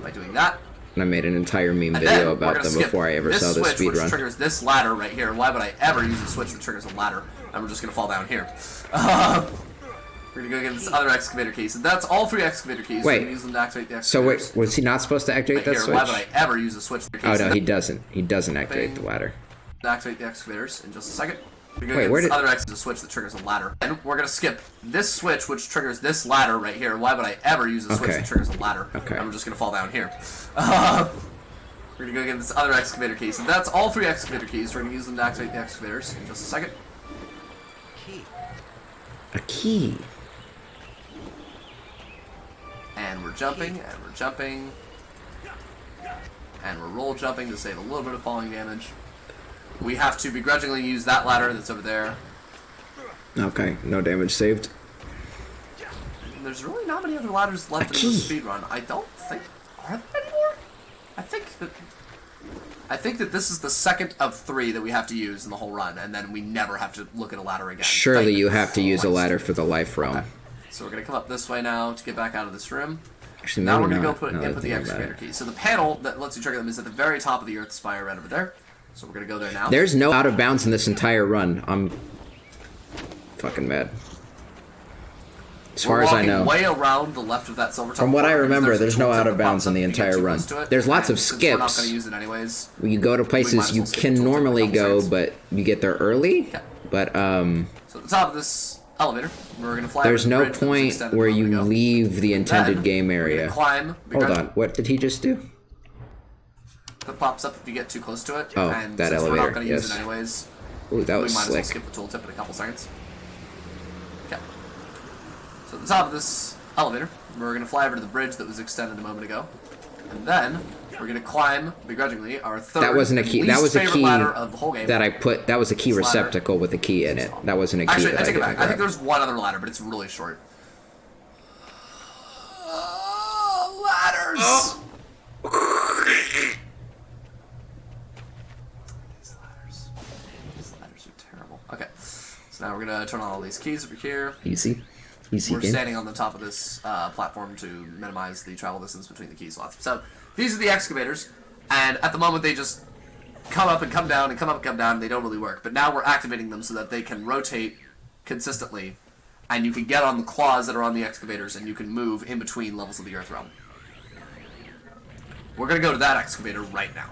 Speaker 3: By doing that.
Speaker 1: And I made an entire meme video about them before I ever saw the speedrun.
Speaker 3: Which triggers this ladder right here. Why would I ever use a switch that triggers a ladder? And we're just gonna fall down here. We're gonna go get this other excavator keys. And that's all 3 excavator keys.
Speaker 1: Wait.
Speaker 3: So use them to activate the
Speaker 1: excavators. So wait, was he not supposed to activate that switch?
Speaker 3: Why would I ever use a switch?
Speaker 1: Oh no, he doesn't. He doesn't activate the ladder.
Speaker 3: Activate the excavators in just a second.
Speaker 1: Wait, where did...
Speaker 3: other X is a switch that triggers a ladder. And we're gonna skip this switch, which triggers this ladder right here. Why would I ever use a switch that triggers a ladder?
Speaker 1: Okay.
Speaker 3: And we're just gonna fall down here. We're gonna go get this other excavator keys. And that's all 3 excavator keys. We're gonna use them to activate the excavators in just a second.
Speaker 1: A key.
Speaker 3: And we're jumping, and we're jumping. And we're roll jumping to save a little bit of falling damage. We have to begrudgingly use that ladder that's over there.
Speaker 1: Okay, no damage saved.
Speaker 3: And there's really not many other ladders left in the speedrun. I don't think... Are there anymore? I think that this is the second of 3 that we have to use in the whole run, and then we never have to look at a ladder again.
Speaker 1: Surely you have to use a ladder for the life realm.
Speaker 3: Okay. So we're going to come up this way now to get back out of this room.
Speaker 1: Actually,
Speaker 3: now we're going to go input the excavator key. So the panel that lets you trigger them is at the very top of the Earth Spire right over there. So we're going to go there now.
Speaker 1: There's no out of bounds in this entire run. I'm fucking mad. As far as I know.
Speaker 3: Way around the left of that silver top.
Speaker 1: From what I remember, there's no out of bounds in the entire run. There's lots of skips. We're not
Speaker 3: going to use it anyways.
Speaker 1: You go to places you can normally go, but you get there early.
Speaker 3: Okay.
Speaker 1: But
Speaker 3: so at the top of this elevator, we're going to fly.
Speaker 1: There's no point where you leave the intended game area.
Speaker 3: Climb.
Speaker 1: Hold on. What did he just do?
Speaker 3: That pops up if you get too close to it.
Speaker 1: Oh,
Speaker 3: and
Speaker 1: that elevator.
Speaker 3: We're not going to use it anyways.
Speaker 1: Ooh, that was
Speaker 3: we might
Speaker 1: slick.
Speaker 3: as well skip the tooltip in a couple seconds. Okay. So at the top of this elevator, we're going to fly over to the bridge that was extended a moment ago, and then we're going to climb begrudgingly our third.
Speaker 1: That wasn't a key. That was a key
Speaker 3: ladder of the whole game.
Speaker 1: that I put. That was a key receptacle with a key in it. That wasn't a key.
Speaker 3: Actually, I take it back. I think there's one other ladder, but it's really short. Ladders. Oh. These ladders are terrible. Okay, so now we're gonna turn on all these keys over here.
Speaker 1: Easy.
Speaker 3: We're standing on the top of this platform to minimize the travel distance between the key slots. So these are the excavators, and at the moment they just come up and come down and come up and come down, and they don't really work. But now we're activating them so that they can rotate consistently, and you can get on the claws that are on the excavators, and you can move in between levels of the Earth Realm. We're going to go to that excavator right now.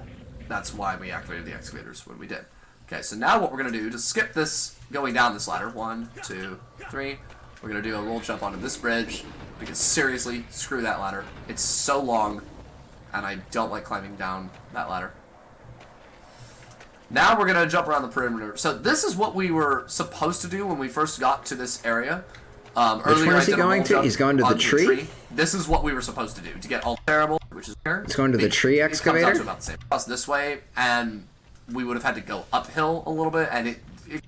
Speaker 3: That's why we activated the excavators when we did. Okay, so now what we're going to do to skip this going down this ladder, 1, 2, 3, we're going to do a roll jump onto this bridge, because seriously, screw that ladder. It's so long, and I don't like climbing down that ladder. Now we're going to jump around the perimeter. So this is what we were supposed to do when we first got to this area.
Speaker 1: Which one is he going to? He's going to the tree?
Speaker 3: This is what we were supposed to do, to get all terrible, which is here.
Speaker 1: He's going to the tree excavator?
Speaker 3: It comes out to about the same. Across this way, and we would have had to go uphill a little bit, and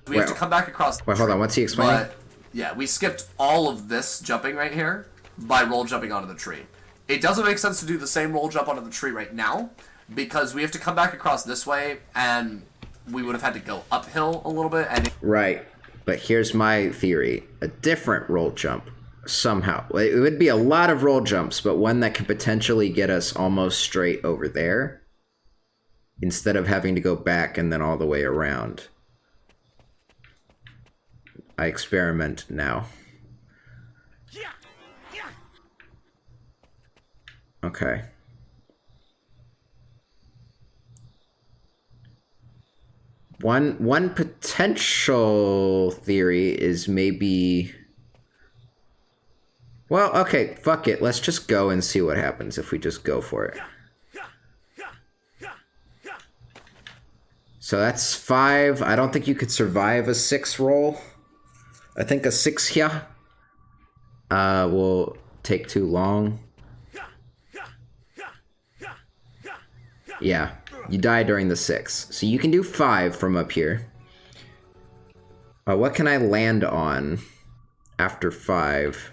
Speaker 3: we have to come back across.
Speaker 1: Wait, hold on. What's he explaining?
Speaker 3: But, yeah, we skipped all of this jumping right here by roll jumping onto the tree. It doesn't make sense to do the same roll jump onto the tree right now, because we have to come back across this way, and we would have had to go uphill a little bit. And
Speaker 1: right. But here's my theory. A different roll jump, somehow. It would be a lot of roll jumps, but one that could potentially get us almost straight over there, instead of having to go back and then all the way around. I experiment now. Okay. One potential theory is maybe... Well, okay, fuck it. Let's just go and see what happens if we just go for it. So that's 5. I don't think you could survive a 6 roll. I think a 6 here will take too long. Yeah. You die during the 6. So you can do 5 from up here. What can I land on after 5?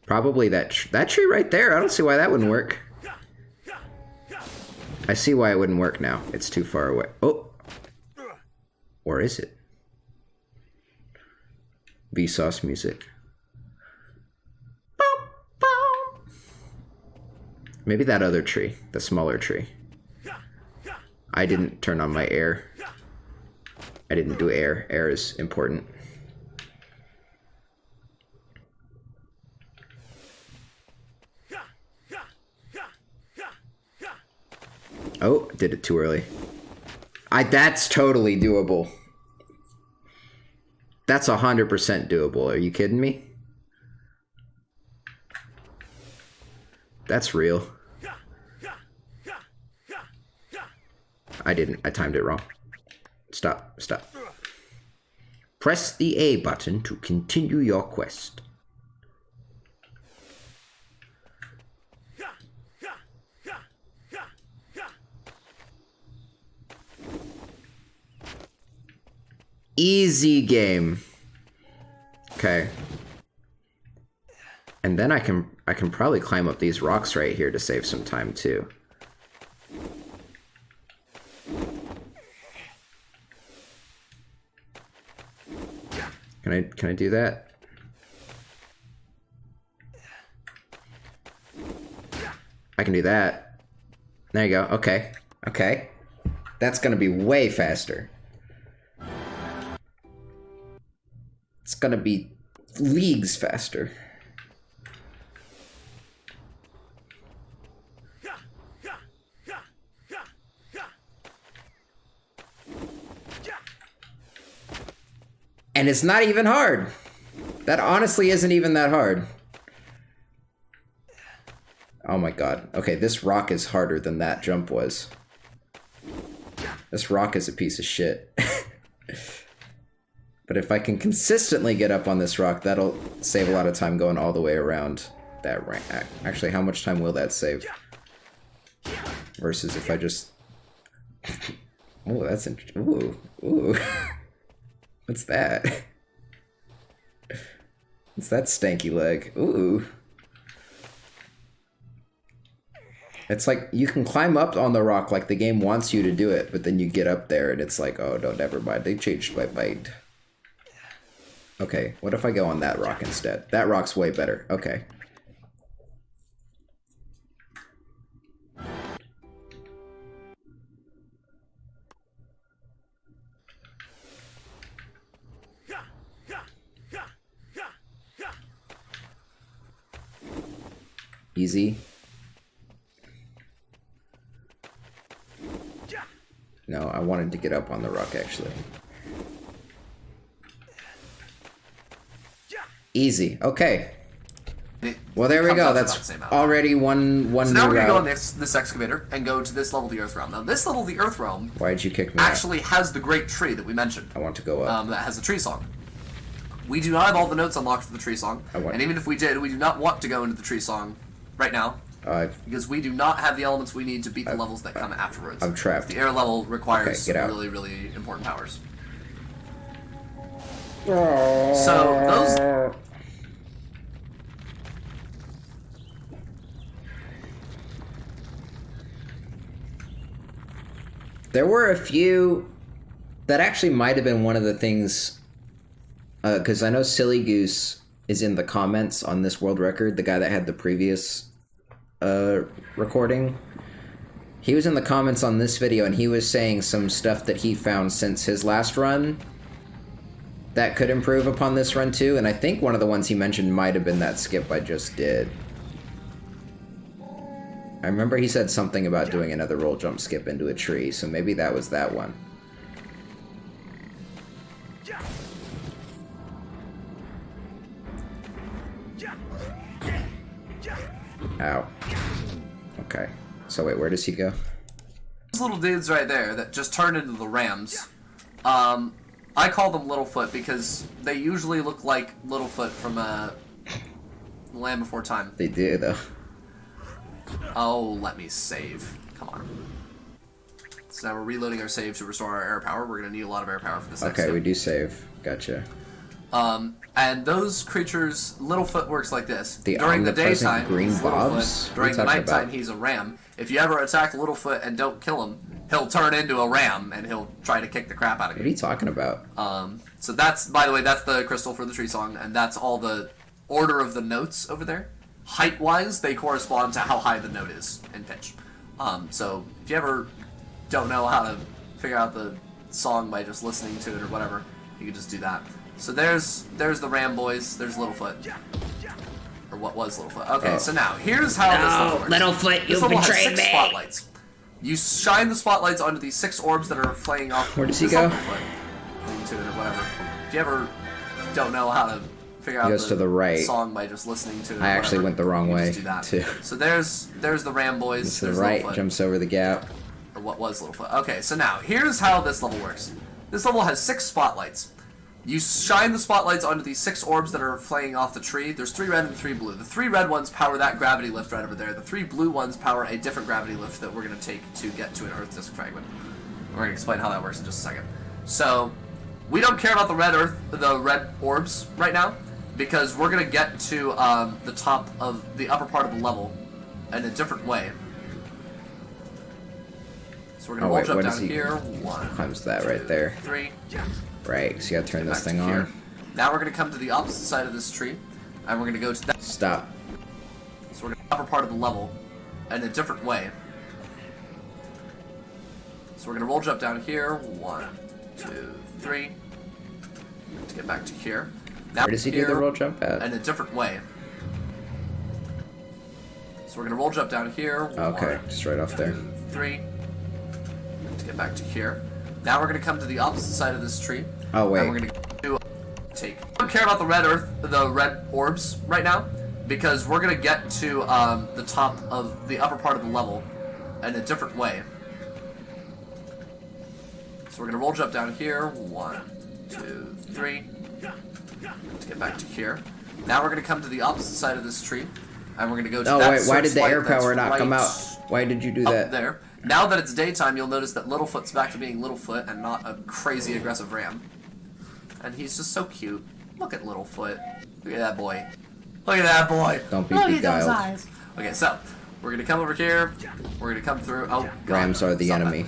Speaker 1: Probably that tree right there. I don't see why that wouldn't work. I see why it wouldn't work now. It's too far away. Oh. Or is it? Vsauce music. Maybe that other tree. The smaller tree. I didn't turn on my air. I didn't do air. Air is important. Oh, did it too early. That's totally doable. That's 100% doable. Are you kidding me? That's real. I didn't. I timed it wrong. Stop. Stop. Press the A button to continue your quest. Easy game. Okay. And then I can probably climb up these rocks right here to save some time too. Can I do that? I can do that. There you go. Okay. Okay. That's gonna be way faster. It's gonna be leagues faster. And it's not even hard. That honestly isn't even that hard. Oh my god. Okay, this rock is harder than that jump was. This rock is a piece of shit. But if I can consistently get up on this rock, that'll save a lot of time going all the way around that ramp. Actually, how much time will that save? Versus if I just... Oh, that's interesting. Ooh, ooh. What's that? What's that stanky leg? Ooh. It's like you can climb up on the rock like the game wants you to do it, but then you get up there and it's like, oh no, never mind. They changed my mind. Okay, what if I go on that rock instead? That rock's way better. Okay. Easy. No, I wanted to get up on the rock, actually. Easy. Okay. Well, there we go. That's already one
Speaker 3: so
Speaker 1: new
Speaker 3: now we're
Speaker 1: route.
Speaker 3: going to go on this excavator and go to this level of the Earth Realm. Now, this level of the Earth Realm
Speaker 1: Why'd you kick me
Speaker 3: actually has the great tree that we mentioned.
Speaker 1: I want to go up.
Speaker 3: That has a tree song. We do not have all the notes unlocked for the tree song. And even if we did, we do not want to go into the tree song right now. Because we do not have the elements we need to beat the levels that come afterwards.
Speaker 1: I'm trapped.
Speaker 3: The air level requires
Speaker 1: get out.
Speaker 3: really, really important powers.
Speaker 1: Oh.
Speaker 3: So, those...
Speaker 1: There were a few that actually might have been one of the things, because I know SillyGoose is in the comments on this world record, the guy that had the previous recording. He was in the comments on this video, and he was saying some stuff that he found since his last run that could improve upon this run too, and I think one of the ones he mentioned might have been that skip I just did. I remember he said something about doing another roll jump skip into a tree, so maybe that was that one. Ow. Okay. So wait, where does he go?
Speaker 3: Those little dudes right there that just turn into the rams, I call them Littlefoot because they usually look like Littlefoot from Land Before Time.
Speaker 1: They do, though.
Speaker 3: Oh, let me save. Come on. So now we're reloading our save to restore our air power. We're going to need a lot of air power for this next
Speaker 1: Okay,
Speaker 3: step.
Speaker 1: we do save. Gotcha.
Speaker 3: And those creatures, Littlefoot works like this.
Speaker 1: The
Speaker 3: During the
Speaker 1: omnipresent
Speaker 3: daytime,
Speaker 1: green
Speaker 3: he's
Speaker 1: bobs?
Speaker 3: Littlefoot. During the nighttime, he's a ram. If you ever attack Littlefoot and don't kill him, he'll turn into a ram, and he'll try to kick the crap out of you.
Speaker 1: What are you talking about?
Speaker 3: So that's, by the way, that's the crystal for the tree song, and that's all the order of the notes over there. Height-wise, they correspond to how high the note is in pitch. So if you ever don't know how to figure out the song by just listening to it or whatever, you can just do that. So there's the Ram Boys, there's Littlefoot. Or what was Littlefoot. Okay, so now, here's how this level works.
Speaker 1: Littlefoot, you
Speaker 3: this level has
Speaker 1: betrayed
Speaker 3: 6
Speaker 1: me!
Speaker 3: spotlights. You shine the spotlights onto these 6 orbs that are flaying off.
Speaker 1: Where does he go?
Speaker 3: Littlefoot. To it or whatever. If you ever don't know how to figure out
Speaker 1: goes to the right.
Speaker 3: song by just listening to it.
Speaker 1: I actually went the wrong way, too.
Speaker 3: So there's the Ram Boys.
Speaker 1: To the right,
Speaker 3: Littlefoot.
Speaker 1: jumps over the gap.
Speaker 3: Or what was Littlefoot. Okay, so now, here's how this level works. This level has 6 spotlights. You shine the spotlights onto these 6 orbs that are flaying off the tree. There's 3 red and 3 blue. The 3 red ones power that gravity lift right over there. The 3 blue ones power a different gravity lift that we're going to take to get to an Earth disk fragment. We're going to explain how that works in just a second. So, we don't care about the red orbs right now, because we're going to get to the top of the upper part of the level in a different way. So we're going to roll jump down here. 1,
Speaker 1: climbs that right there.
Speaker 3: 3.
Speaker 1: Right, so you gotta turn this thing on.
Speaker 3: Now we're going to come to the opposite side of this tree, and we're going to go to that.
Speaker 1: Stop.
Speaker 3: So we're going to upper part of the level in a different way. So we're going to roll jump down here. 1, 2, 3. To get back to here. Now
Speaker 1: where does he do the roll jump at?
Speaker 3: In a different way. So we're going to roll jump down here.
Speaker 1: Okay,
Speaker 3: 1,
Speaker 1: just right off there.
Speaker 3: 2, 3. To get back to here. Now we're going to come to the opposite side of this tree.
Speaker 1: Oh, wait.
Speaker 3: And we're going to take. I don't care about the red orbs right now, because we're going to get to the top of the upper part of the level in a different way. So we're going to roll jump down here. 1, 2, 3. To get back to here. Now we're going to come to the opposite side of this tree, and we're going to go to that.
Speaker 1: Oh wait, why did the air power not come out? Why did you do that?
Speaker 3: Up there. Now that it's daytime, you'll notice that Littlefoot's back to being Littlefoot and not a crazy aggressive ram. And he's just so cute. Look at Littlefoot. Look at that boy. Look at that boy.
Speaker 1: Don't be beguiled.
Speaker 3: Okay, so we're gonna come over here. We're gonna come through. Oh, God.
Speaker 1: Rams are the enemy.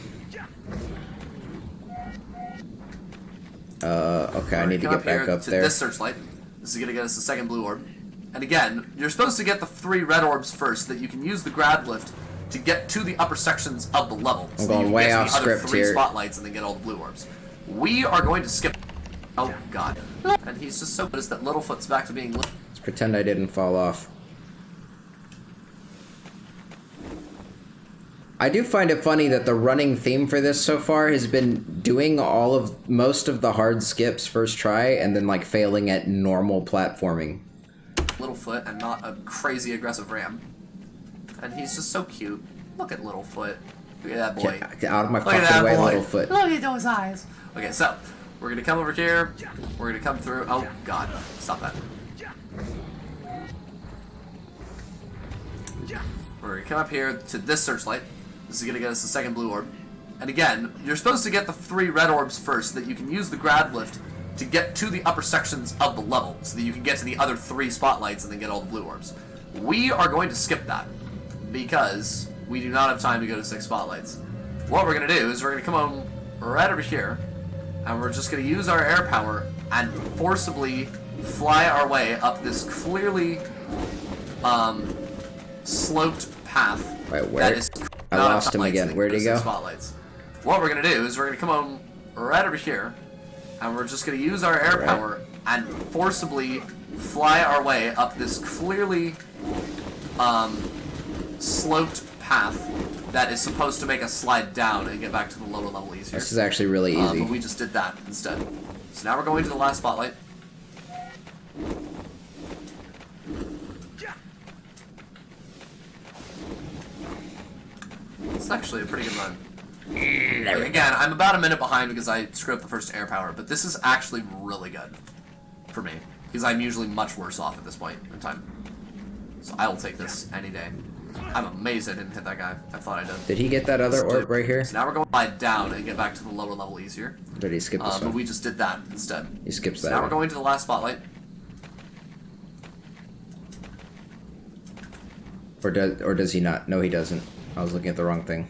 Speaker 1: Okay, I need to get back up there.
Speaker 3: This searchlight. This is going to get us the second blue orb. And again, you're supposed to get the 3 red orbs first, so that you can use the grab lift to get to the upper sections of the level.
Speaker 1: I'm going way off script here.
Speaker 3: 3 spotlights and then get all the blue orbs. We are going to skip. Oh god. And he's just so pissed that Littlefoot's back to being.
Speaker 1: Let's pretend I didn't fall off. I do find it funny that the running theme for this so far has been doing most of the hard skips first try and then like failing at normal platforming.
Speaker 3: Littlefoot and not a crazy aggressive ram. And he's just so cute. Look at Littlefoot. Look at that boy.
Speaker 1: Get out of my fucking way, Littlefoot.
Speaker 3: Look at those eyes. Okay, so we're gonna come over here. We're gonna come through. Oh god, stop that. We're gonna come up here to this searchlight. This is gonna get us the second blue orb. And again, you're supposed to get the 3 red orbs first, so that you can use the grab lift to get to the upper sections of the level, so that you can get to the other 3 spotlights and then get all the blue orbs. We are going to skip that, because we do not have time to go to 6 spotlights. What we're going to do is we're going to come on right over here, and we're just going to use our air power and forcibly fly our way up this clearly sloped path.
Speaker 1: Right, where?
Speaker 3: That is
Speaker 1: I lost him again. Where'd he go?
Speaker 3: Spotlights. What we're going to do is we're going to come on right over here, and we're just going to use our air power and forcibly fly our way up this clearly sloped path that is supposed to make us slide down and get back to the lower level easier.
Speaker 1: This is actually really easy.
Speaker 3: But we just did that instead. So now we're going to the last spotlight. It's actually a pretty good run. Again, I'm about a minute behind because I screwed up the first air power, but this is actually really good for me, because I'm usually much worse off at this point in time. So I will take this any day. I'm amazed I didn't hit that guy. I thought I did.
Speaker 1: Did he get that other orb right here?
Speaker 3: So now we're going to slide down and get back to the lower level easier.
Speaker 1: Did he skip this one?
Speaker 3: But we just did that instead.
Speaker 1: He skips that
Speaker 3: Now
Speaker 1: one.
Speaker 3: we're going to the last spotlight.
Speaker 1: Or does he not? No, he doesn't. I was looking at the wrong thing.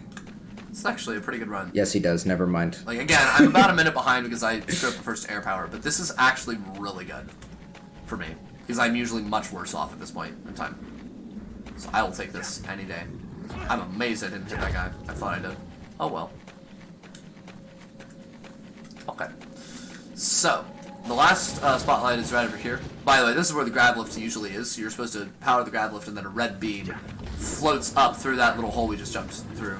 Speaker 3: It's actually a pretty good run.
Speaker 1: Yes, he does. Never mind.
Speaker 3: Like, again, I'm about a minute behind because I screwed up the first air power, but this is actually really good for me, because I'm usually much worse off at this point in time. So I will take this any day. I'm amazed I didn't hit that guy. I thought I did. Oh well. Okay. So, the last spotlight is right over here. By the way, this is where the grab lift usually is. So you're supposed to power the grab lift, and then a red beam floats up through that little hole we just jumped through.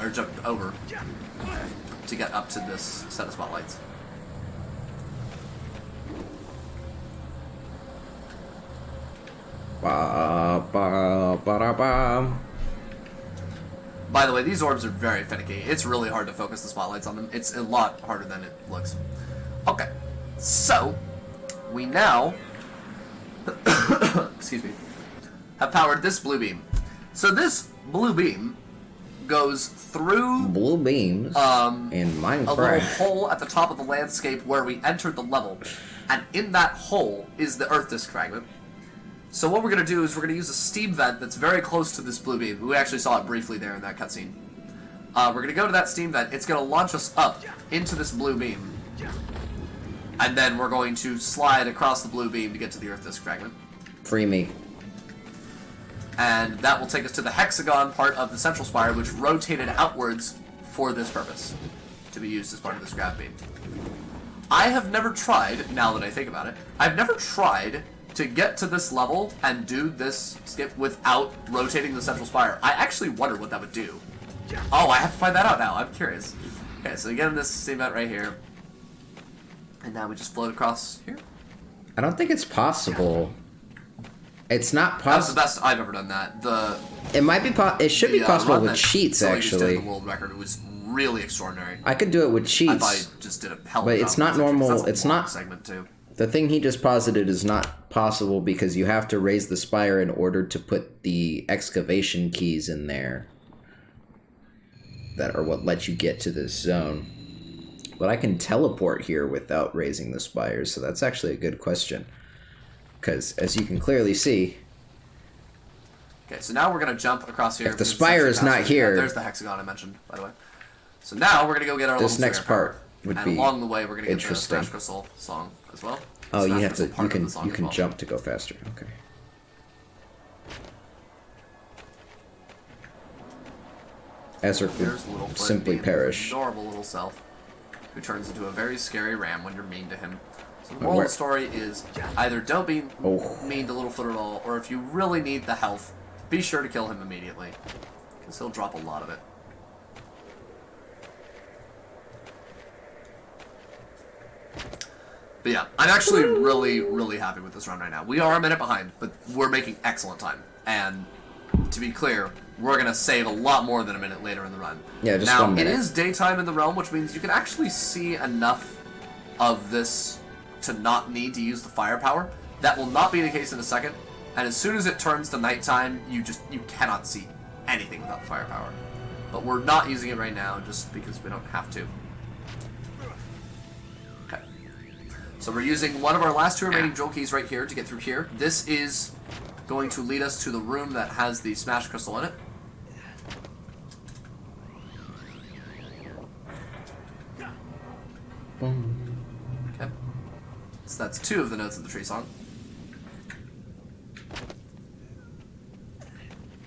Speaker 3: Or jumped over to get up to this set of spotlights.
Speaker 1: Ba, ba, ba, da, ba.
Speaker 3: By the way, these orbs are very finicky. It's really hard to focus the spotlights on them. It's a lot harder than it looks. Okay, so we now excuse me, have powered this blue beam. So this blue beam goes through
Speaker 1: blue beams in Minecraft.
Speaker 3: A little hole at the top of the landscape where we entered the level, and in that hole is the Earth Disk fragment. So what we're going to do is we're going to use a steam vent that's very close to this blue beam. We actually saw it briefly there in that cutscene. We're going to go to that steam vent. It's going to launch us up into this blue beam, and then we're going to slide across the blue beam to get to the Earth Disk fragment.
Speaker 1: Free me.
Speaker 3: And that will take us to the hexagon part of the central spire, which rotated outwards for this purpose, to be used as part of this grab beam. I have never tried, now that I think about it, I've never tried to get to this level and do this skip without rotating the central spire. I actually wonder what that would do. Oh, I have to find that out now. I'm curious. Okay, so again, this steam vent right here. And now we just float across here.
Speaker 1: I don't think it's possible. It's not possible.
Speaker 3: That's the best I've ever done that.
Speaker 1: It might be. It should be possible with cheats, actually.
Speaker 3: The world record was really extraordinary.
Speaker 1: I could do it with cheats.
Speaker 3: I thought I just did a hell of
Speaker 1: but it's not normal.
Speaker 3: It's not segment too.
Speaker 1: The thing he just posited is not possible because you have to raise the spire in order to put the excavation keys in there. That are what let you get to this zone. But I can teleport here without raising the spire, so that's actually a good question. Because, as you can clearly see...
Speaker 3: Okay, so now we're going to jump across here.
Speaker 1: If the spire is not here...
Speaker 3: There's the hexagon I mentioned, by the way. So now we're going to go get our
Speaker 1: this next part. would
Speaker 3: and
Speaker 1: be
Speaker 3: along the way, we're gonna get the
Speaker 1: interesting.
Speaker 3: Smash Crystal song as well.
Speaker 1: Oh,
Speaker 3: Smash
Speaker 1: you have to.
Speaker 3: Crystal part of the song
Speaker 1: You
Speaker 3: as
Speaker 1: can
Speaker 3: well.
Speaker 1: jump to go faster. Okay. Azurik would simply perish.
Speaker 3: Adorable little self, who turns into a very scary ram when you're mean to him. So the moral of the story is either don't be mean to Littlefoot at all, or if you really need the health, be sure to kill him immediately, because he'll drop a lot of it. But yeah, I'm actually really happy with this run right now. We are a minute behind, but we're making excellent time. And to be clear, we're going to save a lot more than a minute later in the run.
Speaker 1: Yeah, just
Speaker 3: now,
Speaker 1: 1 minute.
Speaker 3: It is daytime in the realm, which means you can actually see enough of this to not need to use the firepower. That will not be the case in a second. And as soon as it turns to nighttime, you cannot see anything without the firepower. But we're not using it right now just because we don't have to. Okay. So we're using one of our last two remaining jewel keys right here to get through here. This is going to lead us to the room that has the Smash Crystal in it. Okay. So that's 2 of the notes of the tree song.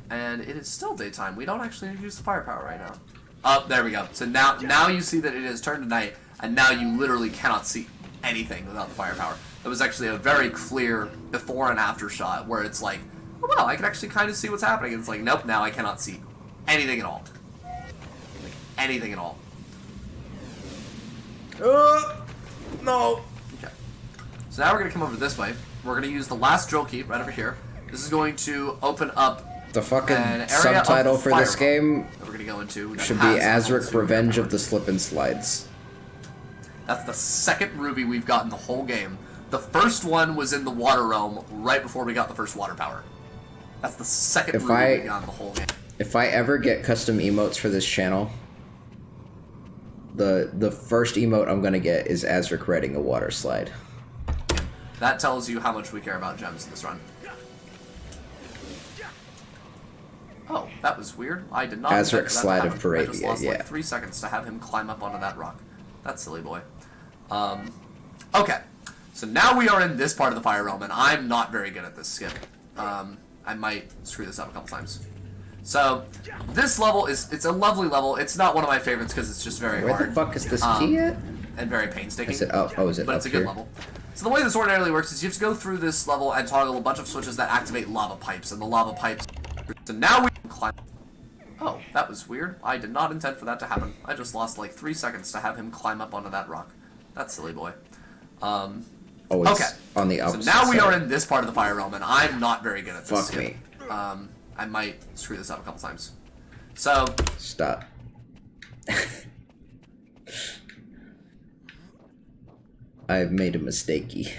Speaker 3: And it is still daytime. We don't actually need to use the firepower right now. Oh, there we go. So now you see that it has turned to night, and now you literally cannot see anything without the firepower. It was actually a very clear before and after shot where it's like, oh, well, I can actually kind of see what's happening. And it's like, nope, now I cannot see anything at all. Like, anything at all.
Speaker 1: No.
Speaker 3: Okay. So now we're going to come over this way. We're going to use the last drill key right over here. This is going to open up
Speaker 1: the fucking subtitle for this game
Speaker 3: that we're going to go into
Speaker 1: should be Azurik Revenge of the Slip and Slides.
Speaker 3: That's the second ruby we've gotten the whole game. The first one was in the water realm right before we got the first water power. That's the second ruby we got in the whole game.
Speaker 1: If I ever get custom emotes for this channel, the first emote I'm gonna get is Azurik riding a water slide.
Speaker 3: That tells you how much we care about gems in this run. Oh, that was weird. I did not.
Speaker 1: Azurik slide of Parade.
Speaker 3: I just lost like 3 seconds to have him climb up onto that rock. That silly boy. Okay. So now we are in this part of the fire realm, and I'm not very good at this skip. I might screw this up a couple times. So, this level it's a lovely level. It's not one of my favorites because it's just very hard.
Speaker 1: Where the fuck is this key at?
Speaker 3: And very painstaking.
Speaker 1: Is it up? Oh, is it
Speaker 3: but
Speaker 1: up
Speaker 3: it's a good
Speaker 1: here?
Speaker 3: level. So the way this ordinarily works is you have to go through this level and toggle a bunch of switches that activate lava pipes, and the lava pipes... So now we can climb... Oh, that was weird. I did not intend for that to happen. I just lost like 3 seconds to have him climb up onto that rock. That silly boy.
Speaker 1: Oh, it's
Speaker 3: okay.
Speaker 1: On the opposite
Speaker 3: So now we
Speaker 1: side.
Speaker 3: are in this part of the fire realm, and I'm not very good at this.
Speaker 1: Fuck me.
Speaker 3: I might screw this up a couple times. So...
Speaker 1: Stop. I've made a mistakey.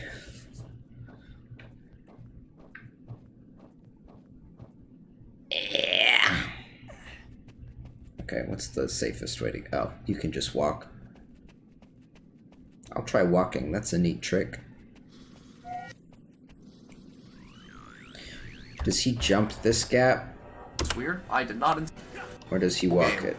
Speaker 1: Yeah. Okay, what's the safest way to go? Oh, you can just walk. I'll try walking. That's a neat trick. Does he jump this gap?
Speaker 3: It's weird. I did not...
Speaker 1: Or does he walk it?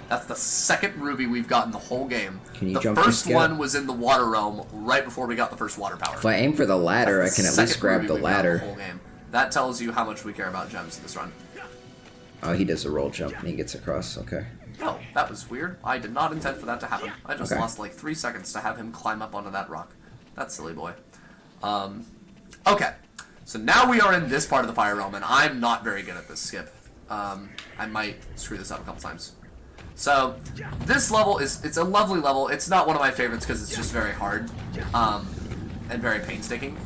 Speaker 3: That's the second ruby we've gotten the whole game.
Speaker 1: Can you
Speaker 3: the
Speaker 1: jump
Speaker 3: first
Speaker 1: this gap?
Speaker 3: one was in the water realm right before we got the first water power.
Speaker 1: If I aim for the ladder, I can at least grab the ladder.
Speaker 3: The whole game. That tells you how much we care about gems in this run.
Speaker 1: Oh, he does a roll jump and he gets across. Okay.
Speaker 3: Oh, that was weird. I did not intend for that to happen. I just lost like 3 seconds to have him climb up onto that rock. That silly boy. Okay. So now we are in this part of the fire realm, and I'm not very good at this skip. I might screw this up a couple times. So, this level it's a lovely level. It's not one of my favorites because it's just very hard, and very painstaking,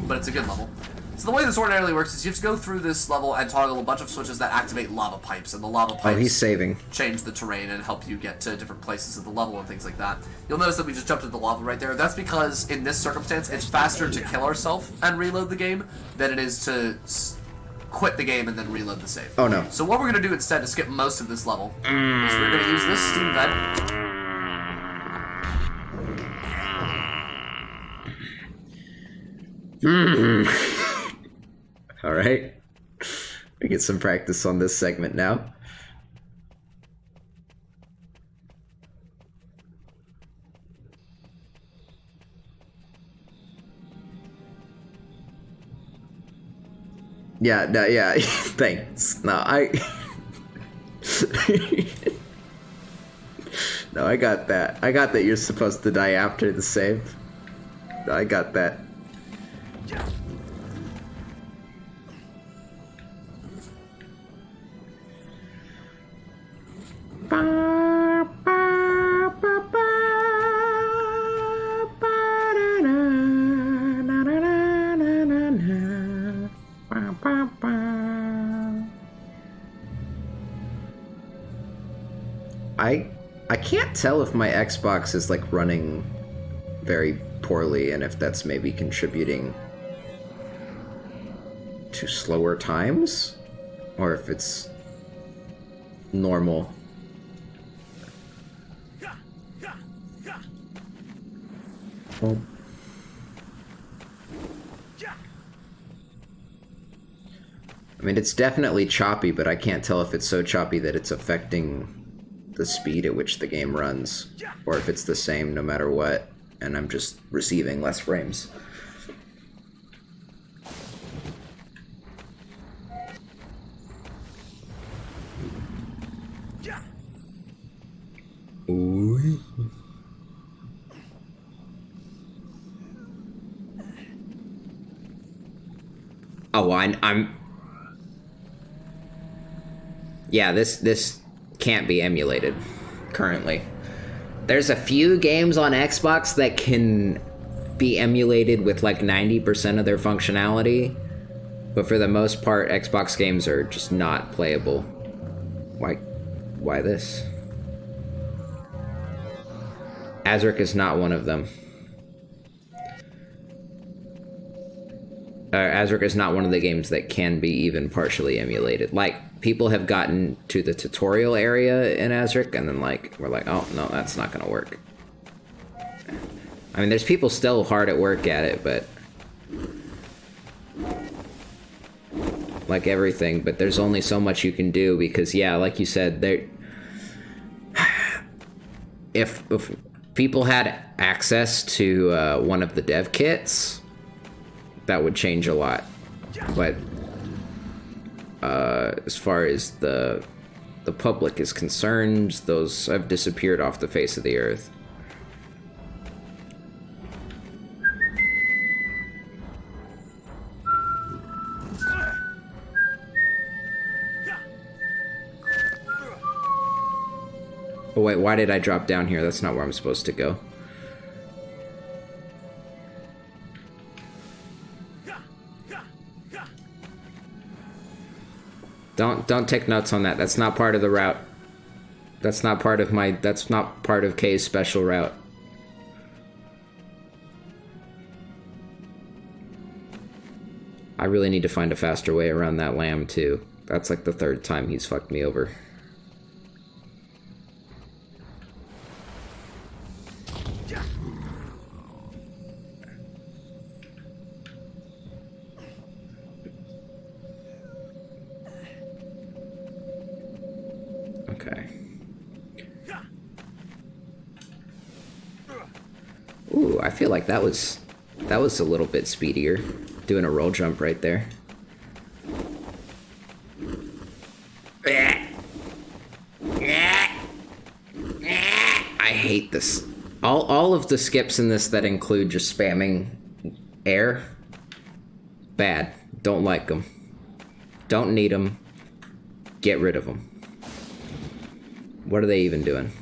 Speaker 3: but it's a good level. So the way this ordinarily works is you have to go through this level and toggle a bunch of switches that activate lava pipes, and the lava pipes
Speaker 1: he's saving.
Speaker 3: Change the terrain and help you get to different places of the level and things like that. You'll notice that we just jumped into the lava right there. That's because in this circumstance, it's faster to kill ourselves and reload the game than it is to quit the game and then reload the save.
Speaker 1: Oh no.
Speaker 3: So what we're going to do instead to skip most of this level is we're going to use this steam vent.
Speaker 1: Alright. We get some practice on this segment now. Yeah, no, yeah. Thanks. No, no, I got that. I got that you're supposed to die after the save. No, I got that. I can't tell if my Xbox is like running very poorly and if that's maybe contributing to slower times or if it's normal. Well, I mean, it's definitely choppy, but I can't tell if it's so choppy that it's affecting the speed at which the game runs, or if it's the same no matter what, and I'm just receiving less frames. Ooh. Oh, I'm... Yeah, this can't be emulated currently. There's a few games on Xbox that can be emulated with like 90% of their functionality, but for the most part, Xbox games are just not playable. Why this? Azurik is not one of them. Azurik is not one of the games that can be even partially emulated. Like, people have gotten to the tutorial area in Azurik, and then, like, we're like, oh, no, that's not gonna work. I mean, there's people still hard at work at it, but... like everything, but there's only so much you can do, because, yeah, like you said, there... if people had access to one of the dev kits, that would change a lot. But as far as the public is concerned, those have disappeared off the face of the earth. Oh wait, why did I drop down here? That's not where I'm supposed to go. Don't take notes on that. That's not part of the route. That's not part of Kay's special route. I really need to find a faster way around that lamb too. That's like the third time he's fucked me over. Okay. Ooh, I feel like that was a little bit speedier. Doing a roll jump right there. I hate this. All of the skips in this that include just spamming air, bad. Don't like them. Don't need them. Get rid of them. What are they even doing?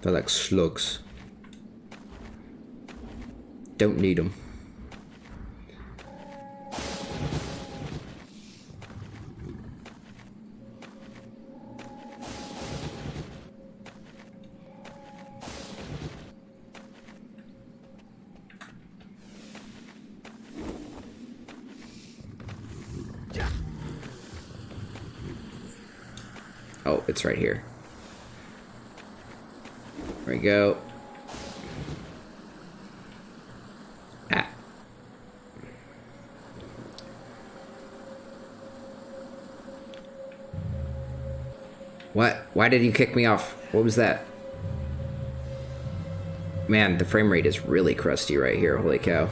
Speaker 1: They're like slugs. Don't need them. Oh, it's right here. There we go. Ah. What? Why did you kick me off? What was that? Man, the frame rate is really crusty right here. Holy cow.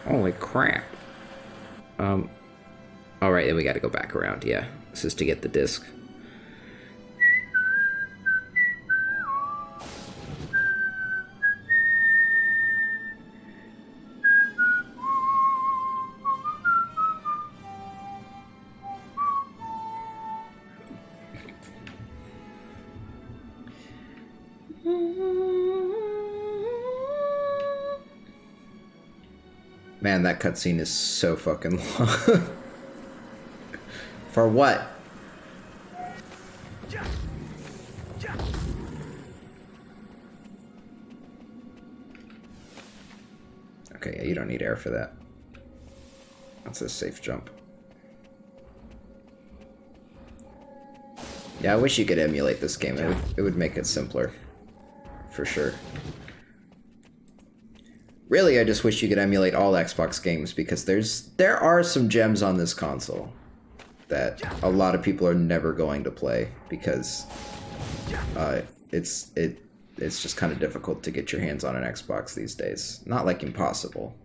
Speaker 1: Holy crap. Alright, then we gotta go back around, yeah. This is to get the disc. Man, that cutscene is so fucking long. For what? Okay, yeah, you don't need air for that. That's a safe jump. Yeah, I wish you could emulate this game. It would make it simpler. For sure. Really, I just wish you could emulate all Xbox games, because there are some gems on this console that a lot of people are never going to play, because it's just kind of difficult to get your hands on an Xbox these days. Not like impossible.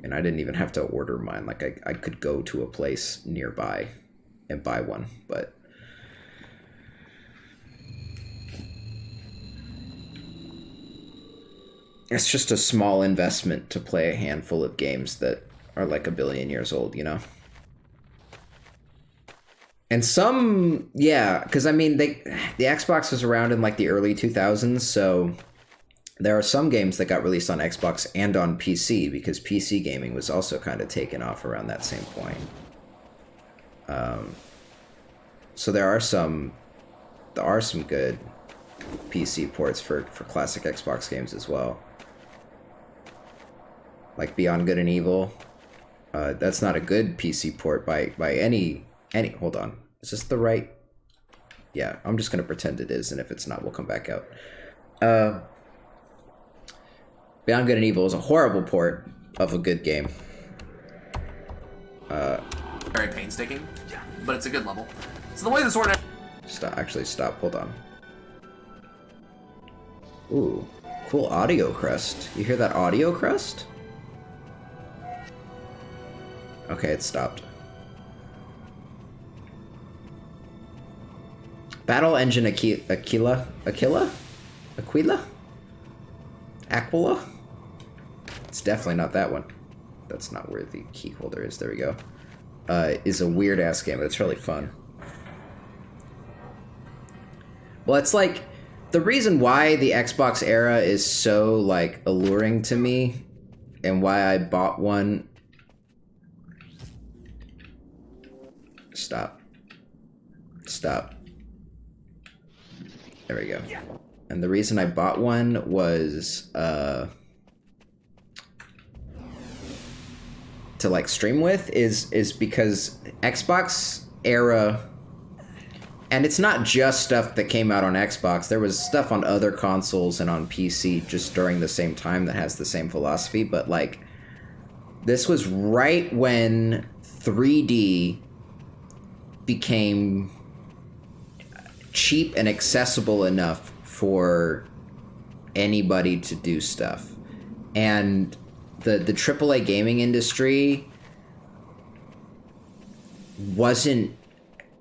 Speaker 1: And I didn't even have to order mine. Like I could go to a place nearby and buy one, but it's just a small investment to play a handful of games that are like a billion years old, you know? And some, yeah, because I mean, the Xbox was around in like the early 2000s, so there are some games that got released on Xbox and on PC, because PC gaming was also kind of taken off around that same point. So there are some good PC ports for classic Xbox games as well. Like Beyond Good and Evil. That's not a good PC port by any. Hold on. Is this the right? Yeah, I'm just gonna pretend it is, and if it's not, we'll come back out. Beyond Good and Evil is a horrible port of a good game.
Speaker 3: Very painstaking, but it's a good level. So the way this order.
Speaker 1: Stop. Hold on. Ooh, cool audio crest. You hear that audio crest? Okay, it stopped. Battle Engine Aquila? It's definitely not that one. That's not where the key holder is. There we go. Is a weird ass game, but it's really fun. Well, it's like the reason why the Xbox era is so like alluring to me, and why I bought one. Stop. There we go. And the reason I bought one was to like stream with is because Xbox era, and it's not just stuff that came out on Xbox. There was stuff on other consoles and on PC just during the same time that has the same philosophy, but like this was right when 3D became cheap and accessible enough for anybody to do stuff. And the AAA gaming industry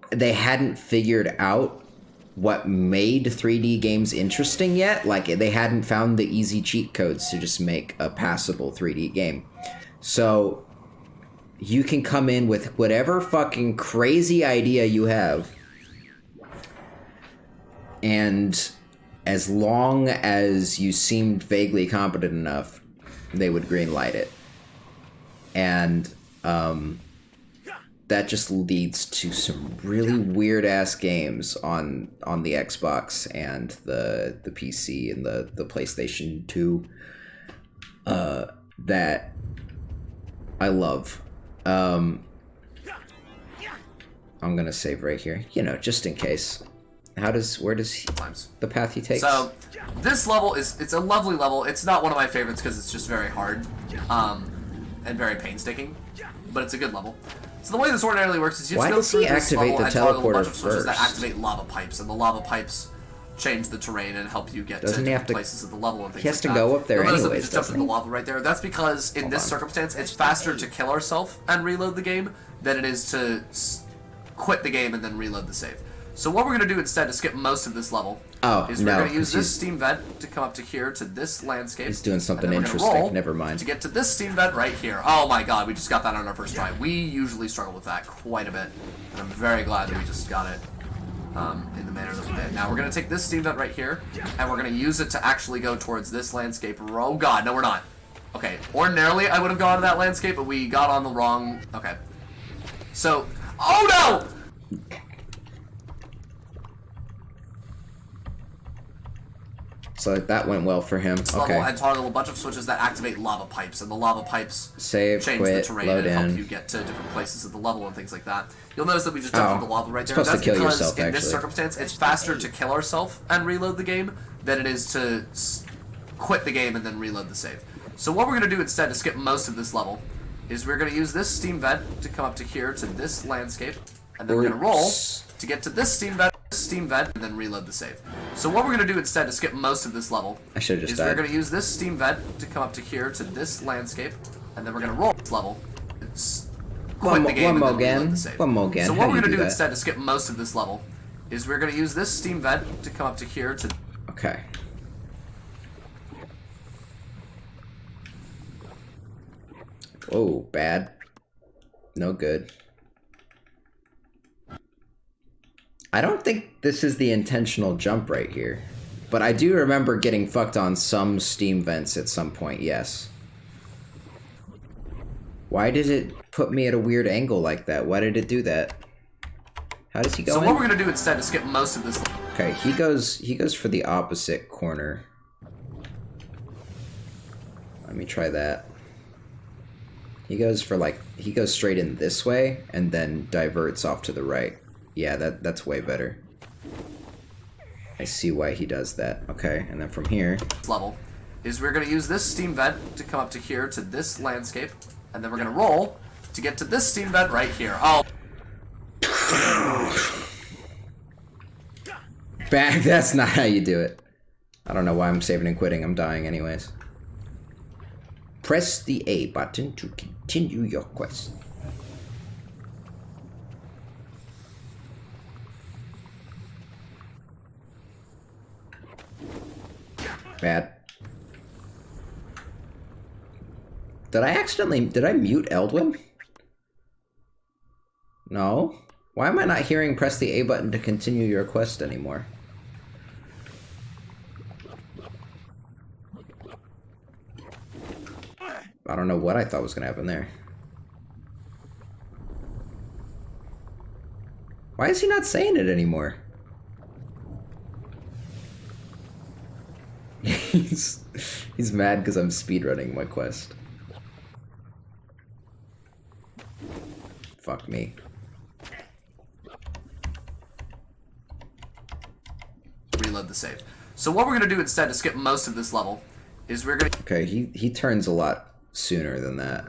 Speaker 1: they hadn't figured out what made 3D games interesting yet. Like, they hadn't found the easy cheat codes to just make a passable 3D game. So you can come in with whatever fucking crazy idea you have, and as long as you seemed vaguely competent enough, they would greenlight it. And that just leads to some really weird ass games on the Xbox and the PC and the PlayStation 2 that I love. I'm gonna save right here, you know, just in case. Where does the path he takes?
Speaker 3: So this level it's a lovely level. It's not one of my favorites because it's just very hard and very painstaking, but it's a good level. So the way this ordinarily works is you just go through this level and toggle a bunch of switches that activate lava pipes, and the lava pipes change the terrain and help you get
Speaker 1: Doesn't
Speaker 3: to
Speaker 1: he
Speaker 3: different places of the level and things
Speaker 1: he has
Speaker 3: like
Speaker 1: to
Speaker 3: that.
Speaker 1: go up there
Speaker 3: You'll notice that we
Speaker 1: anyways,
Speaker 3: just jumped
Speaker 1: doesn't
Speaker 3: into the
Speaker 1: he?
Speaker 3: lava right there. That's because in this circumstance, it's faster to kill ourselves and reload the game than it is to quit the game and then reload the save. So what we're going to do instead to skip most of this level is we're going to use this steam vent to come up to here to this landscape.
Speaker 1: He's doing something
Speaker 3: and then we're gonna
Speaker 1: interesting.
Speaker 3: roll
Speaker 1: Never mind.
Speaker 3: to get to this steam vent right here. Oh my god, we just got that on our first try. We usually struggle with that quite a bit, and I'm very glad that we just got it in the manner that we did. Now we're going to take this steam vent right here, and we're going to use it to actually go towards this landscape. Oh god, no we're not. Okay, ordinarily I would have gone to that landscape, but we got on the wrong... Okay. So... Oh no!
Speaker 1: So that went well for him. Okay.
Speaker 3: And toggle a bunch of switches that activate lava pipes, and the lava pipes
Speaker 1: change
Speaker 3: the terrain and help you get to different places of the level and things like that. You'll notice that we just jumped into the lava right there.
Speaker 1: That's
Speaker 3: because
Speaker 1: yourself,
Speaker 3: in this circumstance, it's faster to kill ourselves and reload the game than it is to quit the game and then reload the save. So what we're going to do instead to skip most of this level is we're going to use this steam vent to come up to here to this landscape, and then we're going to roll to get to this steam vent, and then reload the save. So what we're going to do instead to skip most of this level is we're going to use this steam vent to come up to here to this landscape, and then we're going to roll this level. One more again. So what we're going to do instead to skip most of this level is we're going to use this steam vent to come up to here to...
Speaker 1: Okay. Oh, bad. No good. I don't think this is the intentional jump right here. But I do remember getting fucked on some steam vents at some point, yes. Why did it put me at a weird angle like that? Why did it do that? How does he go in?
Speaker 3: So what we're going to do instead to skip most of this...
Speaker 1: Okay, he goes for the opposite corner. Let me try that. He goes straight in this way and then diverts off to the right. Yeah, that's way better. I see why he does that. Okay, and then from here...
Speaker 3: level is we're going to use this steam vent to come up to here to this landscape, and then we're going to roll to get to this steam vent right here. Oh.
Speaker 1: Back, that's not how you do it. I don't know why I'm saving and quitting. I'm dying anyways. Press the A button to continue your quest. Bad. Did I mute Eldwin? No. Why am I not hearing press the A button to continue your quest anymore? I don't know what I thought was gonna happen there. Why is he not saying it anymore? He's mad because I'm speedrunning my quest. Fuck me.
Speaker 3: Reload the save. So what we're going to do instead to skip most of this level is we're going to...
Speaker 1: Okay, he turns a lot sooner than that.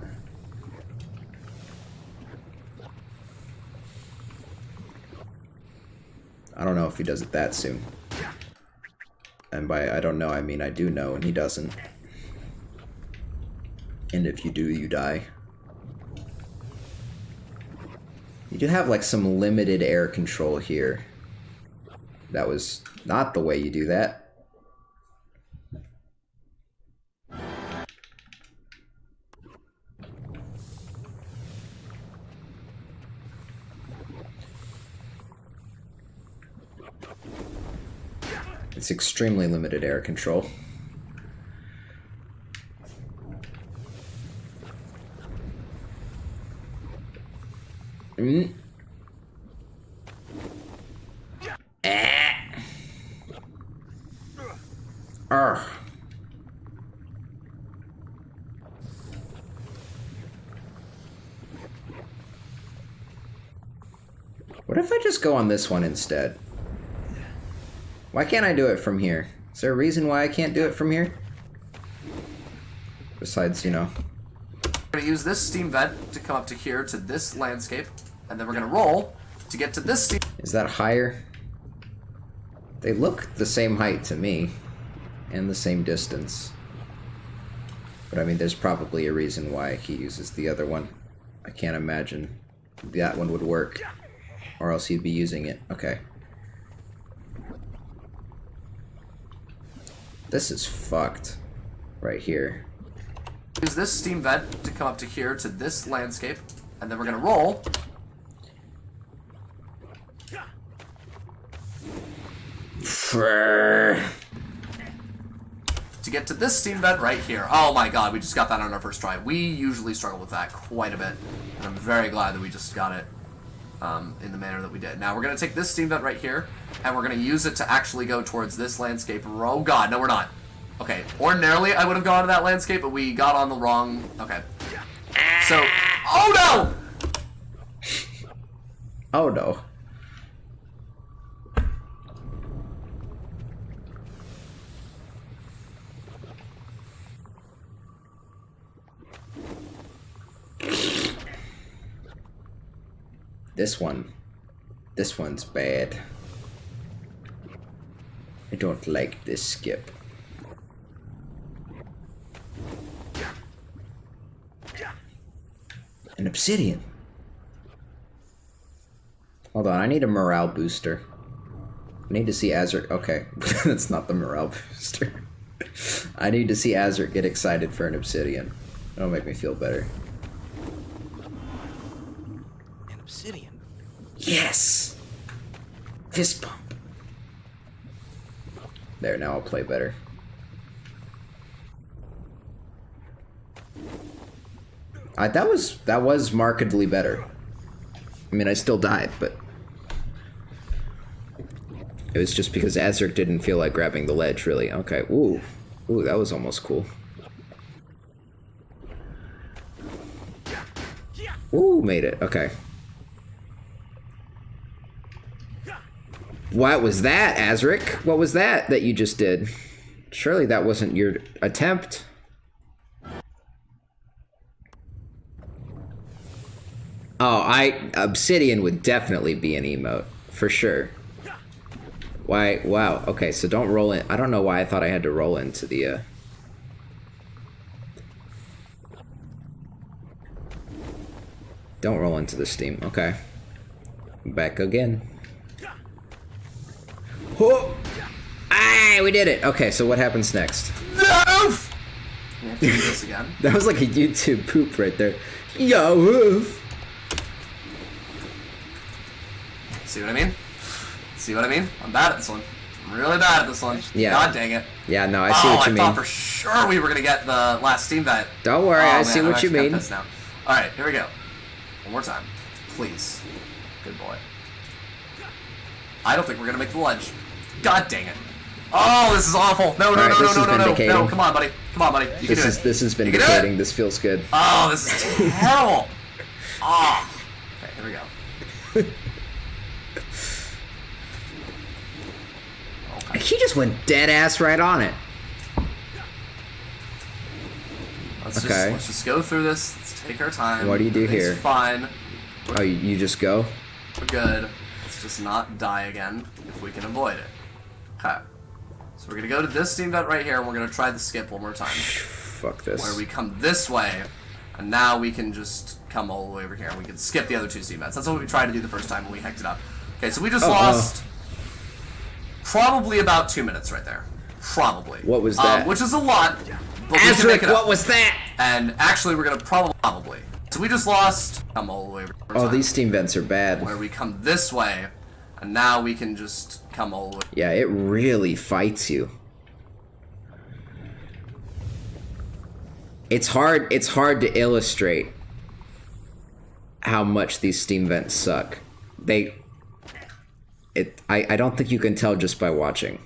Speaker 1: I don't know if he does it that soon. And by I don't know, I mean I do know, and he doesn't. And if you do, you die. You do have like some limited air control here. That was not the way you do that. It's extremely limited air control. What if I just go on this one instead? Why can't I do it from here? Is there a reason why I can't do it from here? Besides, you know.
Speaker 3: We're going to use this steam vent to come up to here to this landscape, and then we're going to roll to get to this steam...
Speaker 1: Is that higher? They look the same height to me, and the same distance. But I mean, there's probably a reason why he uses the other one. I can't imagine that one would work, or else he'd be using it. Okay. This is fucked right here.
Speaker 3: Use this steam vent to come up to here to this landscape, and then we're gonna roll. To get to this steam vent right here. Oh my god, we just got that on our first try. We usually struggle with that quite a bit, and I'm very glad that we just got it in the manner that we did. Now we're going to take this steam vent right here, and we're going to use it to actually go towards this landscape. Oh god, no we're not. Okay, ordinarily I would have gone to that landscape, but we got on the wrong... Okay. So... Oh no!
Speaker 1: Oh no. This one's bad. I don't like this skip. An obsidian. Hold on, I need a morale booster. I need to see Azurik. Okay, that's not the morale booster. I need to see Azurik get excited for an obsidian. That'll make me feel better.
Speaker 2: An obsidian?
Speaker 1: Yes! Fist bump. There, now I'll play better. That was markedly better. I mean, I still died, but it was just because Azurik didn't feel like grabbing the ledge, really. Okay, ooh, that was almost cool. Ooh, made it. Okay. What was that, Azurik? What was that you just did? Surely that wasn't your attempt. Oh, obsidian would definitely be an emote, for sure. Why, wow, okay, so don't roll in. I don't know why I thought I had to roll into the, Don't roll into the steam, okay. Back again. Oh! Ah, we did it! Okay, so what happens next?
Speaker 3: No! We have to do this again.
Speaker 1: That was like a YouTube poop right there. Yo, woof!
Speaker 3: See what I mean? See what I mean? I'm bad at this one. I'm really bad at this one.
Speaker 1: Yeah.
Speaker 3: God dang it.
Speaker 1: Yeah, no, I see what you mean.
Speaker 3: I thought for sure we were gonna get the last steam vent.
Speaker 1: Don't worry, I see what you mean.
Speaker 3: Alright, here we go. One more time. Please. Good boy. I don't think we're gonna make the ledge. God dang it. Oh, this is awful. No, no, no, no, no, no, no. No, come on, buddy. Come on, buddy. You can do it.
Speaker 1: This is vindicating. This feels good.
Speaker 3: Oh, this is terrible. Oh. Okay, here we go.
Speaker 1: Okay. He just went dead ass right on it.
Speaker 3: Let's just go through this. Let's take our time.
Speaker 1: What do you do here?
Speaker 3: It's fine.
Speaker 1: Oh, you just go?
Speaker 3: We're good. Let's just not die again if we can avoid it. Okay. So we're gonna go to this steam vent right here, and we're gonna try the skip one more time.
Speaker 1: Fuck this.
Speaker 3: Where we come this way, and now we can just come all the way over here, and we can skip the other two steam vents. That's what we tried to do the first time when we hecked it up. Okay, so we just lost probably about 2 minutes right there. Probably.
Speaker 1: What was that?
Speaker 3: Which is a lot.
Speaker 1: Azurik, what was that?
Speaker 3: And actually, we're gonna probably. So we just lost. Come all the way over.
Speaker 1: Oh, these steam vents are bad.
Speaker 3: Where we come this way, and now we can just come all the way.
Speaker 1: Yeah, it really fights you. It's hard to illustrate how much these steam vents suck. I don't think you can tell just by watching.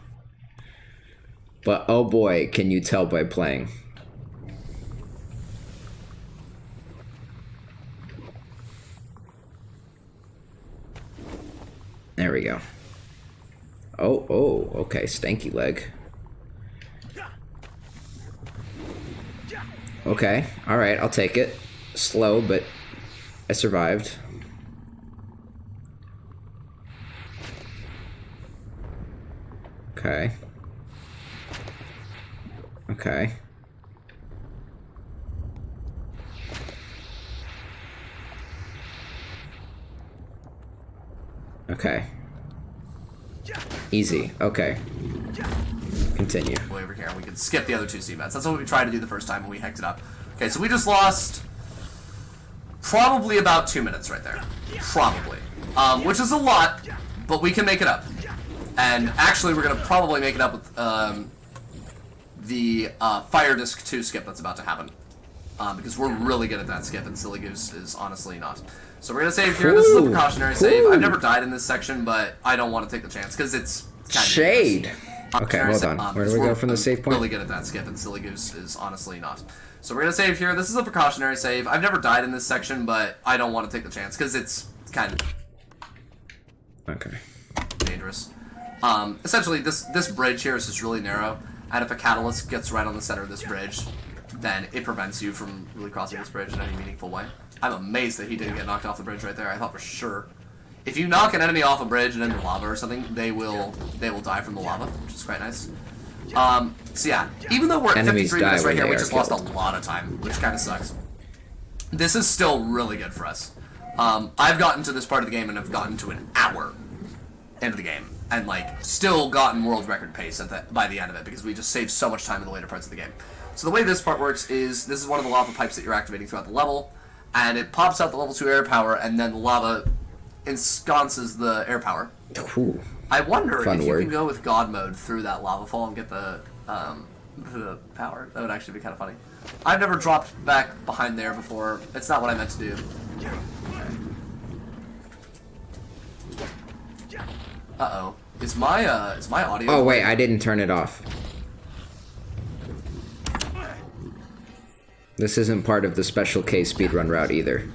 Speaker 1: But oh boy, can you tell by playing. There we go. Oh, okay, stanky leg. Okay, alright, I'll take it. Slow, but I survived. Okay. Okay. Okay. Easy. Okay. Continue.
Speaker 3: Way over here, we can skip the other 2 seed vents. That's what we tried to do the first time when we hecked it up. Okay, so we just lost probably about 2 minutes right there. Probably. Which is a lot, but we can make it up. And actually, we're going to probably make it up with the Fire Disc 2 skip that's about to happen. Because we're really good at that skip, and SillyGoose is honestly not. So we're going to save here. This is a precautionary save. I've never died in this section, but I don't want to take the chance, because it's kind of
Speaker 1: shade. Okay, hold on. Where do we go from the save point?
Speaker 3: Really good at that skip, and SillyGoose is honestly not. So we're going to save here. This is a precautionary save. I've never died in this section, but I don't want to take the chance, because it's kind of dangerous. Essentially, this bridge here is just really narrow, and if a catalyst gets right on the center of this bridge, then it prevents you from really crossing this bridge in any meaningful way. I'm amazed that he didn't get knocked off the bridge right there. I thought for sure, if you knock an enemy off a bridge and into lava or something, they will die from the lava, which is quite nice. So yeah, even though we're at 53 minutes right here, we just lost a lot of time, which kind of sucks. This is still really good for us. I've gotten to this part of the game and have gotten to an hour into the game, and like still gotten world record pace by the end of it, because we just saved so much time in the later parts of the game. So the way this part works is, this is one of the lava pipes that you're activating throughout the level, and it pops out the level 2 air power, and then the lava ensconces the air power.
Speaker 1: Ooh,
Speaker 3: I wonder if you can go with God mode through that lava fall and get the power. That would actually be kind of funny. I've never dropped back behind there before. It's not what I meant to do. Uh-oh. Is my audio...
Speaker 1: Oh, wait, I didn't turn it off. This isn't part of the special case speedrun route either.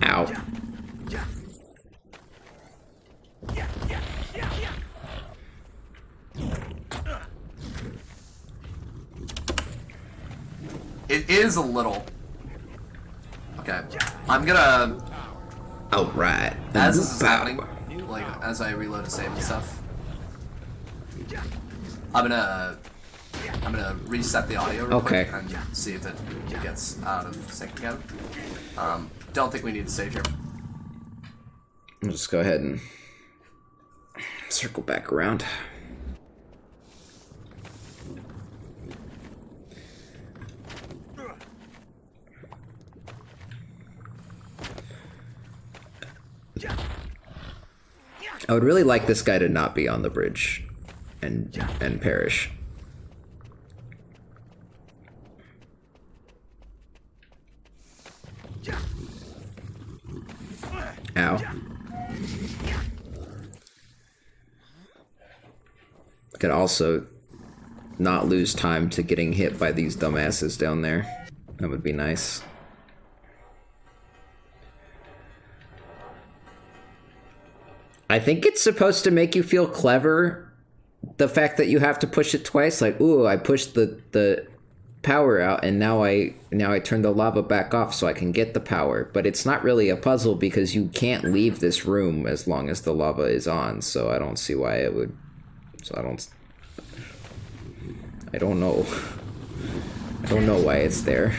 Speaker 1: Ow.
Speaker 3: It is a little. Okay. I'm gonna...
Speaker 1: Alright.
Speaker 3: As this is happening, like, as I reload a save and stuff, I'm gonna reset the audio real quick and see if it gets out of sync again. Don't think we need to save here.
Speaker 1: I'll just go ahead and circle back around. I would really like this guy to not be on the bridge and perish. Ow. Could also not lose time to getting hit by these dumbasses down there. That would be nice. I think it's supposed to make you feel clever, the fact that you have to push it twice. Like, ooh, I pushed the power out, and now I turn the lava back off so I can get the power. But it's not really a puzzle, because you can't leave this room as long as the lava is on. So I don't see why it would. So I don't know. I don't know why it's there.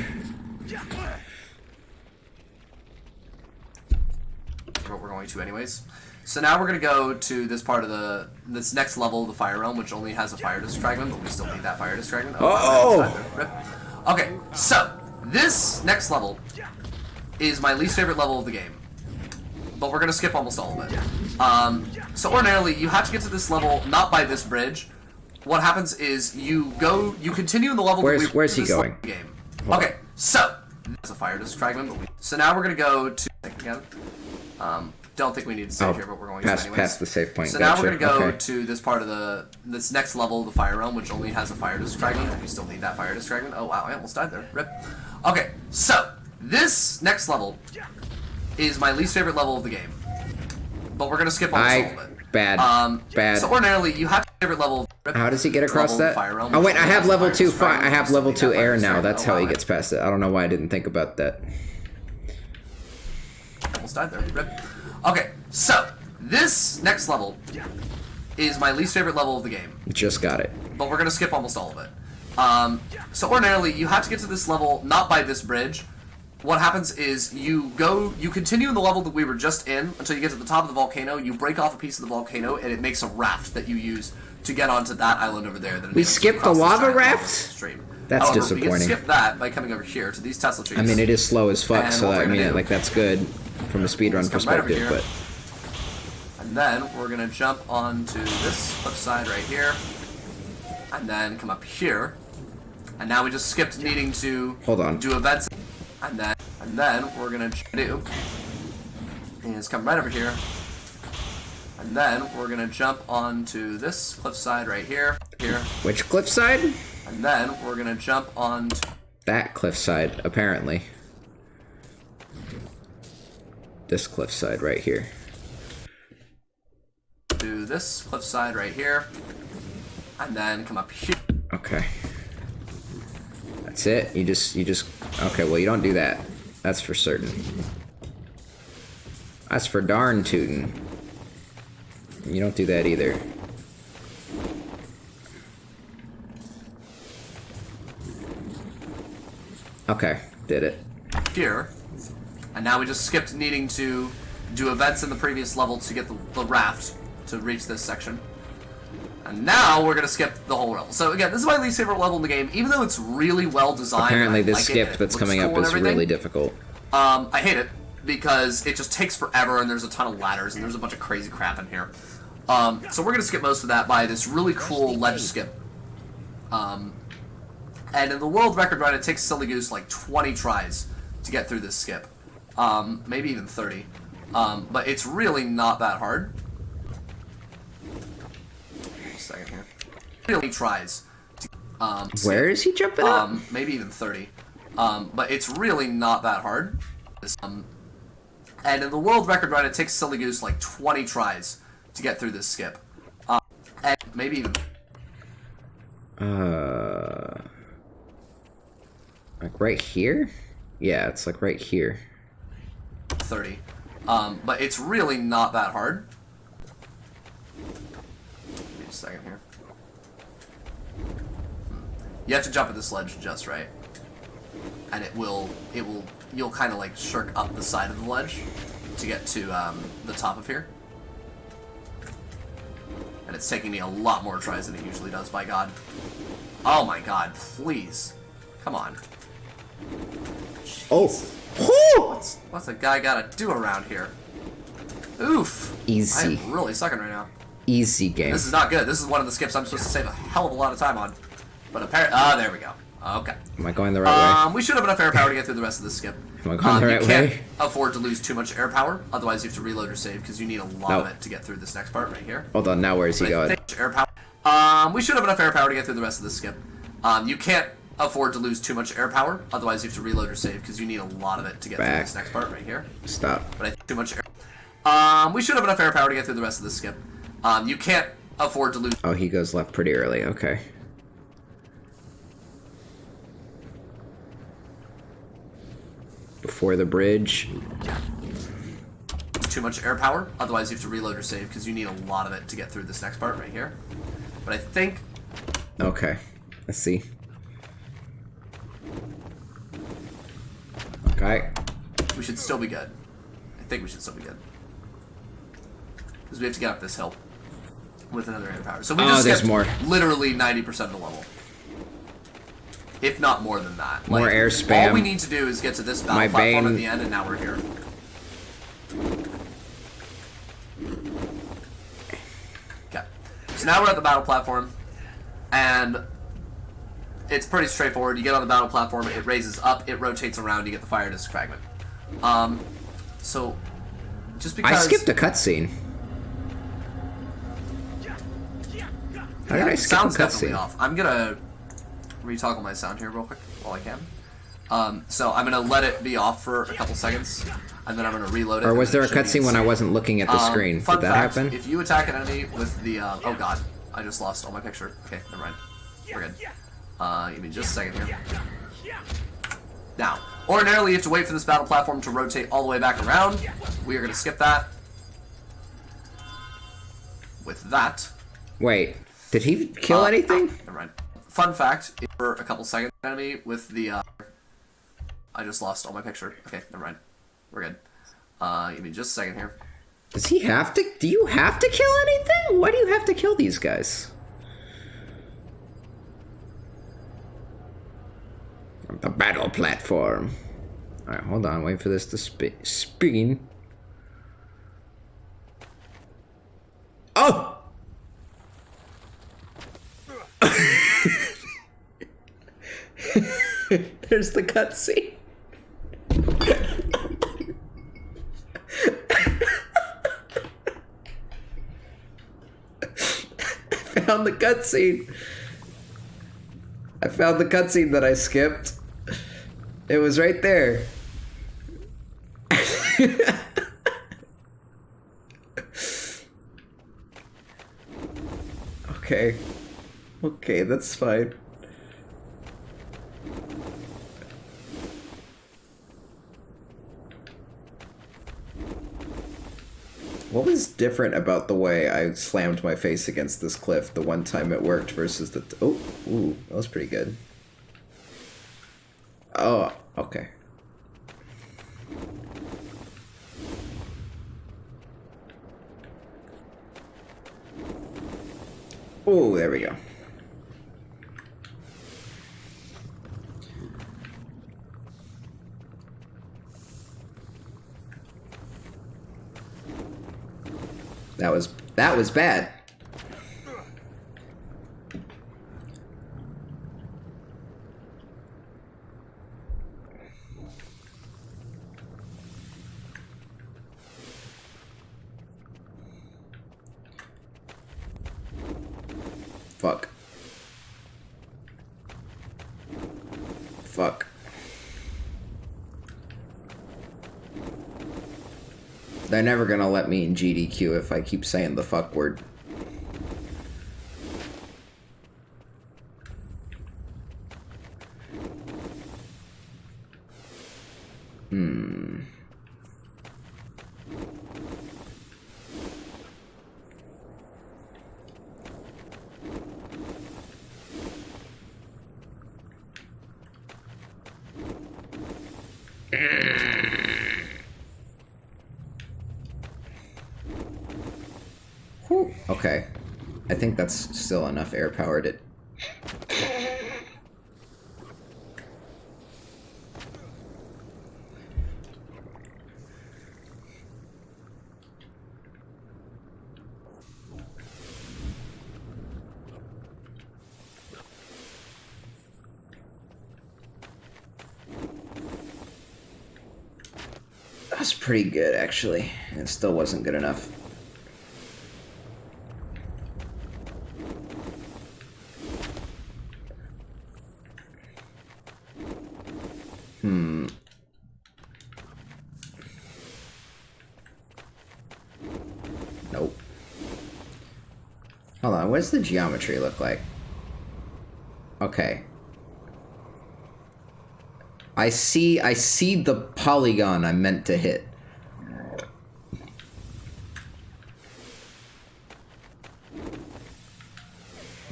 Speaker 3: What we're going to anyways. So now we're going to go to this part of this next level of the Fire Realm, which only has a Fire Disc fragment, but we still need that Fire Disc fragment. Okay, so this next level is my least favorite level of the game, but we're going to skip almost all of it. So ordinarily, you have to get to this level not by this bridge. What happens is you continue in the level.
Speaker 1: Where's he going?
Speaker 3: Game. Okay, so there's a Fire Disc fragment. So now we're going to go to again. Don't think we need to save here, but we're going to anyways.
Speaker 1: Past the save point.
Speaker 3: So now we're going to go to this part of this next level of the Fire Realm, which only has a Fire Disc fragment, and we still need that Fire Disc fragment. Oh wow, I almost died there. Rip. Okay, so this next level is my least favorite level of the game, but we're going to skip almost all of it.
Speaker 1: Bad. Bad.
Speaker 3: So ordinarily, you have your favorite level.
Speaker 1: How does he get across that? Oh wait, I have level 2 fire. I have level 2 air now. That's how he gets past it. I don't know why I didn't think about that.
Speaker 3: Almost died there. Rip. Okay, so this next level is my least favorite level of the game.
Speaker 1: Just got it.
Speaker 3: But we're gonna skip almost all of it. So ordinarily, you have to get to this level not by this bridge. What happens is you continue in the level that we were just in until you get to the top of the volcano. You break off a piece of the volcano, and it makes a raft that you use to get onto that island over there.
Speaker 1: We skipped the lava raft?
Speaker 3: Stream.
Speaker 1: That's
Speaker 3: However,
Speaker 1: disappointing.
Speaker 3: We can skip that by coming over here to these Tesla trees.
Speaker 1: I mean, it is slow as fuck, so I mean, like, that's good from a speedrun perspective, but...
Speaker 3: And then we're gonna jump onto this cliffside right here, and then come up here. And now we just skipped needing to do events. And then we're gonna do is come right over here. And then we're gonna jump onto this cliffside right here.
Speaker 1: Which cliffside?
Speaker 3: And then we're gonna jump on
Speaker 1: that cliffside, apparently. This cliffside right here.
Speaker 3: To this cliffside right here. And then come up here.
Speaker 1: Okay. That's it? You just okay, well you don't do that. That's for certain. That's for darn tootin'. You don't do that either. Okay, did it.
Speaker 3: Here. And now we just skipped needing to do events in the previous level to get the raft to reach this section. And now we're going to skip the whole level. So again, this is my least favorite level in the game, even though it's really well designed.
Speaker 1: Apparently this skip that's coming up is really difficult.
Speaker 3: I hate it because it just takes forever and there's a ton of ladders and there's a bunch of crazy crap in here. So we're going to skip most of that by this really cool ledge skip. And in the world record run, it takes SillyGoose like 20 tries to get through this skip. Maybe even 30. But it's really not that hard. Second here. Really tries.
Speaker 1: Where is he jumping up?
Speaker 3: Maybe even 30. But it's really not that hard. And in the world record run, it takes SillyGoose like 20 tries to get through this skip. And maybe even...
Speaker 1: Like right here? Yeah, it's like right here.
Speaker 3: 30. But it's really not that hard. Wait a second here. You have to jump at this ledge just right. And you'll kind of like shirk up the side of the ledge to get to the top of here. And it's taking me a lot more tries than it usually does, by God. Oh my God, please. Come on.
Speaker 1: Oh.
Speaker 3: What's a guy gotta do around here? Oof.
Speaker 1: Easy.
Speaker 3: I'm really sucking right now.
Speaker 1: Easy game.
Speaker 3: This is not good. This is one of the skips I'm supposed to save a hell of a lot of time on. But apparently, there we go. Okay.
Speaker 1: Am I going the right way?
Speaker 3: We should have enough air power to get through the rest of this skip.
Speaker 1: Am I going the right way?
Speaker 3: You can't afford to lose too much air power, otherwise you have to reload your save because you need a lot of it to get through this next part right here.
Speaker 1: Hold on, now where is he going?
Speaker 3: Air power. We should have enough air power to get through the rest of this skip. You can't afford to lose too much air power, otherwise you have to reload your save because you need a lot of it to get through this next part right here.
Speaker 1: Stop.
Speaker 3: But I think too much air. We should have enough air power to get through the rest of this skip. You can't afford to lose.
Speaker 1: Oh, he goes left pretty early. Okay. Before the bridge.
Speaker 3: Too much air power, otherwise you have to reload your save because you need a lot of it to get through this next part right here. But I think...
Speaker 1: Okay. Let's see. Okay.
Speaker 3: We should still be good. I think we should still be good. Because we have to get up this hill with another air power. So we just
Speaker 1: there's more.
Speaker 3: Literally 90% of the level. If not more than that.
Speaker 1: More air spam.
Speaker 3: All we need to do is get to this battle platform at the end, and now we're here. Okay. So now we're at the battle platform, and it's pretty straightforward. You get on the battle platform, it raises up, it rotates around, you get the fire disc fragment. So, just because...
Speaker 1: I skipped a cutscene. How did I skip a cutscene?
Speaker 3: Off. I'm gonna retoggle my sound here real quick while I can. So I'm gonna let it be off for a couple seconds, and then I'm gonna reload it.
Speaker 1: Or was there a cutscene when I wasn't looking at the screen? Did that happen?
Speaker 3: If you attack an enemy with the oh god, I just lost all my picture. Okay, never mind. We're good. Give me just a second here. Now, ordinarily you have to wait for this battle platform to rotate all the way back around. We are gonna skip that. With that.
Speaker 1: Wait, did he kill anything?
Speaker 3: Never mind. Fun fact, for a couple seconds, enemy with the I just lost all my picture. Okay, never mind. We're good. Give me just a second here.
Speaker 1: Does he have to? Do you have to kill anything? Why do you have to kill these guys? The battle platform. Alright, hold on. Wait for this to spin. Oh! There's the cutscene. I found the cutscene. I found the cutscene that I skipped. It was right there. Okay. Okay, that's fine. What was different about the way I slammed my face against this cliff the one time it worked versus the... Oh, ooh, that was pretty good. Oh, okay. Oh, there we go. That was bad. Fuck. Fuck. They're never gonna let me in GDQ if I keep saying the fuck word. Okay. I think that's still enough air power to... That's pretty good, actually. It still wasn't good enough. Nope. Hold on, what does the geometry look like? Okay. I see the polygon I meant to hit.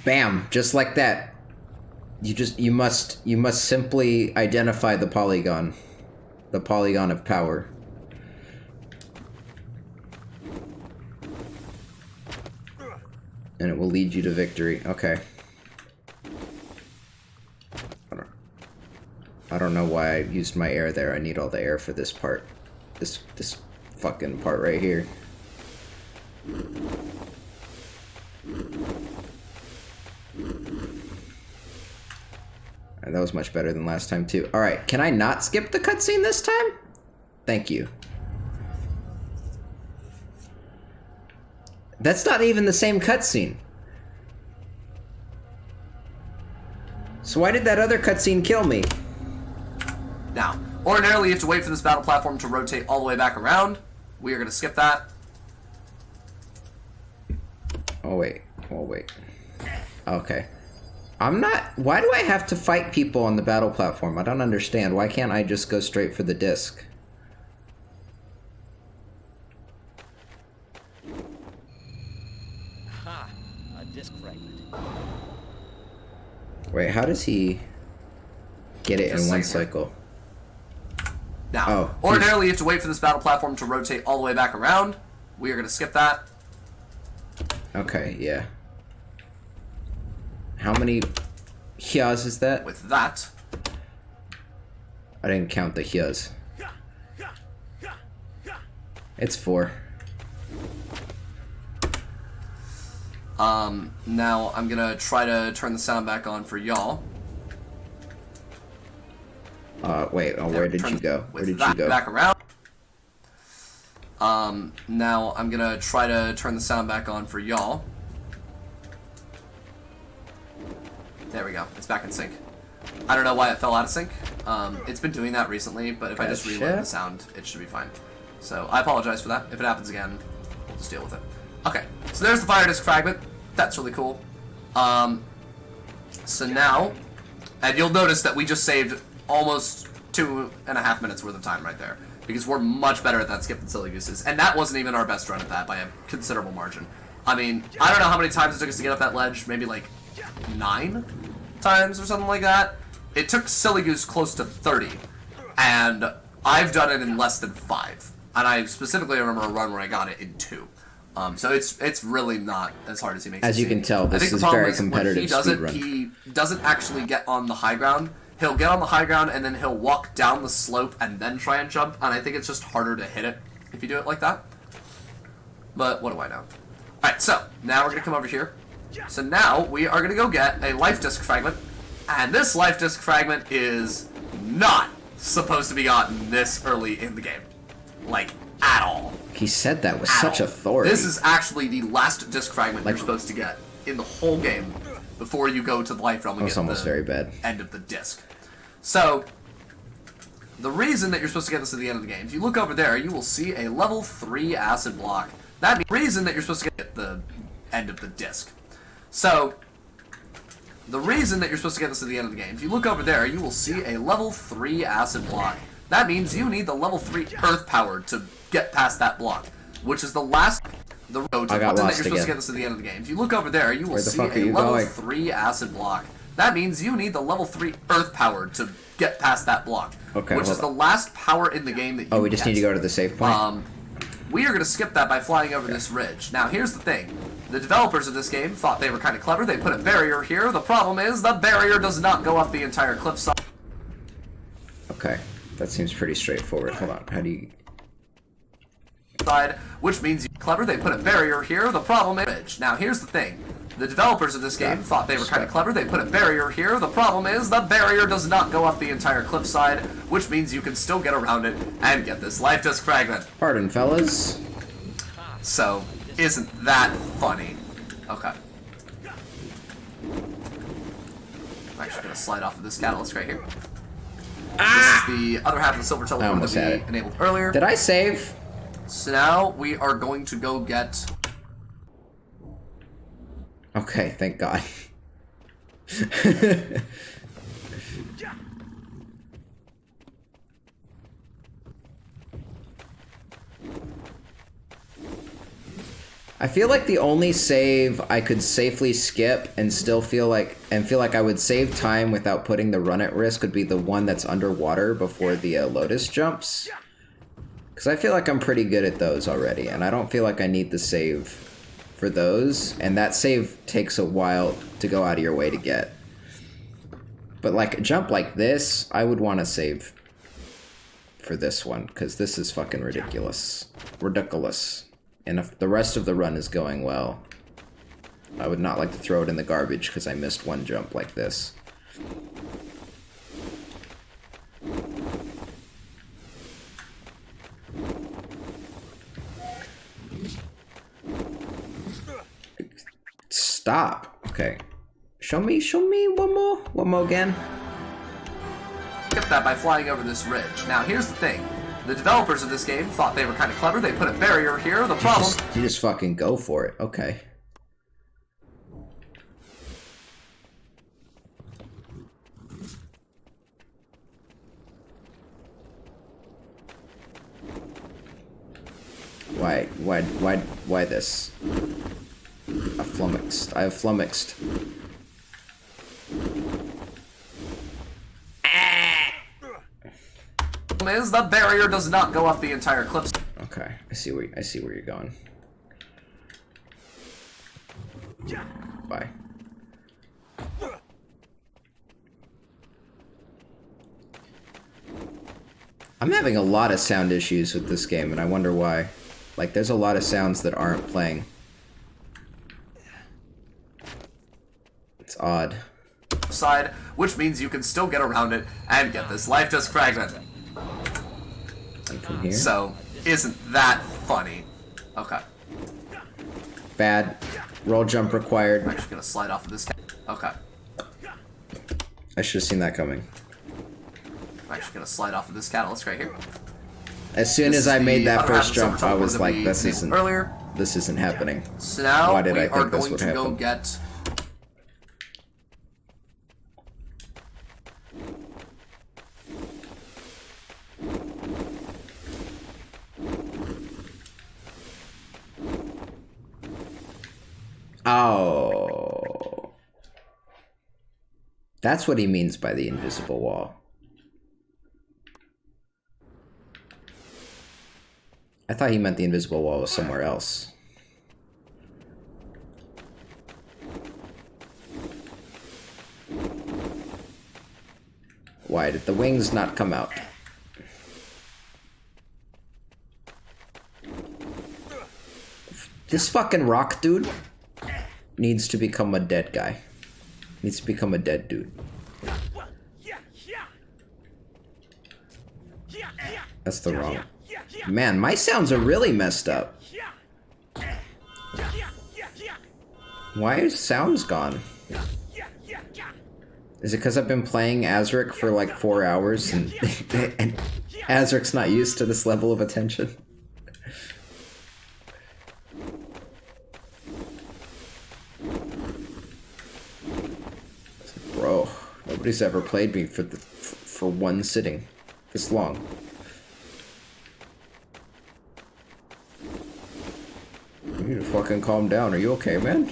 Speaker 1: Bam, just like that. You must simply identify the polygon of power. And it will lead you to victory. Okay. I don't know why I used my air there. I need all the air for this part. This fucking part right here. That was much better than last time too. Alright, can I not skip the cutscene this time? Thank you. That's not even the same cutscene. So why did that other cutscene kill me?
Speaker 3: Now, ordinarily you have to wait for this battle platform to rotate all the way back around. We are going to skip that.
Speaker 1: Oh, wait. Oh, wait. Okay. I'm not... Why do I have to fight people on the battle platform? I don't understand. Why can't I just go straight for the disc?
Speaker 4: Ha! A disc fragment.
Speaker 1: Wait, how does he get it in one cycle?
Speaker 3: Now, ordinarily you have to wait for this battle platform to rotate all the way back around. We are going to skip that.
Speaker 1: Okay, yeah. How many hyas is that?
Speaker 3: With that,
Speaker 1: I didn't count the hyas. It's 4.
Speaker 3: now I'm going to try to turn the sound back on for y'all.
Speaker 1: Wait, where did you go? Where did you go?
Speaker 3: Back around. Now I'm gonna try to turn the sound back on for y'all. There we go. It's back in sync. I don't know why it fell out of sync. It's been doing that recently, but if I just reload the sound, it should be fine. So I apologize for that. If it happens again, we'll just deal with it. Okay, so there's the fire disc fragment. That's really cool. So now, and you'll notice that we just saved almost 2.5 minutes worth of time right there, because we're much better at that skip than SillyGoose is, and that wasn't even our best run at that by a considerable margin. I mean, I don't know how many times it took us to get up that ledge, maybe like 9 times or something like that. It took SillyGoose close to 30, and I've done it in less than 5, and I specifically remember a run where I got it in 2. So it's really not as hard as he makes it
Speaker 1: seem. As you can tell, this is very competitive speedrun.
Speaker 3: He doesn't actually get on the high ground. He'll get on the high ground and then he'll walk down the slope and then try and jump, and I think it's just harder to hit it if you do it like that. But what do I know? Alright, so now we're going to come over here. So now we are going to go get a life disc fragment, and this life disc fragment is not supposed to be gotten this early in the game. Like, at all.
Speaker 1: He said that with such authority.
Speaker 3: This is actually the last disc fragment you're supposed to get in the whole game before you go to the life realm and get
Speaker 1: almost very bad.
Speaker 3: End of the disc. So, the reason that you're supposed to get this at the end of the game, if you look over there, you will see a level 3 acid block. That means the reason that you're supposed to get the end of the disc. So, the reason that you're supposed to get this at the end of the game, if you look over there, you will see a level 3 acid block. That means you need the level 3 earth power to get past that block, which is the last... The road to that you're supposed to get this at the end of the game. If you look over there, you will see a level 3 acid block. That means you need the level 3 earth power to get past that block, which is the last power in the game that you
Speaker 1: we just need to go to the save point?
Speaker 3: We are going to skip that by flying over this ridge. Now, here's the thing. The developers of this game thought they were kind of clever. They put a barrier here. The problem is the barrier does not go up the entire cliffside.
Speaker 1: Okay, that seems pretty straightforward. Hold on, how do you...
Speaker 3: Which means you're clever. They put a barrier here. The problem is... Now, here's the thing. The developers of this game thought they were kind of clever. They put a barrier here. The problem is the barrier does not go up the entire cliffside, which means you can still get around it and get this life disc fragment.
Speaker 1: Pardon, fellas.
Speaker 3: So, isn't that funny? Okay. I'm actually going to slide off of this catalyst right here. This is the other half of the silver teleport that we enabled earlier.
Speaker 1: Did I save?
Speaker 3: So now we are going to go get...
Speaker 1: Okay, thank God. I feel like the only save I could safely skip and still feel like I would save time without putting the run at risk would be the one that's underwater before the Lotus jumps. Because I feel like I'm pretty good at those already, and I don't feel like I need the save for those, and that save takes a while to go out of your way to get. But like a jump like this, I would want to save for this one, because this is fucking ridiculous. Ridiculous. And if the rest of the run is going well, I would not like to throw it in the garbage because I missed one jump like this. Stop. Okay. Show me one more again.
Speaker 3: skip that by flying over this ridge. Now, here's the thing. The developers of this game thought they were kind of clever. They put a barrier here. The problem...
Speaker 1: You just fucking go for it. Okay. Why this? I have flummoxed.
Speaker 3: Is the barrier does not go up the entire cliff.
Speaker 1: Okay, I see where you're going. Bye. I'm having a lot of sound issues with this game, and I wonder why. Like, there's a lot of sounds that aren't playing. It's odd.
Speaker 3: Side, which means you can still get around it and get this life just fragment.
Speaker 1: And from here?
Speaker 3: So, isn't that funny? Okay.
Speaker 1: Bad. Roll jump required.
Speaker 3: I'm actually gonna slide off of this. Okay.
Speaker 1: I should have seen that coming.
Speaker 3: I'm actually gonna slide off of this catalyst right here.
Speaker 1: As soon as I made that first jump, I was like, this isn't happening.
Speaker 3: So now
Speaker 1: why did
Speaker 3: we
Speaker 1: I
Speaker 3: are
Speaker 1: think this
Speaker 3: going
Speaker 1: would
Speaker 3: to
Speaker 1: happen?
Speaker 3: go get...
Speaker 1: Oh. That's what he means by the invisible wall. I thought he meant the invisible wall was somewhere else. Why did the wings not come out? This fucking rock dude needs to become a dead guy. Needs to become a dead dude. That's the wrong... Man, my sounds are really messed up. Why is sounds gone? Is it because I've been playing Azurik for like 4 hours and, and Azurik's not used to this level of attention? Bro, nobody's ever played me for one sitting this long. You need to fucking calm down. Are you okay, man?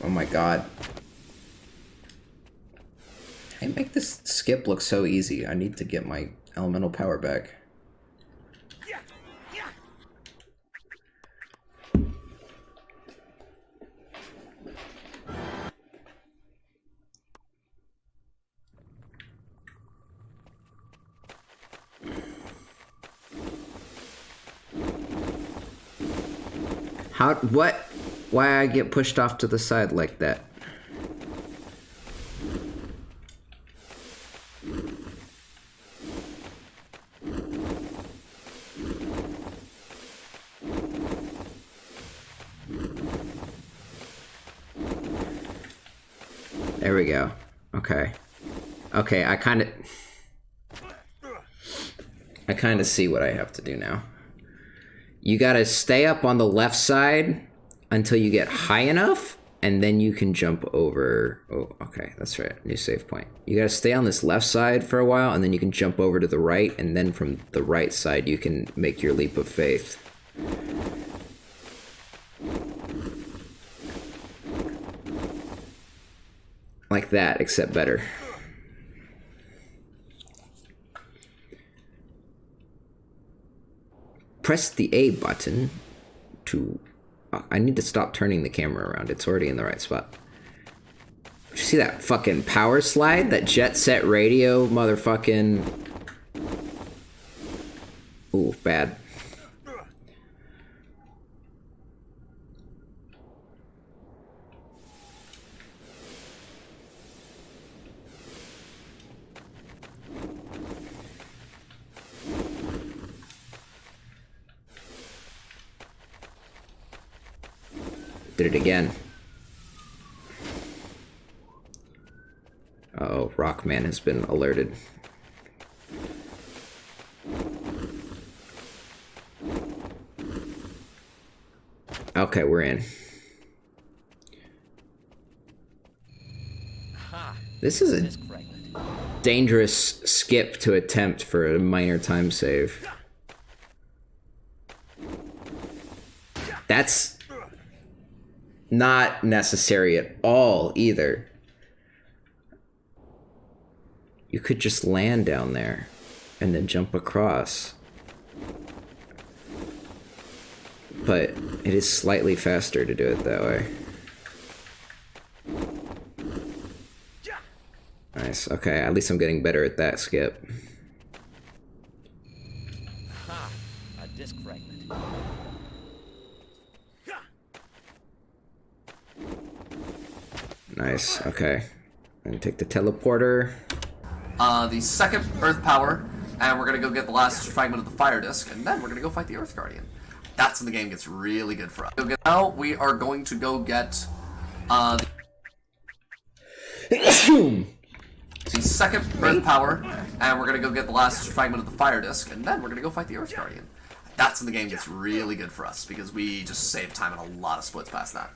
Speaker 1: Oh my god. I make this skip look so easy. I need to get my elemental power back. What? Why I get pushed off to the side like that? There we go. Okay. Okay, I kind of see what I have to do now. You gotta stay up on the left side until you get high enough, and then you can jump over. Oh, okay, that's right. New save point. You gotta stay on this left side for a while, and then you can jump over to the right, and then from the right side you can make your leap of faith. Like that, except better. Press the A button to... I need to stop turning the camera around. It's already in the right spot. Did you see that fucking power slide? That Jet Set Radio motherfucking... Ooh, bad. Did it again. Uh-oh, Rockman has been alerted. Okay, we're in. This is a dangerous skip to attempt for a minor time save. That's not necessary at all, either. You could just land down there and then jump across. But it is slightly faster to do it that way. Nice, okay, at least I'm getting better at that skip.
Speaker 4: A disc fragment.
Speaker 1: Nice, okay. And take the teleporter.
Speaker 3: The second Earth Power, and we're gonna go get the last fragment of the Fire Disc, and then we're gonna go fight the Earth Guardian. That's when the game gets really good for us. Now we are going to go get the second Earth Power, and we're gonna go get the last fragment of the Fire Disc, and then we're gonna go fight the Earth Guardian. That's when the game gets really good for us, because we just save time on a lot of splits past that.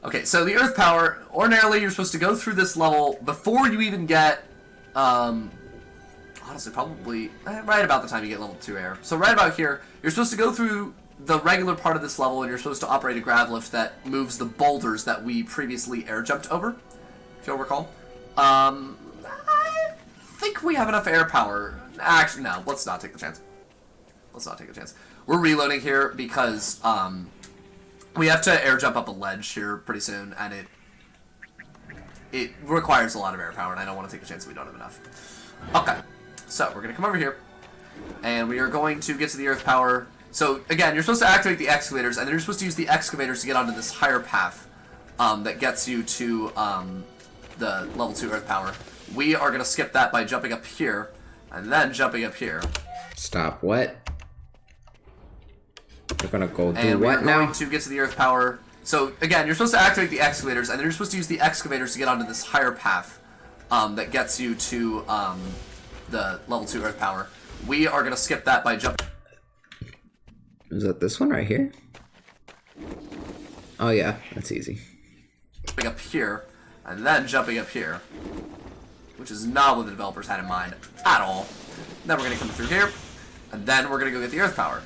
Speaker 3: Okay, so the Earth Power, ordinarily you're supposed to go through this level before you even get, honestly, probably right about the time you get level 2 air. So right about here, you're supposed to go through the regular part of this level, and you're supposed to operate a grav lift that moves the boulders that we previously air jumped over, if you'll recall. I think we have enough air power. Actually, no, let's not take the chance. Let's not take a chance. We're reloading here because, we have to air jump up a ledge here pretty soon, and it requires a lot of air power, and I don't want to take a chance that we don't have enough. Okay, so we're going to come over here, and we are going to get to the Earth Power. So, again, you're supposed to activate the excavators, and then you're supposed to use the excavators to get onto this higher path that gets you to the level 2 Earth Power. We are going to skip that by jumping up here, and then jumping up here.
Speaker 1: Stop, what? We're gonna go do
Speaker 3: and
Speaker 1: what now?
Speaker 3: We're going to get to the Earth Power. So, again, you're supposed to activate the excavators, and then you're supposed to use the excavators to get onto this higher path that gets you to the level 2 Earth Power. We are going to skip that by jumping.
Speaker 1: Is that this one right here? Oh yeah, that's easy.
Speaker 3: Jumping up here, and then jumping up here, which is not what the developers had in mind at all. Then we're going to come through here, and then we're going to go get the Earth Power.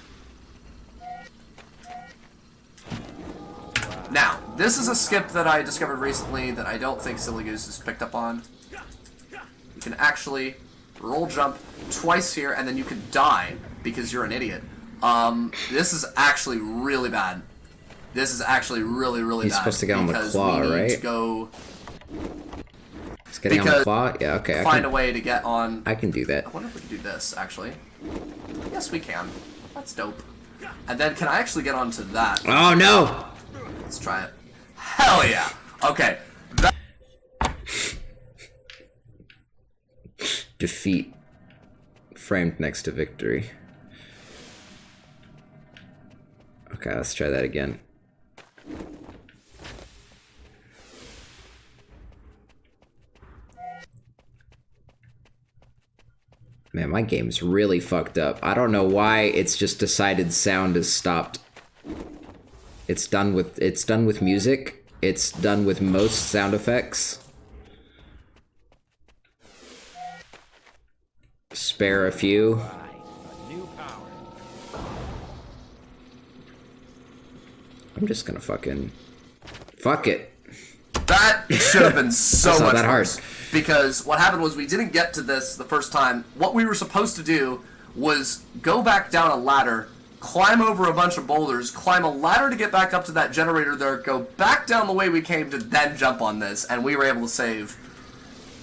Speaker 3: Now, this is a skip that I discovered recently that I don't think SillyGoose has picked up on. You can actually roll jump twice here, and then you can die because you're an idiot. This is actually really bad. This is actually really, really bad.
Speaker 1: He's supposed to get on the claw, right?
Speaker 3: Because we need to go...
Speaker 1: He's getting on the claw? Yeah, okay.
Speaker 3: Find a way to get on...
Speaker 1: I can do that.
Speaker 3: I wonder if we can do this, actually. Yes, we can. That's dope. And then, can I actually get onto that?
Speaker 1: Oh, no!
Speaker 3: Let's try it. Hell yeah! Okay.
Speaker 1: Defeat. Framed next to victory. Okay, let's try that again. Man, my game's really fucked up. I don't know why it's just decided sound is stopped. It's done with music. It's done with most sound effects. Spare a few. I'm just gonna fucking... Fuck it.
Speaker 3: That should have been so much
Speaker 1: that
Speaker 3: worse.
Speaker 1: hard.
Speaker 3: Because what happened was we didn't get to this the first time. What we were supposed to do was go back down a ladder, climb over a bunch of boulders, climb a ladder to get back up to that generator there, go back down the way we came to then jump on this, and we were able to save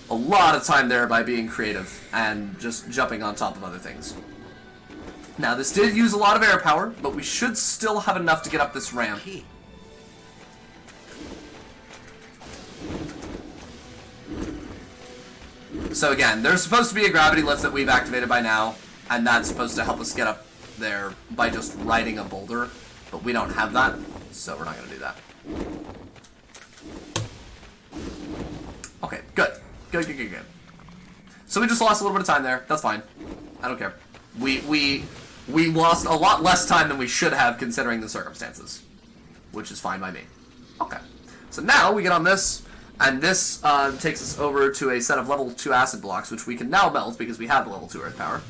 Speaker 3: a lot of time there by being creative and just jumping on top of other things. Now, this did use a lot of air power, but we should still have enough to get up this ramp. So again, there's supposed to be a gravity lift that we've activated by now, and that's supposed to help us get up there by just riding a boulder, but we don't have that. So we're not going to do that. Okay, good. Good. So we just lost a little bit of time there. That's fine. I don't care. We lost a lot less time than we should have considering the circumstances, which is fine by me. Okay. So now we get on this, and this takes us over to a set of level 2 acid blocks, which we can now melt because we have the level 2 earth power.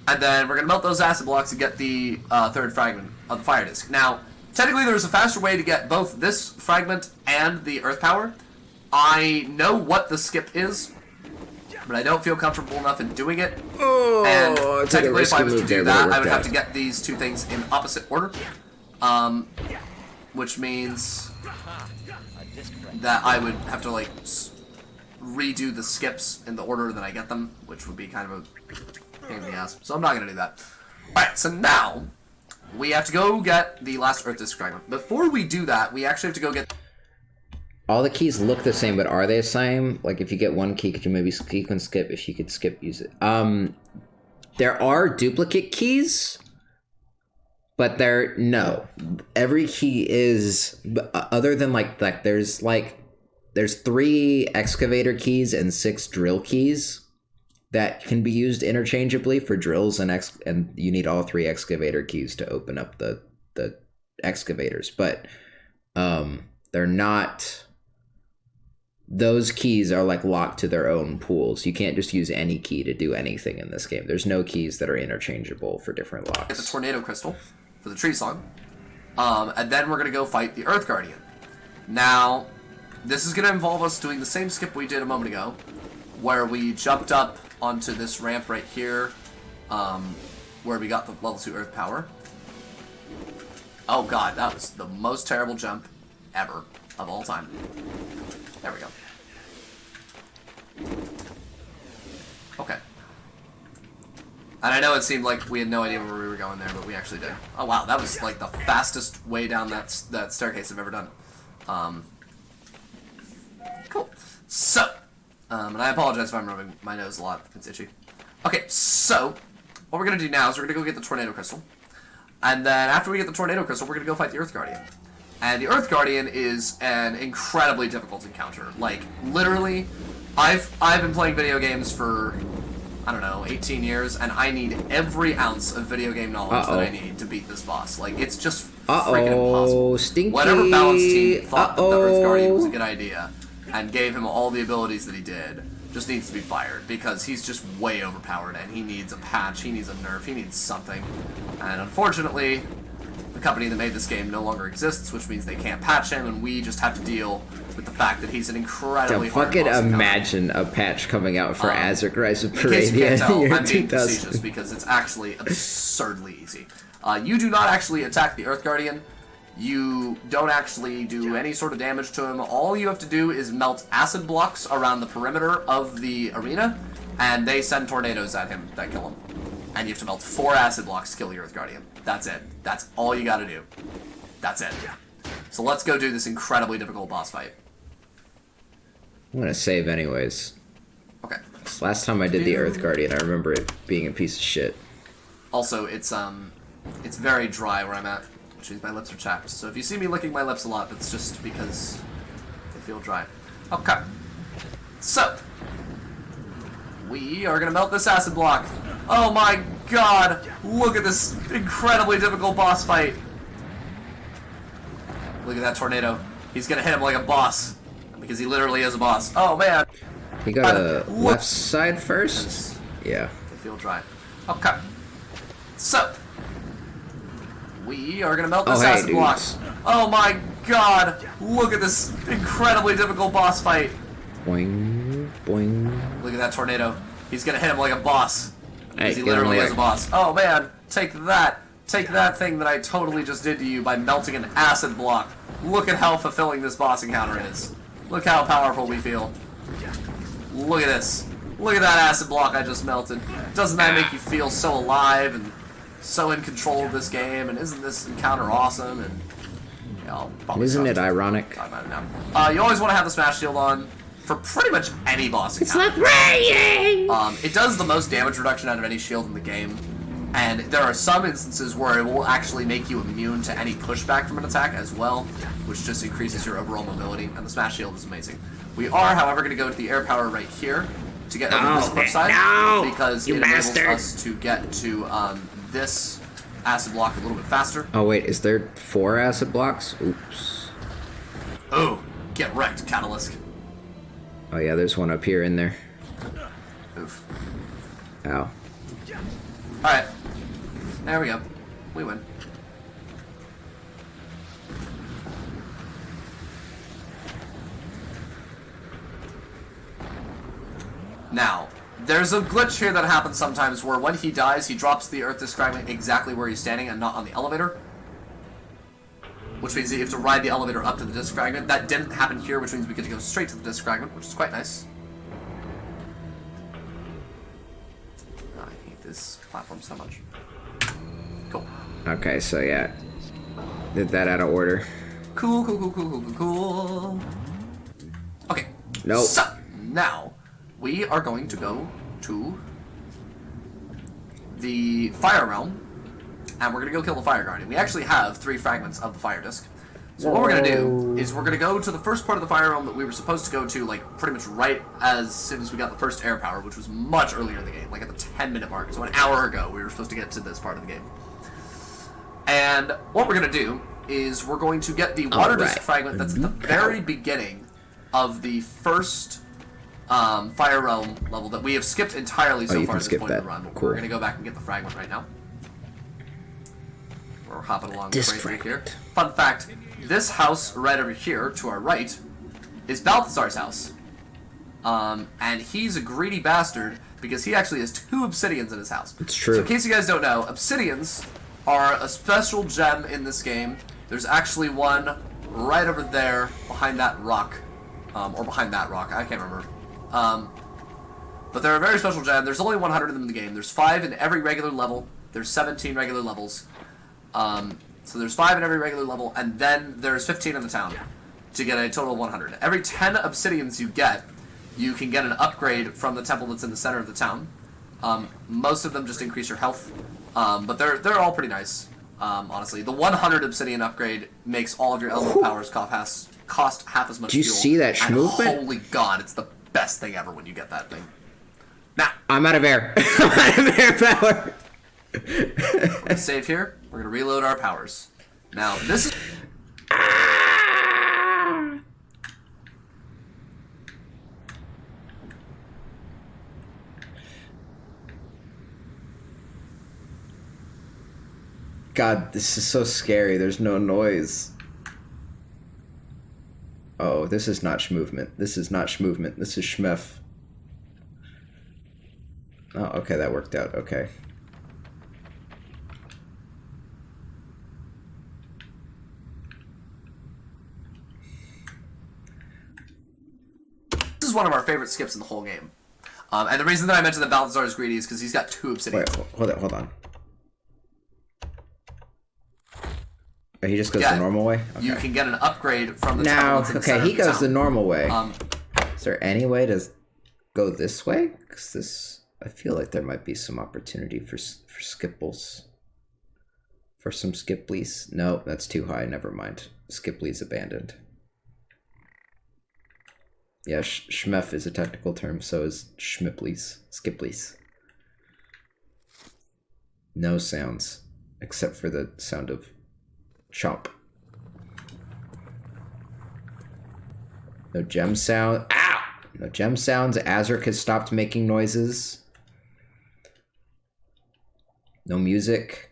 Speaker 3: And then we're going to melt those acid blocks to get the third fragment of the fire disc. Now, technically there's a faster way to get both this fragment and the earth power. I know what the skip is, but I don't feel comfortable enough in doing it.
Speaker 1: Oh,
Speaker 3: and technically if I was to do that, I would have to get these two things in opposite order. Which means that I would have to, like, redo the skips in the order that I get them, which would be kind of a pain in the ass. So I'm not going to do that. Alright, so now we have to go get the last earth disc fragment. Before we do that, we actually have to go get...
Speaker 1: All the keys look the same, but are they the same? Like, if you get one key, could you maybe sequence skip? If you could skip, use it. There are duplicate keys, but no. Every key is, other than like there's 3 excavator keys and 6 drill keys that can be used interchangeably for drills, and you need all 3 excavator keys to open up the excavators, but they're not. Those keys are like locked to their own pools. You can't just use any key to do anything in this game. There's no keys that are interchangeable for different locks.
Speaker 3: Get the tornado crystal for the tree song, and then we're gonna go fight the Earth Guardian. Now, this is gonna involve us doing the same skip we did a moment ago, where we jumped up onto this ramp right here, where we got the level 2 Earth power. Oh god, that was the most terrible jump ever of all time. There we go. Okay. And I know it seemed like we had no idea where we were going there, but we actually did. Oh wow, that was like the fastest way down that staircase I've ever done. Cool. So, and I apologize if I'm rubbing my nose a lot. It's itchy. Okay, so what we're gonna do now is we're gonna go get the tornado crystal, and then after we get the tornado crystal, we're gonna go fight the Earth Guardian. And the Earth Guardian is an incredibly difficult encounter. Like, literally, I've been playing video games for, I don't know, 18 years, and I need every ounce of video game knowledge that I need to beat this boss. Like, it's just freaking impossible.
Speaker 1: Stinky.
Speaker 3: Whatever balance team thought that the Earth Guardian was a good idea and gave him all the abilities that he did just needs to be fired, because he's just way overpowered, and he needs a patch, he needs a nerf, he needs something. And unfortunately, the company that made this game no longer exists, which means they can't patch him, and we just have to deal with the fact that he's an incredibly hard boss to counter.
Speaker 1: Imagine a patch coming out for Azurik Rise of Paradia.
Speaker 3: In case you can't tell, I'm being facetious because it's actually absurdly easy. You do not actually attack the Earth Guardian. You don't actually do any sort of damage to him. All you have to do is melt acid blocks around the perimeter of the arena, and they send tornadoes at him that kill him. And you have to melt 4 acid blocks to kill the Earth Guardian. That's it. That's all you gotta do. That's it. So let's go do this incredibly difficult boss fight.
Speaker 1: I'm gonna save anyways.
Speaker 3: Okay.
Speaker 1: Last time I did the Earth Guardian, I remember it being a piece of shit.
Speaker 3: Also, it's very dry where I'm at, which means my lips are chapped. So if you see me licking my lips a lot, that's just because they feel dry. Okay. So, we are gonna melt this acid block. Oh my god! Look at this incredibly difficult boss fight. Look at that tornado. He's gonna hit him like a boss. Because he literally is a boss. Oh man!
Speaker 1: He got a left side first? Yeah.
Speaker 3: They feel dry. Okay. So, we are gonna melt this acid block. Oh my god! Look at this incredibly difficult boss fight.
Speaker 1: Boing, boing.
Speaker 3: Look at that tornado. He's gonna hit him like a boss. Because he literally is a boss. Oh man, take that. Take that thing that I totally just did to you by melting an acid block. Look at how fulfilling this boss encounter is. Look how powerful we feel. Look at this. Look at that acid block I just melted. Doesn't that make you feel so alive and so in control of this game? And isn't this encounter awesome? And
Speaker 1: isn't it ironic?
Speaker 3: You always want to have the Smash Shield on for pretty much any boss encounter.
Speaker 1: It's like raining!
Speaker 3: It does the most damage reduction out of any shield in the game. And there are some instances where it will actually make you immune to any pushback from an attack as well, which just increases your overall mobility, and the smash shield is amazing. We are, however, going to go to the air power right here to get over this cliff side, because it enables us to get to this acid block a little bit faster.
Speaker 1: Oh wait, is there 4 acid blocks? Oops.
Speaker 3: Oh, get wrecked, Catalyst.
Speaker 1: Oh yeah, there's one up here in there.
Speaker 3: Oof.
Speaker 1: Ow.
Speaker 3: Alright. There we go. We win. Now, there's a glitch here that happens sometimes where when he dies, he drops the Earth Disc fragment exactly where he's standing and not on the elevator. Which means that you have to ride the elevator up to the disc fragment. That didn't happen here, which means we get to go straight to the disc fragment, which is quite nice. I hate this platform so much. Cool.
Speaker 1: Okay, so yeah. Did that out of order.
Speaker 3: Cool, cool, cool, cool, cool, cool, cool. Okay.
Speaker 1: Nope.
Speaker 3: So, now, we are going to go to the Fire Realm, and we're going to go kill the Fire Guardian. We actually have 3 fragments of the Fire Disc. So what we're going to do is we're going to go to the first part of the Fire Realm that we were supposed to go to, like, pretty much right as soon as we got the first air power, which was much earlier in the game, like at the 10-minute mark. So an hour ago, we were supposed to get to this part of the game. And what we're going to do is we're going to get the Water Disc fragment that's at the very beginning of the first Fire Realm level that we have skipped entirely so far at this point in the run. But we're going to go back and get the fragment right now. We're hopping along right here. Fun fact, this house right over here to our right is Balthazar's house. And he's a greedy bastard because he actually has 2 obsidians in his house.
Speaker 1: It's true.
Speaker 3: So in case you guys don't know, obsidians are a special gem in this game. There's actually one right over there behind that rock. Or behind that rock, I can't remember. But they're a very special gem. There's only 100 of them in the game. There's 5 in every regular level. There's 17 regular levels. So there's 5 in every regular level, and then there's 15 in the town to get a total of 100. Every 10 obsidians you get, you can get an upgrade from the temple that's in the center of the town. Most of them just increase your health, but they're all pretty nice, honestly. The 100 obsidian upgrade makes all of your elemental powers cost half as much fuel.
Speaker 1: Do you see that movement?
Speaker 3: Holy god, it's the best thing ever when you get that thing. Now,
Speaker 1: I'm out of air. I'm out of air power.
Speaker 3: We're gonna save here. We're gonna reload our powers. Now, this is...
Speaker 1: God, this is so scary. There's no noise. Oh, this is not movement. This is not movement. This is schmef. Oh, okay, that worked out. Okay.
Speaker 3: This is one of our favorite skips in the whole game. And the reason that I mentioned that Balthazar is greedy is because he's got 2 obsidians.
Speaker 1: Wait, hold on. Oh, he just goes the normal way? Okay.
Speaker 3: You can get an upgrade from the
Speaker 1: now,
Speaker 3: temple.
Speaker 1: Okay, he goes the normal way. Is there any way to go this way? Because this, I feel like there might be some opportunity for skipples. For some skipplies. No, that's too high. Never mind. Skipplies abandoned. Yeah, schmef is a technical term, so is schmipplies. Skipplies. No sounds, except for the sound of chomp. No gem sound. Ow! No gem sounds. Azurik has stopped making noises. No music.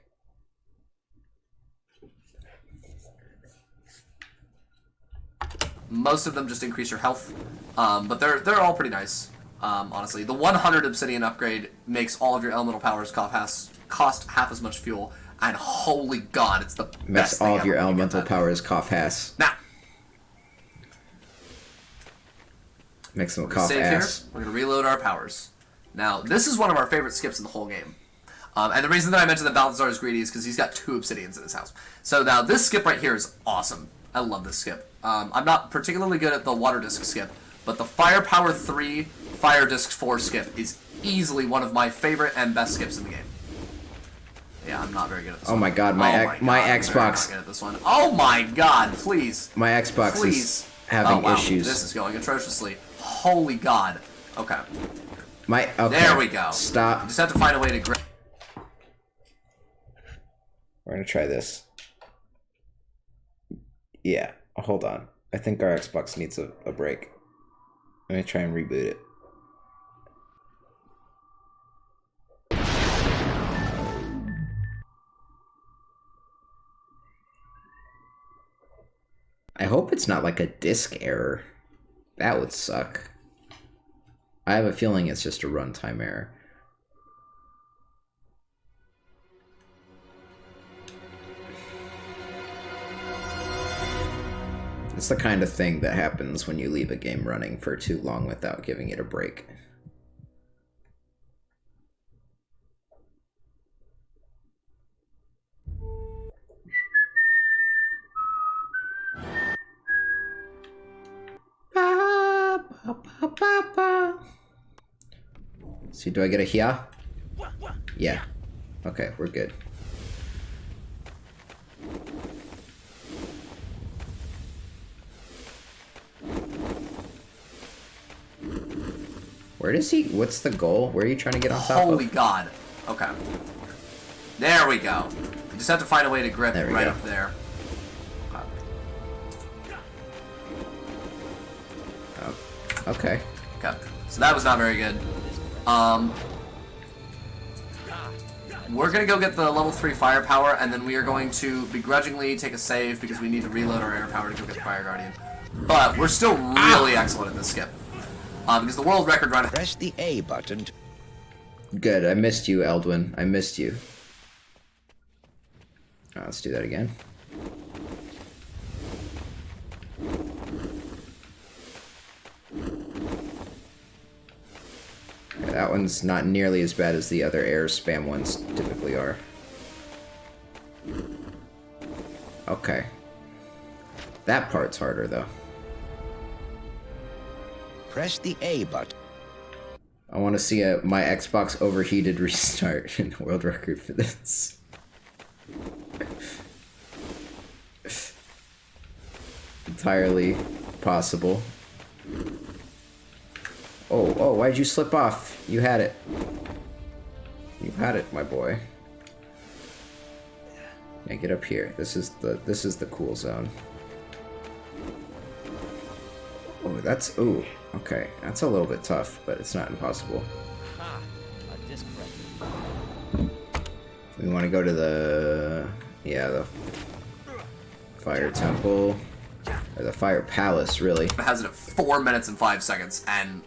Speaker 3: Most of them just increase your health, but they're all pretty nice, honestly. The 100 obsidian upgrade makes all of your elemental powers cost half as much fuel, and holy god, it's the best thing ever.
Speaker 1: Makes all of your elemental powers cough ass.
Speaker 3: Now,
Speaker 1: makes them cough ass.
Speaker 3: Here. We're going to reload our powers. Now, this is one of our favorite skips in the whole game. And the reason that I mentioned that Balthazar is greedy is because he's got 2 obsidians in his house. So now, this skip right here is awesome. I love this skip. I'm not particularly good at the Water Disc skip, but the Firepower 3, Fire Disc 4 skip is easily one of my favorite and best skips in the game. I'm not very good at this.
Speaker 1: Oh my god, my Xbox.
Speaker 3: I'm good at this one. Oh my god, please.
Speaker 1: My Xbox is having issues.
Speaker 3: This is going atrociously. Holy god. Okay.
Speaker 1: Okay.
Speaker 3: There we go.
Speaker 1: Stop.
Speaker 3: You just have to find a way to grab.
Speaker 1: We're gonna try this. Yeah, hold on. I think our Xbox needs a break. Let me try and reboot it. I hope it's not like a disk error. That would suck. I have a feeling it's just a runtime error. It's the kind of thing that happens when you leave a game running for too long without giving it a break. See, do I get a here? Yeah. Okay, we're good. Where does he... What's the goal? Where are you trying to get on top of?
Speaker 3: Holy god. Okay. There we go. You just have to find a way to grip right up there.
Speaker 1: Okay.
Speaker 3: Okay. So that was not very good. We're gonna go get the level 3 firepower, and then we are going to begrudgingly take a save because we need to reload our air power to go get the Fire Guardian. But we're still really excellent at this skip. Because the world record run...
Speaker 2: Press the A button.
Speaker 1: Good, I missed you, Eldwin. I missed you. Let's do that again. Okay, that one's not nearly as bad as the other air spam ones typically are. Okay. That part's harder, though.
Speaker 2: Press the A button.
Speaker 1: I want to see my Xbox overheated restart in the world record for this. Entirely possible. Oh, why'd you slip off? You had it. You had it, my boy. Yeah, get up here. This is the cool zone. Oh, that's... Ooh. Okay, that's a little bit tough, but it's not impossible. We want to go to the... Yeah, the Fire Temple. Or the Fire Palace, really.
Speaker 3: It has it at 4 minutes and 5 seconds, and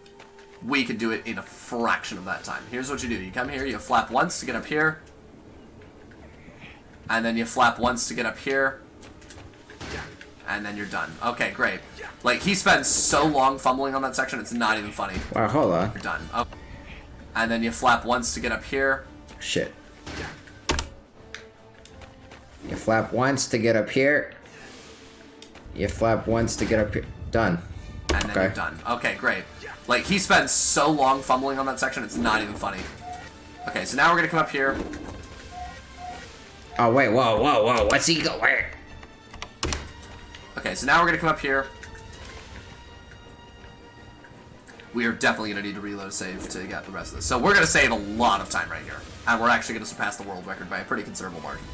Speaker 3: we could do it in a fraction of that time. Here's what you do. You come here, you flap once to get up here. And then you flap once to get up here. And then you're done. Okay, great. Like, he spends so long fumbling on that section, it's not even funny.
Speaker 1: Wow, hold on.
Speaker 3: You're done. Okay. And then you flap once to get up here.
Speaker 1: Shit. You flap once to get up here. You flap once to get up here. Done.
Speaker 3: And then you're done. Okay, great. Like, he spends so long fumbling on that section, it's not even funny. Okay, so now we're gonna come up here.
Speaker 1: Oh, wait, whoa. What's he go? Where?
Speaker 3: Okay, so now we're gonna come up here. We are definitely gonna need to reload a save to get the rest of this. So we're gonna save a lot of time right here. And we're actually gonna surpass the world record by a pretty considerable margin.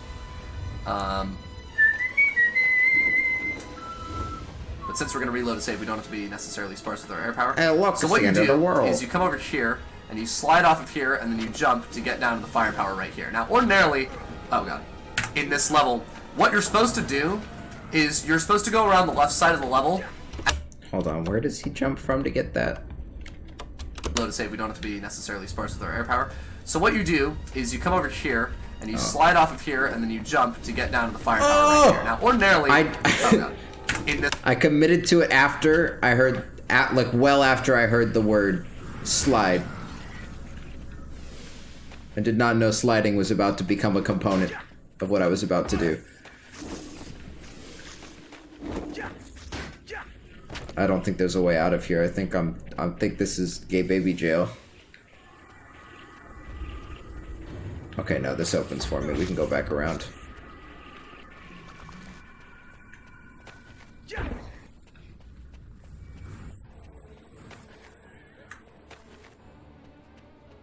Speaker 3: But since we're gonna reload a save, we don't have to be necessarily sparse with our air power.
Speaker 1: So what you do
Speaker 3: is you come over here, and you slide off of here, and then you jump to get down to the firepower right here. Now, ordinarily, oh god, in this level, what you're supposed to do is you're supposed to go around the left side of the level.
Speaker 1: Hold on, where does he jump from to get that?
Speaker 3: Load a save, we don't have to be necessarily sparse with our air power. So what you do is you come over here, and you slide off of here, and then you jump to get down to the firepower right here. Now, ordinarily, oh god, in this...
Speaker 1: I committed to it after I heard, well after I heard the word slide. I did not know sliding was about to become a component of what I was about to do. I don't think there's a way out of here. I think this is gay baby jail. Okay, no, this opens for me. We can go back around.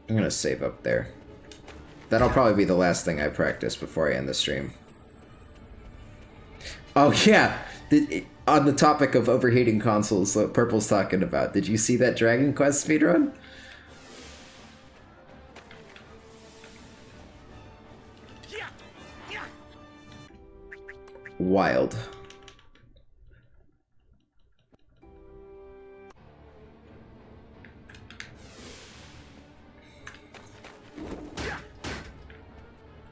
Speaker 1: I'm gonna save up there. That'll probably be the last thing I practice before I end the stream. Oh yeah, on the topic of overheating consoles that Purple's talking about, did you see that Dragon Quest speedrun? Wild.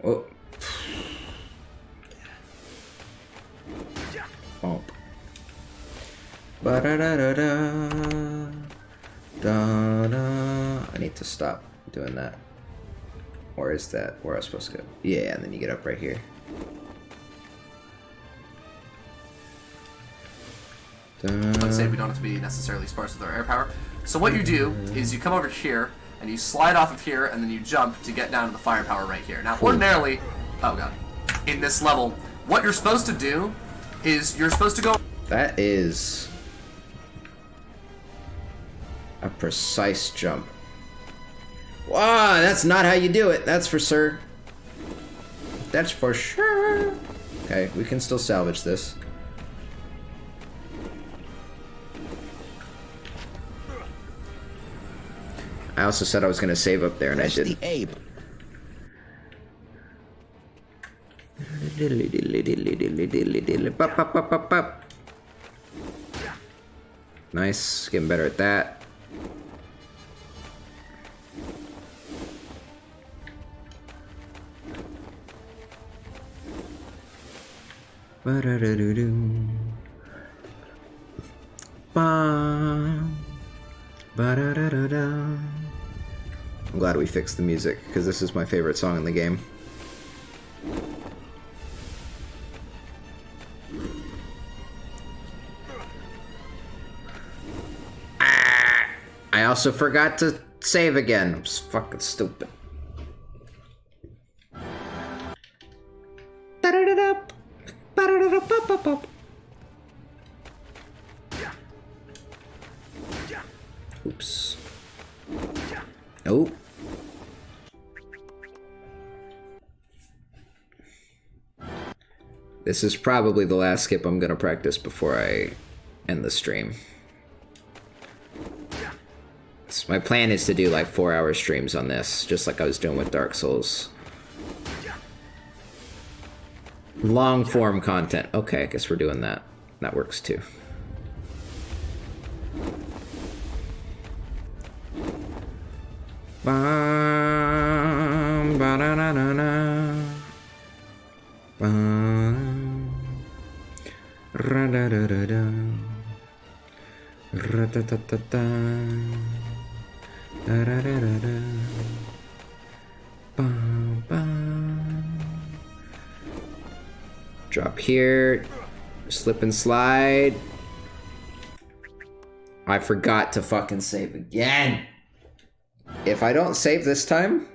Speaker 1: Oh. Oh. Ba-da-da-da-da. Da-da. I need to stop doing that. Or is that where I was supposed to go? Yeah, and then you get up right here.
Speaker 3: Let's say we don't have to be necessarily sparse with our air power. So what you do is you come over here, and you slide off of here, and then you jump to get down to the firepower right here. Now, ordinarily, oh god, in this level, what you're supposed to do is you're supposed to go...
Speaker 1: That is a precise jump. Wow, that's not how you do it. That's for sure. That's for sure. Okay, we can still salvage this. I also said I was going to save up there, and I didn't.
Speaker 2: The ape.
Speaker 1: Nice, getting better at that. I'm glad we fixed the music, because this is my favorite song in the game. I also forgot to save again. I'm just fucking stupid. Oops. Nope. This is probably the last skip I'm gonna practice before I end the stream. So my plan is to do like 4-hour streams on this, just like I was doing with Dark Souls. Long form content. Okay, I guess we're doing that. That works too. Bam, ba-da-da-da-da. Bam, ra-da-da-da-da. Ra-da-da-da-da. Da-da-da-da-da. Bam, bam. Drop here. Slip and slide. I forgot to fucking save again. If I don't save this time,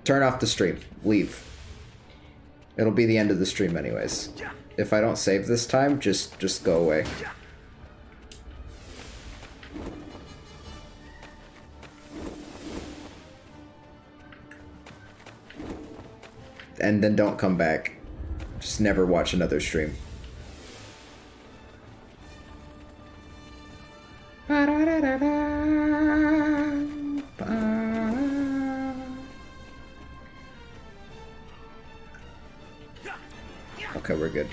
Speaker 1: turn off the stream. Leave. It'll be the end of the stream anyways. If I don't save this time, just go away. And then don't come back. Just never watch another stream. Okay, we're good.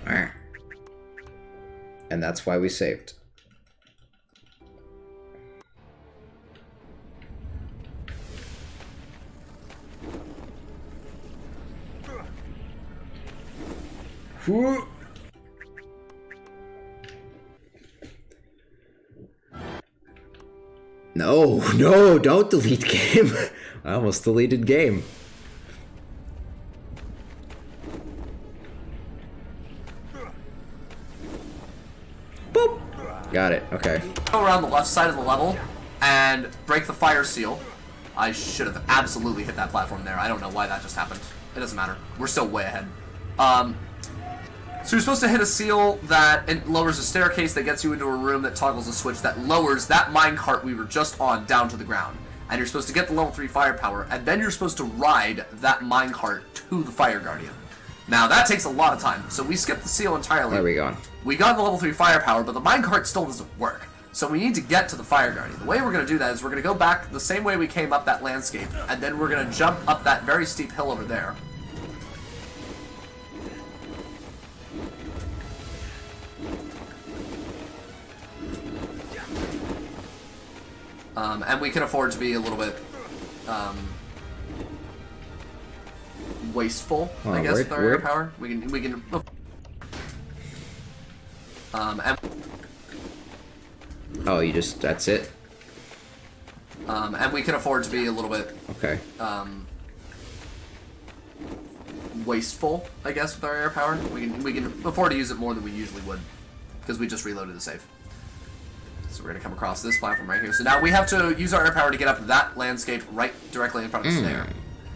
Speaker 1: Alright. And that's why we saved. No, don't delete game. I almost deleted game. Got it. Okay.
Speaker 3: Go around the left side of the level and break the fire seal. I should have absolutely hit that platform there. I don't know why that just happened. It doesn't matter. We're still way ahead. So you're supposed to hit a seal that it lowers a staircase that gets you into a room that toggles a switch that lowers that minecart we were just on down to the ground. And you're supposed to get the level 3 firepower, and then you're supposed to ride that minecart to the Fire Guardian. Now, that takes a lot of time, so we skipped the seal entirely.
Speaker 1: There we go.
Speaker 3: We got the level 3 firepower, but the minecart still doesn't work. So we need to get to the Fire Guardian. The way we're going to do that is we're going to go back the same way we came up that landscape, and then we're going to jump up that very steep hill over there. And we can afford to be a little bit wasteful, I guess, with our air power. We can. And
Speaker 1: oh, you just that's it.
Speaker 3: And we can afford to be a little bit
Speaker 1: okay.
Speaker 3: Wasteful, I guess, with our air power. We can afford to use it more than we usually would because we just reloaded the save. So we're going to come across this platform right here. So now we have to use our air power to get up that landscape right directly in front of us there.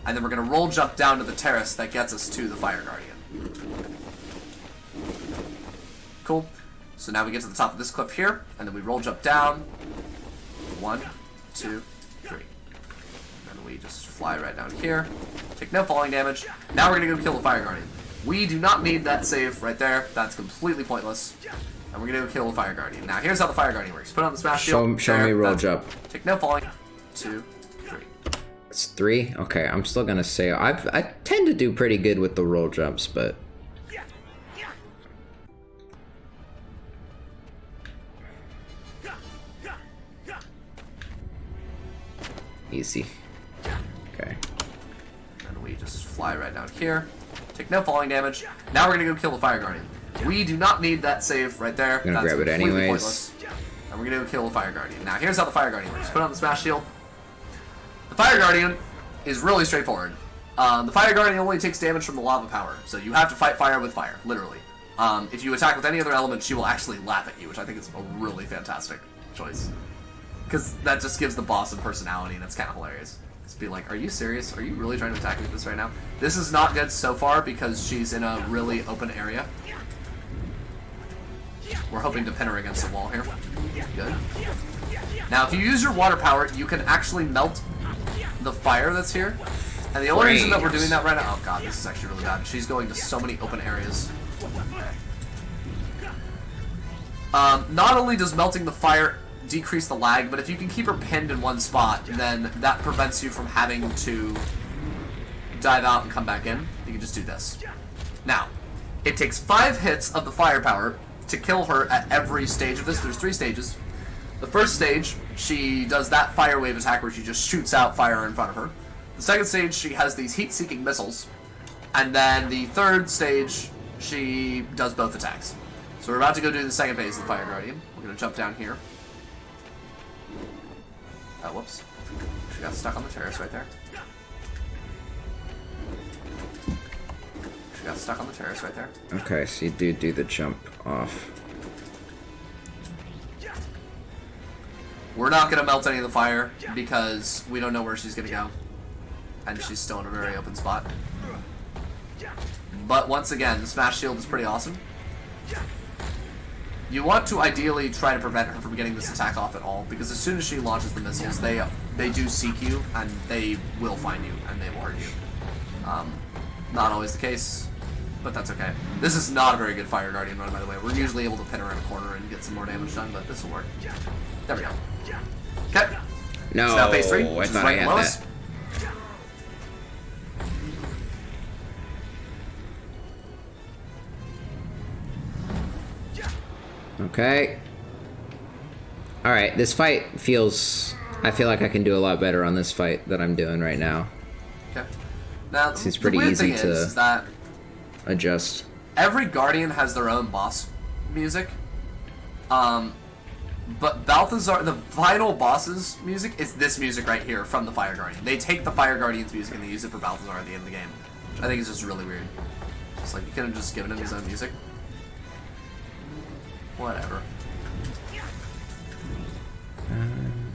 Speaker 3: And then we're going to roll jump down to the terrace that gets us to the Fire Guardian. Cool. So now we get to the top of this cliff here, and then we roll jump down. 1, 2, 3. And then we just fly right down here. Take no falling damage. Now we're going to go kill the Fire Guardian. We do not need that save right there. That's completely pointless. And we're going to go kill the Fire Guardian. Now, here's how the Fire Guardian works. Put on the smash shield.
Speaker 1: Show me roll jump.
Speaker 3: Take no falling. 2, 3.
Speaker 1: It's 3? Okay, I'm still going to say... I tend to do pretty good with the roll jumps, but... Easy. Okay.
Speaker 3: And we just fly right down here. Take no falling damage. Now we're going to go kill the Fire Guardian. We do not need that save right there.
Speaker 1: I'm gonna grab it anyways.
Speaker 3: Pointless. And we're gonna go kill the Fire Guardian. Now here's how the Fire Guardian works. Put on the smash shield. The Fire Guardian is really straightforward. The Fire Guardian only takes damage from the lava power, so you have to fight fire with fire, literally. If you attack with any other element, she will actually laugh at you, which I think is a really fantastic choice. Because that just gives the boss some personality, and it's kind of hilarious. Just be like, are you serious? Are you really trying to attack me with this right now? This is not good so far because she's in a really open area. We're hoping to pin her against the wall here. Good. Now, if you use your water power, you can actually melt the fire that's here. And the only reason that we're doing that right now... Oh god, this is actually really bad. She's going to so many open areas. Not only does melting the fire decrease the lag, but if you can keep her pinned in one spot, then that prevents you from having to dive out and come back in. You can just do this. Now, it takes 5 hits of the firepower to kill her at every stage of this. There's 3 stages. The first stage, she does that fire wave attack where she just shoots out fire in front of her. The second stage, she has these heat-seeking missiles. And then the third stage, she does both attacks. So we're about to go do the second phase of the Fire Guardian. We're going to jump down here. Oh, whoops. She got stuck on the terrace right there. She got stuck on the terrace right there.
Speaker 1: Okay, so you do the jump off.
Speaker 3: We're not going to melt any of the fire because we don't know where she's going to go. And she's still in a very open spot. But once again, the smash shield is pretty awesome. You want to ideally try to prevent her from getting this attack off at all, because as soon as she launches the missiles, they do seek you, and they will find you, and they will hurt you. Not always the case, but that's okay. This is not a very good Fire Guardian run, by the way. We're usually able to pin her in a corner and get some more damage done, but this will work. There we go. Okay.
Speaker 1: No,
Speaker 3: so now phase 3,
Speaker 1: I
Speaker 3: which is
Speaker 1: thought
Speaker 3: right
Speaker 1: I had
Speaker 3: below us.
Speaker 1: that. Okay. Alright, this fight feels... I feel like I can do a lot better on this fight than I'm doing right now.
Speaker 3: Okay. Now,
Speaker 1: it's pretty easy to
Speaker 3: is that
Speaker 1: adjust.
Speaker 3: every Guardian has their own boss music. But Balthazar, the final boss's music, is this music right here from the Fire Guardian. They take the Fire Guardian's music and they use it for Balthazar at the end of the game. Which I think is just really weird. Just like, you could have just given him his own music. Whatever.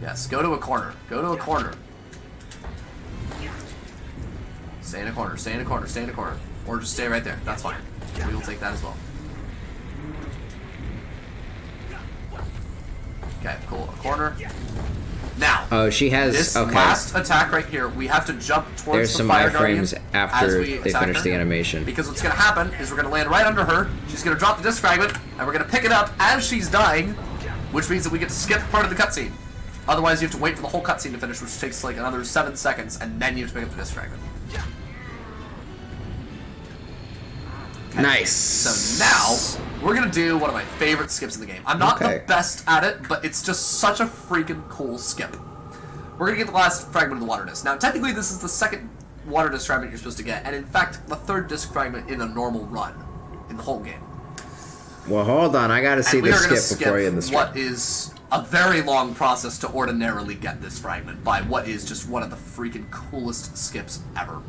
Speaker 3: Yes, go to a corner. Go to a corner. Stay in a corner, stay in a corner, stay in a corner. Or just stay right there. That's fine. We will take that as well. Okay, cool. A corner. Now,
Speaker 1: oh, she has
Speaker 3: this
Speaker 1: okay.
Speaker 3: last attack right here, we have to jump towards
Speaker 1: There's
Speaker 3: the
Speaker 1: some
Speaker 3: fire
Speaker 1: iframes
Speaker 3: guardian
Speaker 1: after they finish
Speaker 3: her.
Speaker 1: the animation.
Speaker 3: Because what's going to happen is we're going to land right under her, she's going to drop the disc fragment, and we're going to pick it up as she's dying, which means that we get to skip part of the cutscene. Otherwise, you have to wait for the whole cutscene to finish, which takes like another 7 seconds, and then you have to pick up the disc fragment. Okay.
Speaker 1: Nice.
Speaker 3: So now, we're going to do one of my favorite skips in the game. I'm not the best at it, but it's just such a freaking cool skip. We're going to get the last fragment of the water disc. Now, technically, this is the second water disc fragment you're supposed to get, and in fact, the third disc fragment in a normal run in the whole game.
Speaker 1: Well, hold on. I got to see the skip before you end the stream.
Speaker 3: What is a very long process to ordinarily get this fragment by what is just one of the freaking coolest skips ever.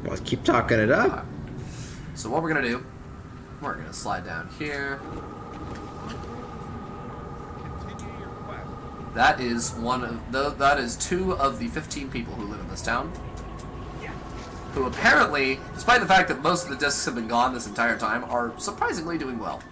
Speaker 1: Well, keep talking it up.
Speaker 3: So what we're going to do, we're going to slide down here. That is that is 2 of the 15 people who live in this town, who apparently, despite the fact that most of the discs have been gone this entire time, are surprisingly doing well.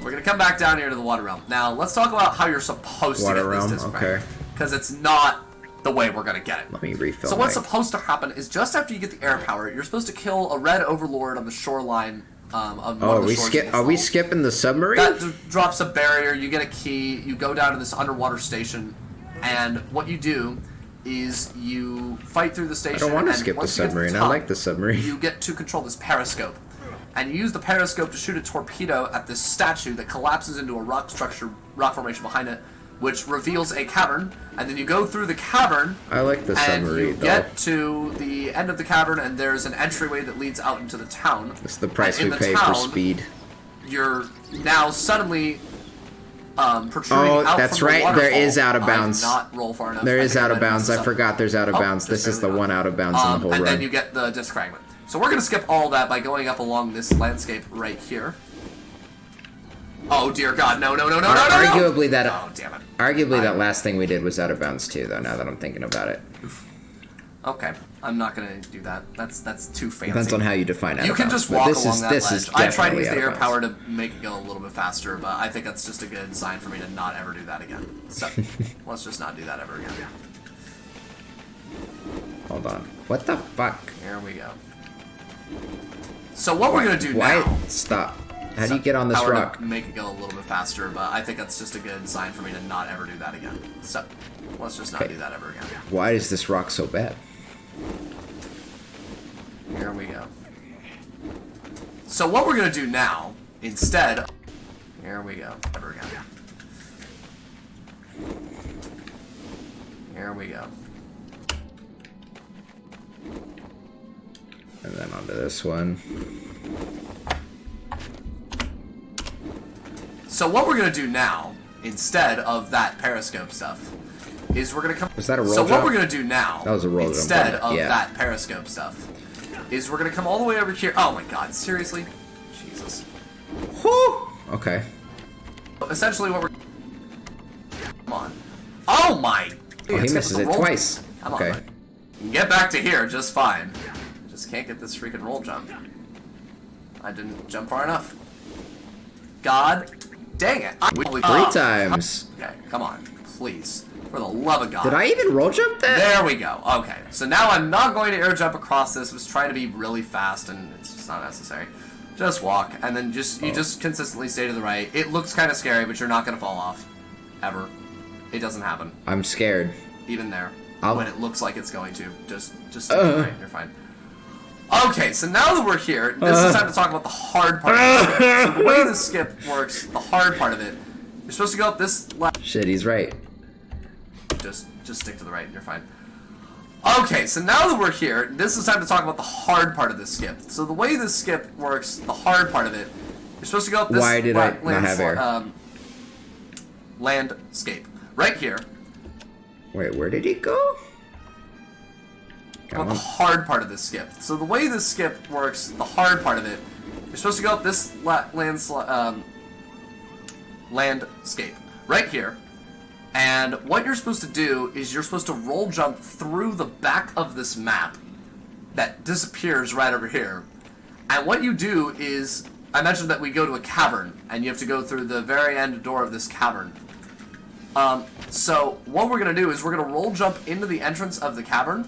Speaker 3: We're gonna come back down here to the water realm. Now, let's talk about how you're supposed to get this disc fragment, because it's not the way we're gonna get it.
Speaker 1: Let me refill.
Speaker 3: So what's supposed to happen is just after you get the air power, you're supposed to kill a red overlord on the shoreline. Of one of the shores
Speaker 1: are we skipping the submarine?
Speaker 3: That drops a barrier, you get a key, you go down to this underwater station, and what you do is you fight through the station.
Speaker 1: I don't want to skip the submarine. I like the submarine.
Speaker 3: You get to control this periscope. And you use the periscope to shoot a torpedo at this statue that collapses into a rock formation behind it, which reveals a cavern. And then you go through the cavern.
Speaker 1: I like the submarine,
Speaker 3: and you get to the end of the cavern, and there's an entryway that leads out into the town.
Speaker 1: It's the price we pay for speed.
Speaker 3: You're now suddenly protruding out
Speaker 1: that's
Speaker 3: from the
Speaker 1: right.
Speaker 3: waterfall.
Speaker 1: There is out of bounds.
Speaker 3: Not roll far enough.
Speaker 1: There is out of bounds. I forgot there's out of bounds. This is the one out of bounds in the whole run.
Speaker 3: And then you get the disc fragment. So we're going to skip all that by going up along this landscape right here. Oh dear God! No!
Speaker 1: Arguably that.
Speaker 3: Oh damn it!
Speaker 1: Arguably that last thing we did was out of bounds too, though. Now that I'm thinking about it.
Speaker 3: Okay, I'm not gonna do that. That's too fancy.
Speaker 1: Depends on how you define out
Speaker 3: You
Speaker 1: of
Speaker 3: can
Speaker 1: bounds.
Speaker 3: just walk along that ledge. I tried to use the air
Speaker 1: bounds.
Speaker 3: power to make it go a little bit faster, but I think that's just a good sign for me to not ever do that again. So let's just not do that ever again.
Speaker 1: Hold on. What the fuck?
Speaker 3: Here we go. So what we're gonna do now?
Speaker 1: Stop. How do you get on this rock?
Speaker 3: To make it go a little bit faster, but I think that's just a good sign for me to not ever do that again. So let's just not do that ever again.
Speaker 1: Why is this rock so bad?
Speaker 3: Here we go. So what we're gonna do now, instead... Here we go. Ever again. Here we go.
Speaker 1: And then onto this one.
Speaker 3: So what we're gonna do now, instead of that periscope stuff, is we're gonna come.
Speaker 1: Was that a roll
Speaker 3: So
Speaker 1: jump?
Speaker 3: what we're gonna do now,
Speaker 1: that was a roll
Speaker 3: instead
Speaker 1: jump,
Speaker 3: of that periscope stuff, is we're gonna come all the way over here. Oh my God! Seriously, Jesus.
Speaker 1: Whew. Okay.
Speaker 3: Essentially, what we're. Come on. Oh my!
Speaker 1: Oh, he misses it twice.
Speaker 3: Come
Speaker 1: okay.
Speaker 3: on. You can get back to here just fine. Just can't get this freaking roll jump. I didn't jump far enough. God dang it!
Speaker 1: Three times.
Speaker 3: Okay, come on, please. For the love of God.
Speaker 1: Did I even roll jump that?
Speaker 3: There we go. Okay, so now I'm not going to air jump across this. I was trying to be really fast, and it's just not necessary. Just walk, and then you just consistently stay to the right. It looks kind of scary, but you're not going to fall off. Ever. It doesn't happen.
Speaker 1: I'm scared.
Speaker 3: Even there. When it looks like it's going to. Just stay to the right, you're fine. Okay, so now that we're here, this is time to talk about the hard part of the skip. So the way the skip works, the hard part of it, you're supposed to go up this left.
Speaker 1: Shit, he's right.
Speaker 3: Just stick to the right and you're fine. Okay, so now that we're here, this is time to talk about the hard part of this skip. So the way this skip works, the hard part of it, you're supposed to go up this
Speaker 1: Why did I not have air?
Speaker 3: Landscape. Right here.
Speaker 1: Wait, where did he go?
Speaker 3: About the hard part of this skip. So the way this skip works, the hard part of it, you're supposed to go up this landscape. right here. And what you're supposed to do is you're supposed to roll jump through the back of this map that disappears right over here. And what you do is, I mentioned that we go to a cavern, and you have to go through the very end door of this cavern. So what we're going to do is we're going to roll jump into the entrance of the cavern.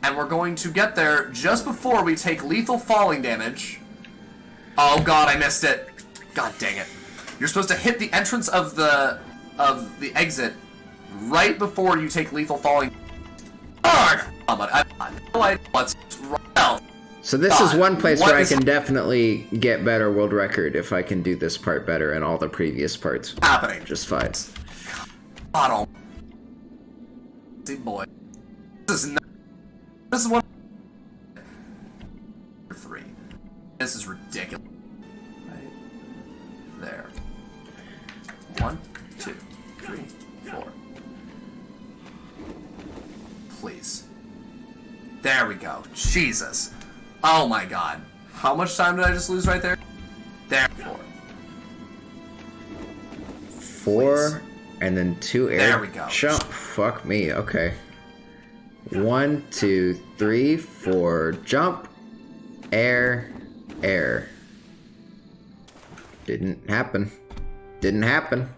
Speaker 3: And we're going to get there just before we take lethal falling damage. Oh god, I missed it. God dang it. You're supposed to hit the entrance of the exit right before you take lethal falling.
Speaker 1: So this is one place where I can definitely get better world record if I can do this part better and all the previous parts
Speaker 3: happening
Speaker 1: just fine.
Speaker 3: God, see, boy, this is one 3. This is ridiculous. Right there. 1, 2, 3, 4. Please. There we go. Jesus. Oh my god. How much time did I just lose right there? There.
Speaker 1: 4, and then 2 air.
Speaker 3: There we go.
Speaker 1: Jump. Fuck me. Okay. 1, 2, 3, 4. Jump. Air. Air. Didn't happen. Didn't happen.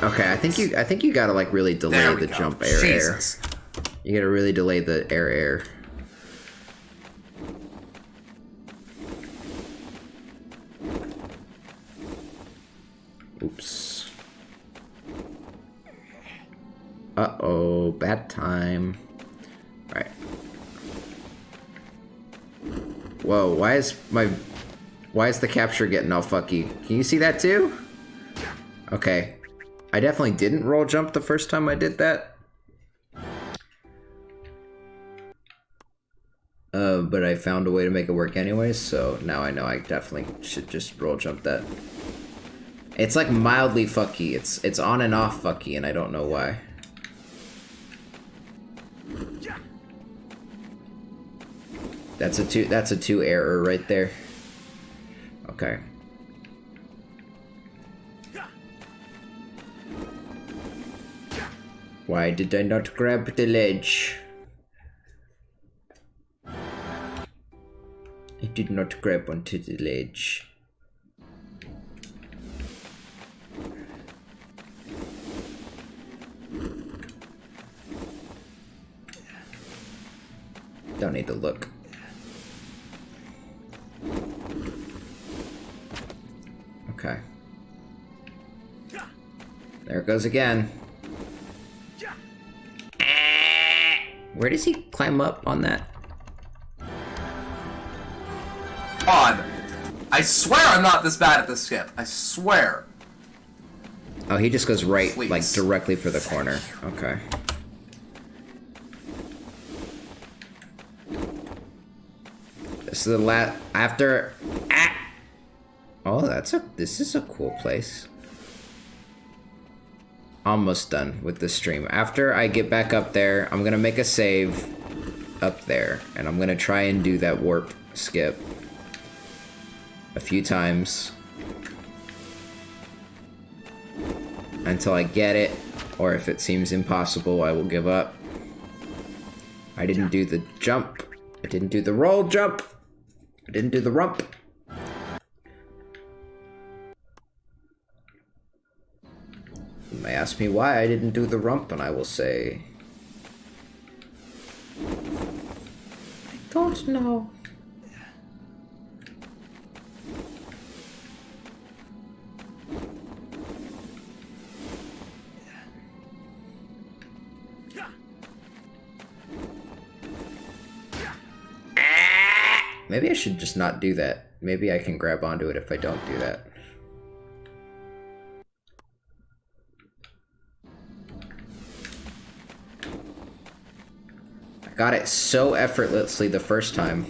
Speaker 1: Okay, I think you gotta like really delay the jump air
Speaker 3: Jesus.
Speaker 1: air. You gotta really delay the air air. Oops. Uh-oh, bad time. Alright. Whoa, why is the capture getting all fucky? Can you see that too? Okay. I definitely didn't roll jump the first time I did that. But I found a way to make it work anyway, so now I know I definitely should just roll jump that. It's like mildly fucky. It's on and off fucky, and I don't know why. That's a 2 error right there. Okay. Why did I not grab the ledge? I did not grab onto the ledge. Don't need to look. Okay. There it goes again. Where does he climb up on that?
Speaker 3: God. I swear I'm not this bad at this skip. I swear.
Speaker 1: Oh, he just goes right,
Speaker 3: Please.
Speaker 1: like, directly for the corner. Okay. This is the after... Ah! Oh, this is a cool place. Almost done with this stream. After I get back up there, I'm gonna make a save up there, and I'm gonna try and do that warp skip a few times until I get it, or if it seems impossible, I will give up. I didn't do the jump. I didn't do the roll jump. I didn't do the rump. You may ask me why I didn't do the rump, and I will say... I don't know. Maybe I should just not do that. Maybe I can grab onto it if I don't do that. I got it so effortlessly the first time.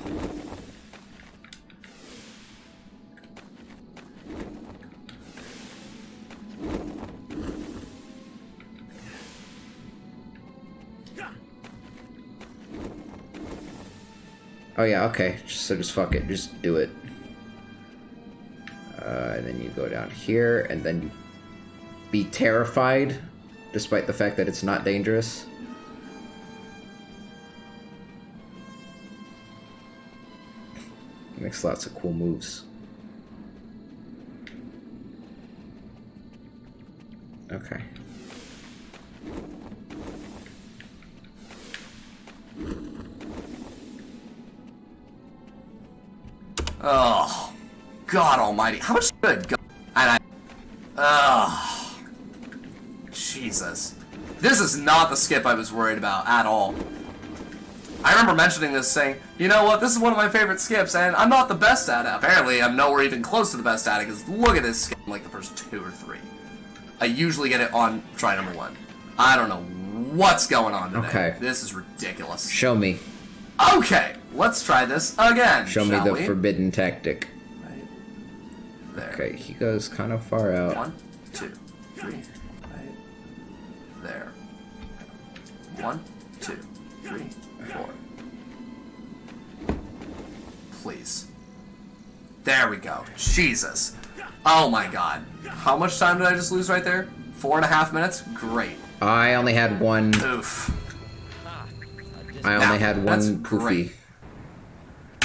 Speaker 1: Oh yeah, okay. So just fuck it. Just do it. And then you go down here, and then you be terrified, despite the fact that it's not dangerous. Makes lots of cool moves. Okay.
Speaker 3: Oh, God Almighty! How much good? And I, oh, Jesus! This is not the skip I was worried about at all. I remember mentioning this, saying, you know what, this is one of my favorite skips, and I'm not the best at it. Apparently, I'm nowhere even close to the best at it, because look at this skip, like the first 2 or 3. I usually get it on try number 1. I don't know what's going on today.
Speaker 1: Okay.
Speaker 3: This is ridiculous.
Speaker 1: Show me.
Speaker 3: Okay, let's try this again,
Speaker 1: Show me the
Speaker 3: we?
Speaker 1: forbidden tactic.
Speaker 3: Right there.
Speaker 1: Okay, he goes kind of far out.
Speaker 3: 1, 2, 3, right there. 1, 2, 3, 4. Please. There we go. Jesus. Oh my God. How much time did I just lose right there? 4.5 minutes? Great.
Speaker 1: I only had one.
Speaker 3: Oof.
Speaker 1: I only had one poofy.
Speaker 3: Great.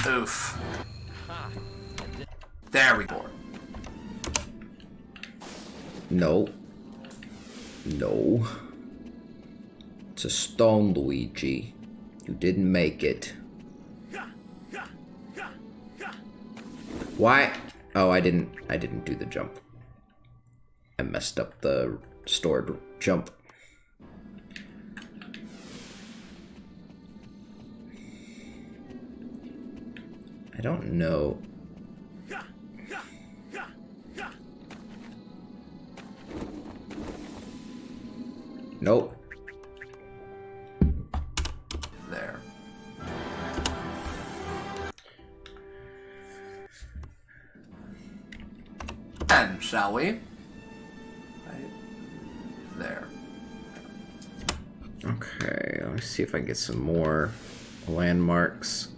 Speaker 3: Oof. There we go.
Speaker 1: No. No. It's a stone, Luigi. You didn't make it. Why? Oh, I didn't do the jump. I messed up the stored jump. I don't know. Nope.
Speaker 3: There. And shall we? Right there.
Speaker 1: Okay, let me see if I can get some more landmarks.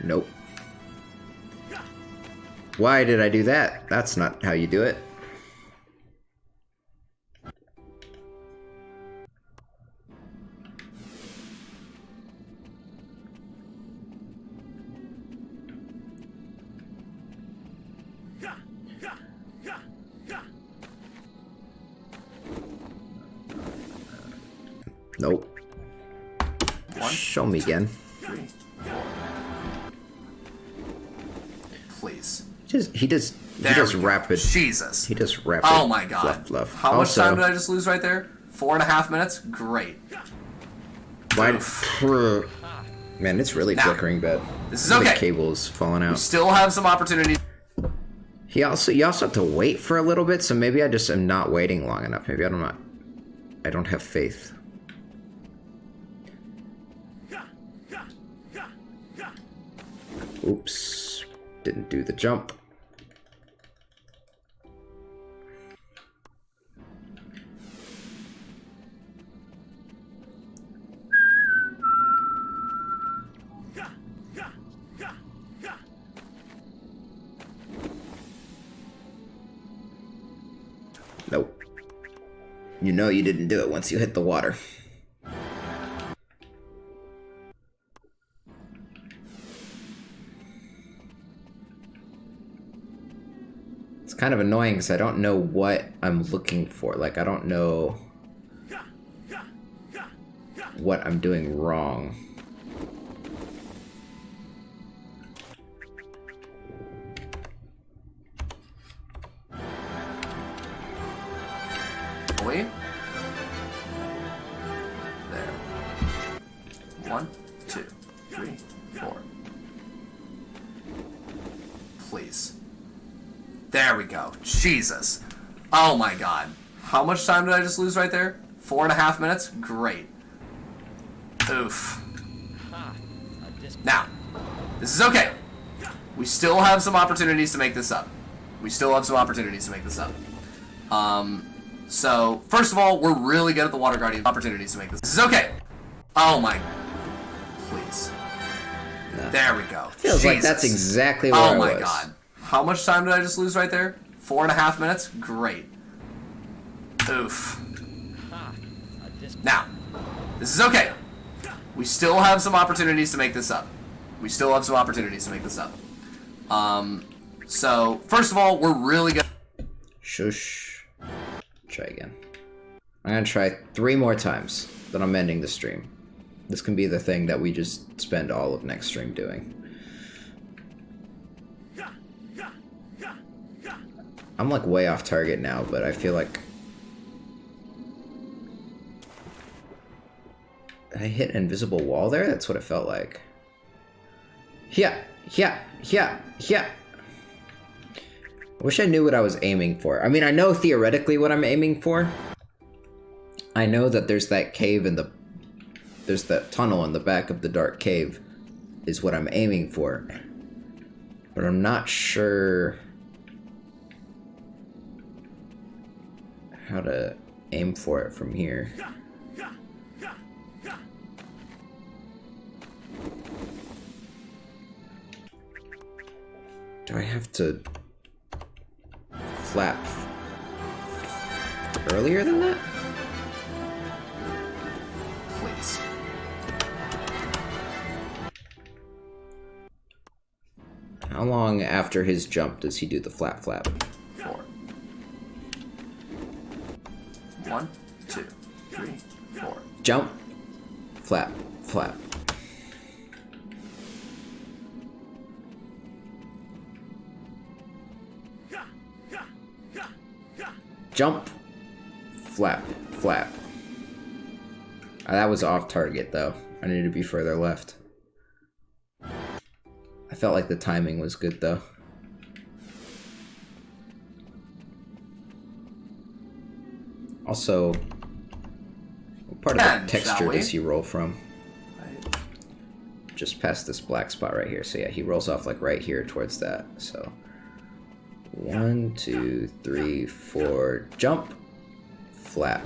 Speaker 1: Nope. Why did I do that? That's not how you do it. Nope. Show me again.
Speaker 3: 3, 4. Please.
Speaker 1: He does rapid.
Speaker 3: Jesus.
Speaker 1: He does rapid.
Speaker 3: Oh my God.
Speaker 1: Fluff.
Speaker 3: How
Speaker 1: also,
Speaker 3: much time did I just lose right there? 4.5 minutes? Great.
Speaker 1: Why? Man, it's really flickering bad.
Speaker 3: This is okay.
Speaker 1: The cable's falling
Speaker 3: We
Speaker 1: out.
Speaker 3: still have some opportunity.
Speaker 1: You also have to wait for a little bit, so maybe I just am not waiting long enough. Maybe I don't have faith. Oops. Didn't do the jump. Nope. You know you didn't do it once you hit the water. It's kind of annoying because I don't know what I'm looking for. Like, I don't know what I'm doing wrong.
Speaker 3: There. 1, 2, 3, 4. Please. There we go. Jesus. Oh my God. How much time did I just lose right there? 4.5 minutes? Great. Oof. Now, This is okay. We still have some opportunities to make this up. So, first of all, we're really good at the Water Guardian opportunities to make this. This is okay. Oh my... Please. No. There we go.
Speaker 1: Feels
Speaker 3: Jesus.
Speaker 1: like that's exactly where I was.
Speaker 3: Oh my god. How much time did I just lose right there? 4.5 minutes? Great. Oof. Now, this is okay. We still have some opportunities to make this up. So, first of all, we're really good.
Speaker 1: Shush. Try again. I'm gonna try 3 more times, then I'm ending the stream. This can be the thing that we just spend all of next stream doing. I'm like way off target now, but I feel like... Did I hit an invisible wall there? That's what it felt like. Yeah. I wish I knew what I was aiming for. I mean, I know theoretically what I'm aiming for. I know that there's that cave in the... There's that tunnel in the back of the dark cave is what I'm aiming for. But I'm not sure how to aim for it from here. Do I have to flap earlier than that?
Speaker 3: Please.
Speaker 1: How long after his jump does he do the flap?
Speaker 3: 4. 1, 2, 3, 4.
Speaker 1: Jump. Flap. Jump. Flap. That was off target though. I needed to be further left. I felt like the timing was good though. Also, what part of the texture does he roll from? Just past this black spot right here. So yeah, he rolls off like right here towards that. So 1, 2, 3, 4, jump, flap.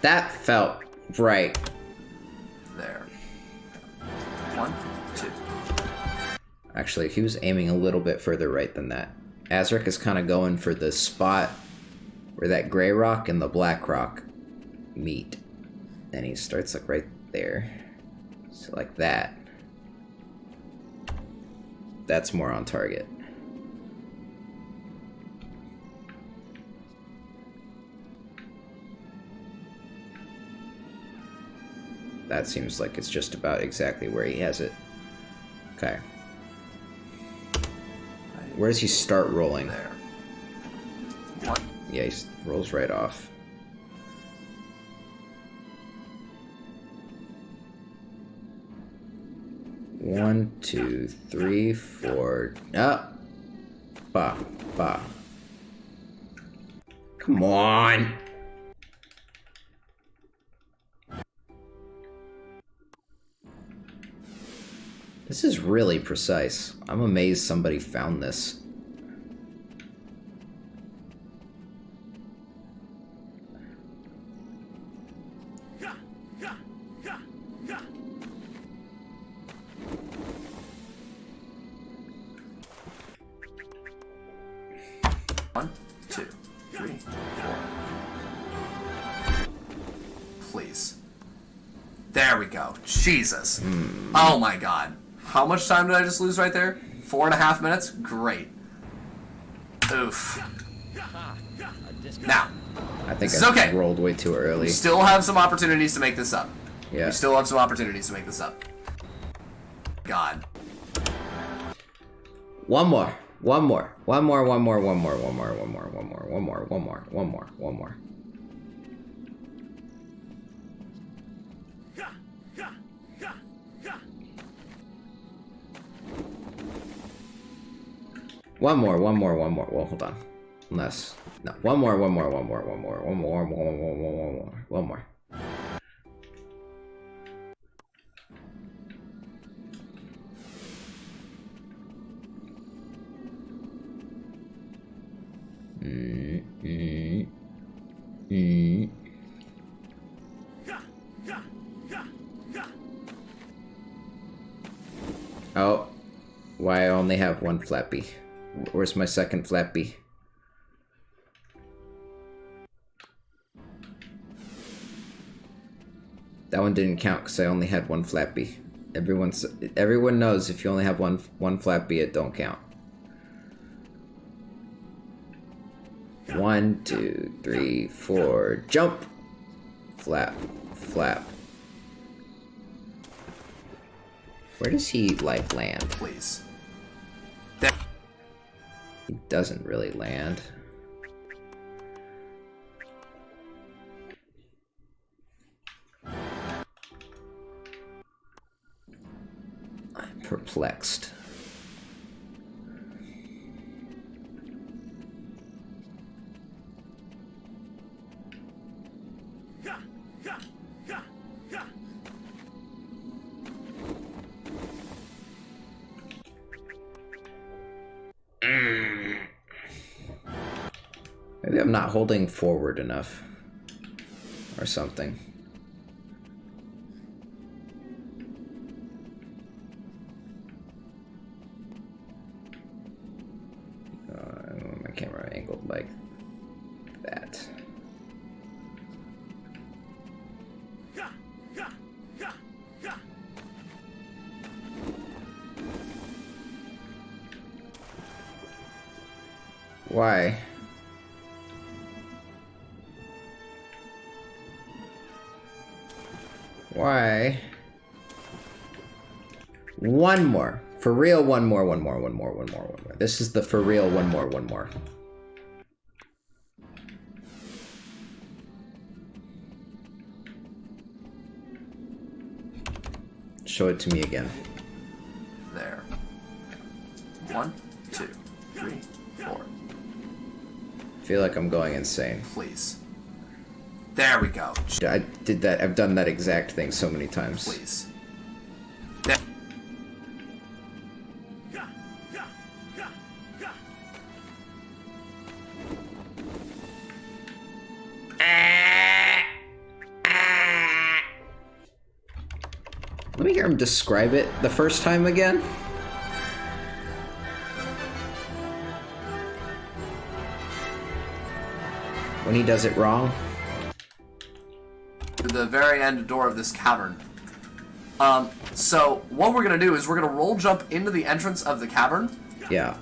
Speaker 1: That felt right.
Speaker 3: There. 1, 2.
Speaker 1: Actually, he was aiming a little bit further right than that. Azurik is kind of going for the spot where that gray rock and the black rock meet. And he starts like right there. So like that. That's more on target. That seems like it's just about exactly where he has it. Okay. Where does he start rolling?
Speaker 3: There.
Speaker 1: Yeah, he rolls right off. One, 2, 3, 4. Up. Ba. Come on. This is really precise. I'm amazed somebody found this.
Speaker 3: One, 2, 3, 4. Please. There we go. Jesus. Oh my god. How much time did I just lose right there? 4.5 minutes? Great. Oof. Now.
Speaker 1: I think I rolled way too early.
Speaker 3: We still have some opportunities to make this up.
Speaker 1: Yeah.
Speaker 3: God.
Speaker 1: One more. Well, hold on. Less. No. One more. Oh, why I only have one flappy? Where's my second flappy? That one didn't count because I only had one flappy. Everyone knows if you only have one flappy, it don't count. 1, 2, 3, 4, jump! Flap, flap. Where does he, like, land?
Speaker 3: Please.
Speaker 1: He doesn't really land. I'm perplexed. Maybe I'm not holding forward enough. Or something. My camera angled like that. Why? Why? One more. For real, one more. This is the for real one more. Show it to me again.
Speaker 3: There. 1, 2, 3, 4.
Speaker 1: I feel like I'm going insane.
Speaker 3: Please. There we go.
Speaker 1: I did that. I've done that exact thing so many times.
Speaker 3: Please.
Speaker 1: Let me hear him describe it the first time again. When he does it wrong.
Speaker 3: To the very end door of this cavern. So what we're gonna do is we're gonna roll jump into the entrance of the cavern.
Speaker 1: Yeah.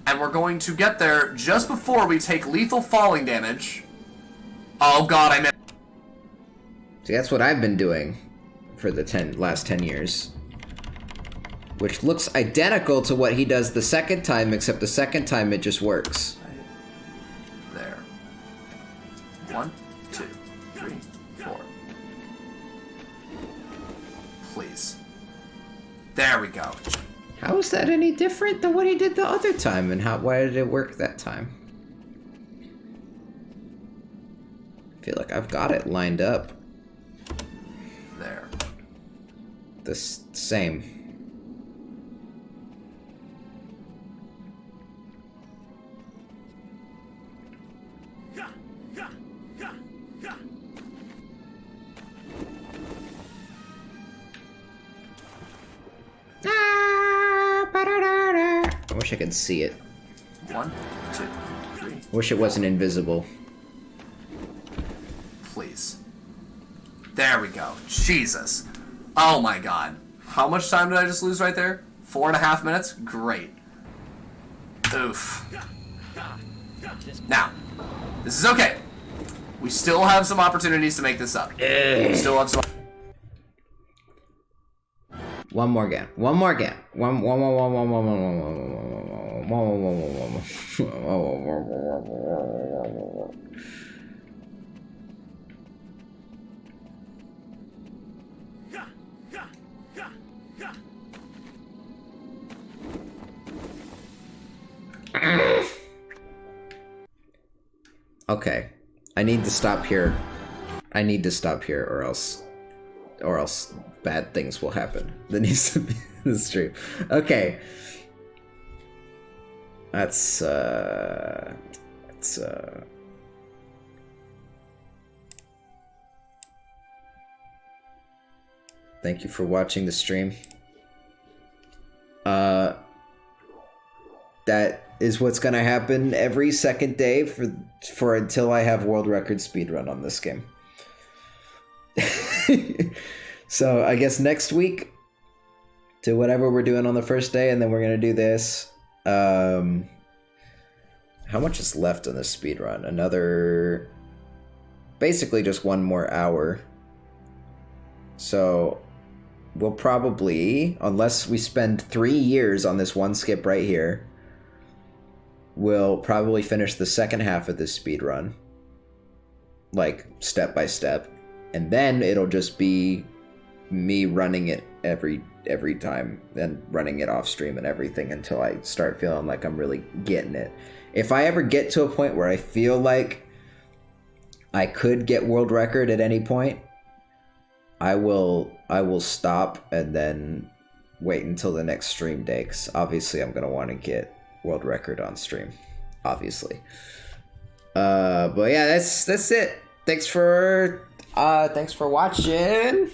Speaker 3: And we're going to get there just before we take lethal falling damage. Oh god, I missed.
Speaker 1: See, that's what I've been doing for the last 10 years. Which looks identical to what he does the second time, except the second time it just works.
Speaker 3: There. 1, 2, 3, 4. Please. There we go.
Speaker 1: How is that any different than what he did the other time, and why did it work that time? I feel like I've got it lined up.
Speaker 3: There.
Speaker 1: The same. I wish I could see it.
Speaker 3: 1, 2, 3.
Speaker 1: Wish it wasn't invisible.
Speaker 3: Please. There we go. Jesus. Oh my god. How much time did I just lose right there? 4.5 minutes? Great. Oof. Now, this is okay. We still have some opportunities to make this up. We still have some.
Speaker 1: One more again. Okay. I need to stop here. Or else bad things will happen. That needs to be the stream. Okay. That's thank you for watching the stream. That is what's gonna happen every second day for until I have world record speedrun on this game. So I guess next week to whatever we're doing on the first day, and then we're gonna do this. How much is left on this speedrun? Another, basically just one more hour. So we'll probably, unless we spend 3 years on this one skip right here, we'll probably finish the second half of this speedrun, like step by step, and then it'll just be me running it every time and running it off stream and everything until I start feeling like I'm really getting it. If I ever get to a point where I feel like I could get world record at any point, I will stop and then wait until the next stream day, because obviously I'm gonna want to get world record on stream, obviously. But yeah, that's it. Thanks for watching.